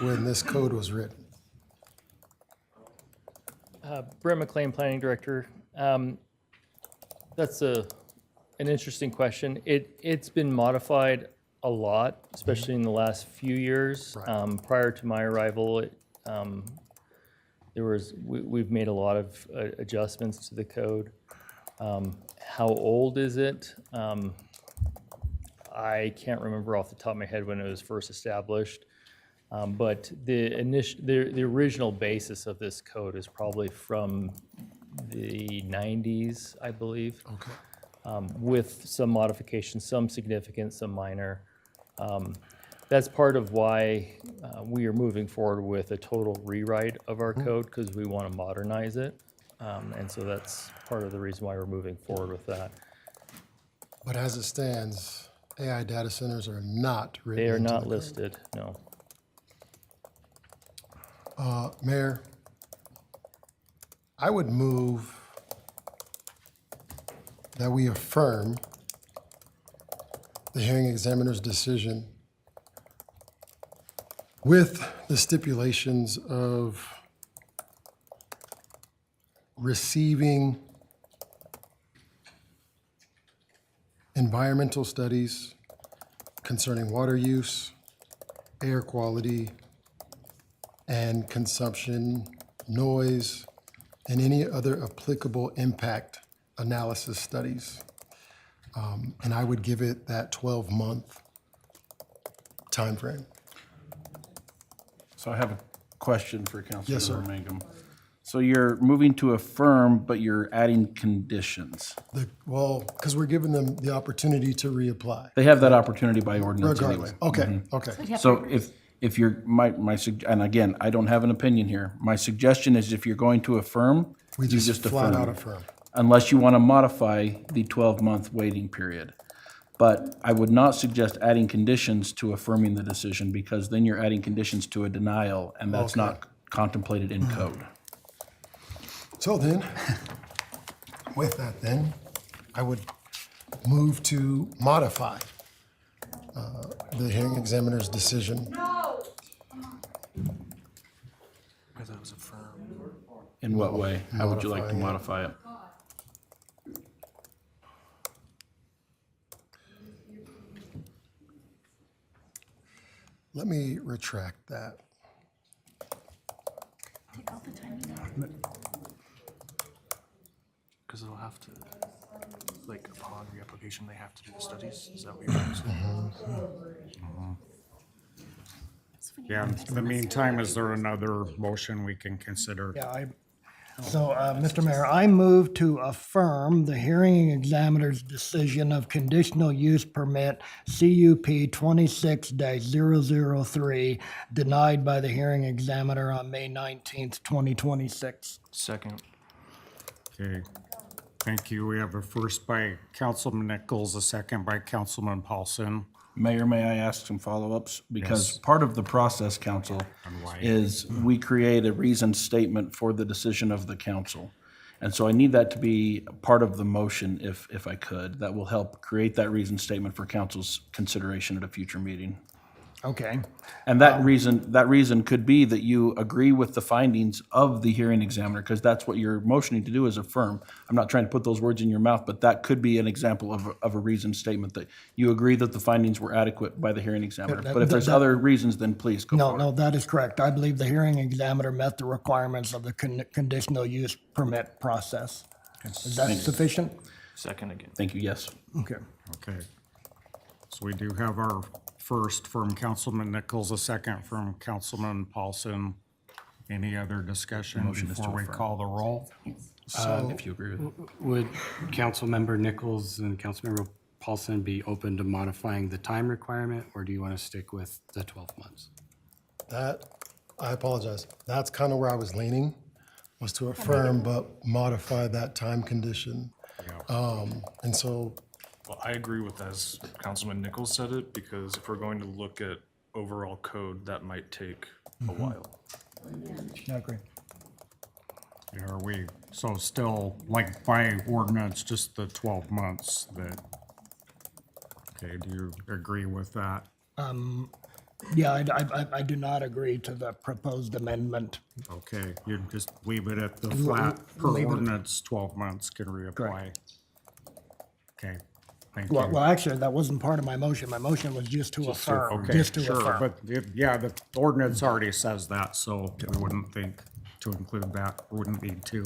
when this code was written. Brent McLean, Planning Director. That's an interesting question. It's been modified a lot, especially in the last few years. Prior to my arrival, we've made a lot of adjustments to the code. How old is it? I can't remember off the top of my head when it was first established. But the original basis of this code is probably from the 90s, I believe. Okay. With some modifications, some significant, some minor. That's part of why we are moving forward with a total rewrite of our code, because we want to modernize it. And so that's part of the reason why we're moving forward with that. But as it stands, AI data centers are not written They are into not the code. listed, no. Mayor, I would move that we affirm the hearing examiner's decision with the stipulations of receiving environmental studies concerning water use, air quality, and consumption, noise, and any other applicable impact analysis studies. And I would give it that 12-month timeframe. So I have a question for Yes, sir. Councilmember Mangum. So you're moving to affirm, but you're adding conditions. Well, because we're giving them the opportunity to reapply. They have that opportunity by ordinance anyway. Regardless. Okay, okay. So if you're, and again, I don't have an opinion here. My suggestion is if you're going to affirm, We you just flat out affirm. Unless you want to modify the 12-month waiting period. But I would not suggest adding conditions to affirming the decision, because then you're adding conditions to a denial, and that's Okay. not contemplated in code. So then, with that then, I would move to modify the hearing examiner's decision. Because that was affirmed. In what way? How would you like to modify it? Let me retract that. Because they'll have to, like, upon reapplication, they have to do the studies? Is that what you're saying? Yeah, in the meantime, is there another motion we can consider? Yeah, Mr. Mayor, I move to affirm the hearing examiner's decision of conditional use permit CUP 26-003 denied by the hearing examiner on May 19th, 2026. Second. Okay, thank you. We have a first by Councilman Nichols, a second by Councilman Paulson. Mayor, may I ask some follow-ups? Because Yes. part of the process, council, is we create a reasoned statement for the decision of the council. And so I need that to be part of the motion, if I could. That will help create that reasoned statement for council's consideration at a future meeting. Okay. And that reason could be that you agree with the findings of the hearing examiner, because that's what you're motioning to do, is affirm. I'm not trying to put those words in your mouth, but that could be an example of a reasoned statement, that you agree that the findings were adequate by the hearing examiner. But if there's other reasons, then please go for it. No, that is correct. I believe the hearing examiner met the requirements of the conditional use permit process. Is that sufficient? Second again. Thank you, yes. Okay. Okay. So we do have our first from Councilman Nichols, a second from Councilman Paulson. Any other discussion Motion is to before we affirm. call the roll? If you agree with it. Would Councilmember Nichols and Councilmember Paulson be open to modifying the time requirement, or do you want to stick with the 12 months? That, I apologize. That's kind of where I was leaning, was to affirm but modify that time condition. And so, Well, I agree with as Councilman Nichols said it, because if we're going to look at overall code, that might take a while. I agree. Yeah, are we, so still, like by ordinance, just the 12 months that, okay, do you agree with that? Yeah, I do not agree to the proposed amendment. Okay, you just leave it at the flat per leave it- ordinance, 12 months can reapply. Okay, thank Well, you. actually, that wasn't part of my motion. My motion was just to affirm, Okay, just to sure, affirm. but yeah, the ordinance already says that, so we wouldn't think to include that, wouldn't need to.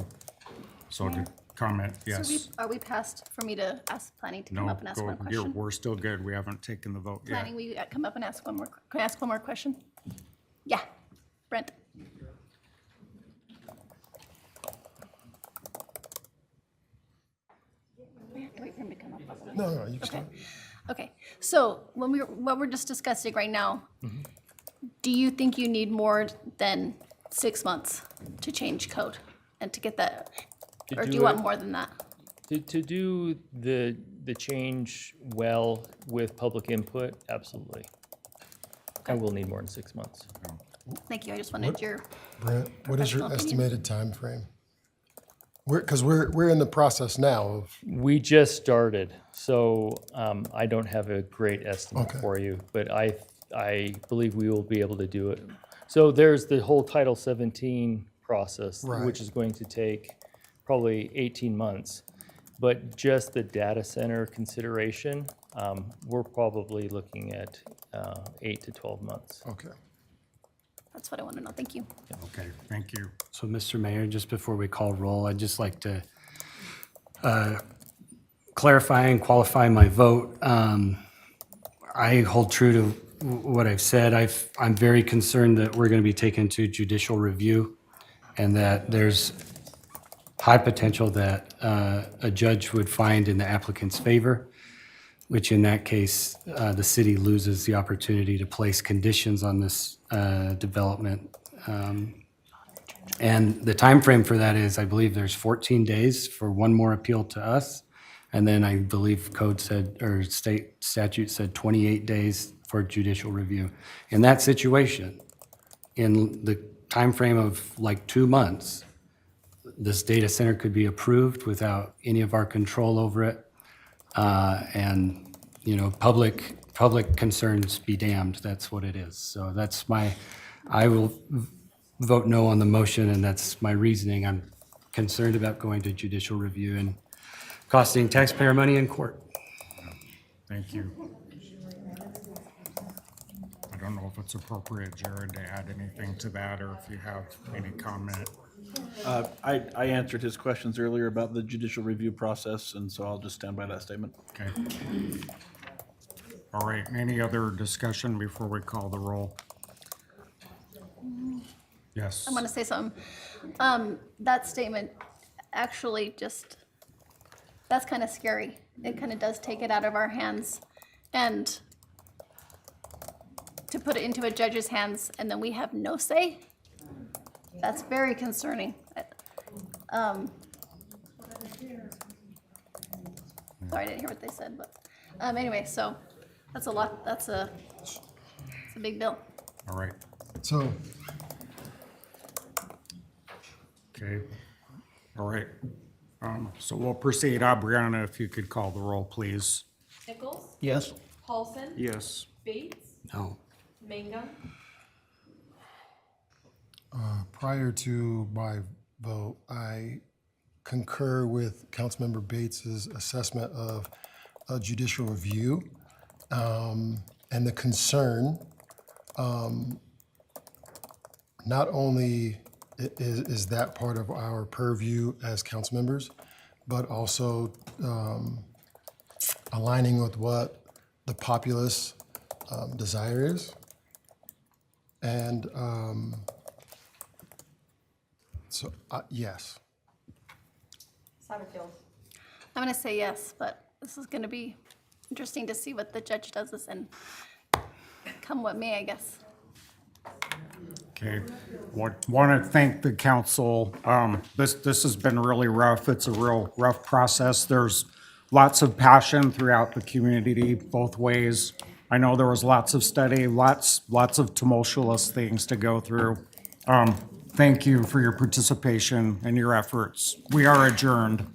So to comment, yes. Are we past for me to ask planning to come No, up and ask go, one question? we're still good, we haven't taken the vote yet. Planning, will you come up and ask one more, can I ask one more question? Yeah, Brent. We have to wait for him to come up. no, you can start. Okay, so what we're just discussing right now, do you think you need more than 6 months to change code and to get that? To Or do do you want it- more than that? To do the change well with public input, absolutely. And we'll need more than 6 months. Thank you, I just wanted your, Brent, what is your Professional opinion. estimated timeframe? Because we're in the process now of, We just started, so I don't have a great estimate Okay. for you, but I believe we will be able to do it. So there's the whole Title 17 process, Right. which is going to take probably 18 months. But just the data center consideration, we're probably looking at 8 to 12 months. Okay. That's what I want to know. Thank you. Okay, thank you. So, Mr. Mayor, just before we call roll, I'd just like to clarify and qualify my vote. I hold true to what I've said. I'm very concerned that we're going to be taken to judicial review and that there's high potential that a judge would find in the applicant's favor, which in that case, the city loses the opportunity to place conditions on this development. And the time frame for that is, I believe there's 14 days for one more appeal to us. And then I believe code said, or state statute said 28 days for judicial review. In that situation, in the time frame of like 2 months, this data center could be approved without any of our control over it. And, you know, public concerns be damned. That's what it is. So that's I will vote no on the motion, and that's my reasoning. I'm concerned about going to judicial review and costing taxpayer money in court. Thank you. I don't know if it's appropriate, Jared, to add anything to that, or if you have any comment. I answered his questions earlier about the judicial review process, and so I'll just stand by that statement. Okay. All right, any other discussion before we call the roll? Yes. I want to say something. That statement actually that's kind of scary. It kind of does take it out of our hands and to put it into a judge's hands and then we have no say. That's very concerning. Sorry, I didn't hear what they said, but anyway, so that's a lot. It's a big bill. All right, So, okay. All right. So we'll proceed. Aubriana, if you could call the roll, please. Nichols? Yes. Paulson? Yes. Bates? No. Mangum? prior to my vote, I concur with Councilmember Bates's assessment of a judicial review and the concern. Not only is that part of our purview as council members, but also aligning with what the populace desire is. And so, yes. Satterfield? I'm going to say yes, but this is going to be interesting to see what the judge does this and come what may, I guess. Okay, want to thank the council. This has been really rough. It's a real rough process. There's lots of passion throughout the community, both ways. I know there was lots of study, lots of tumultuous things to go through. Thank you for your participation and your efforts. We are adjourned.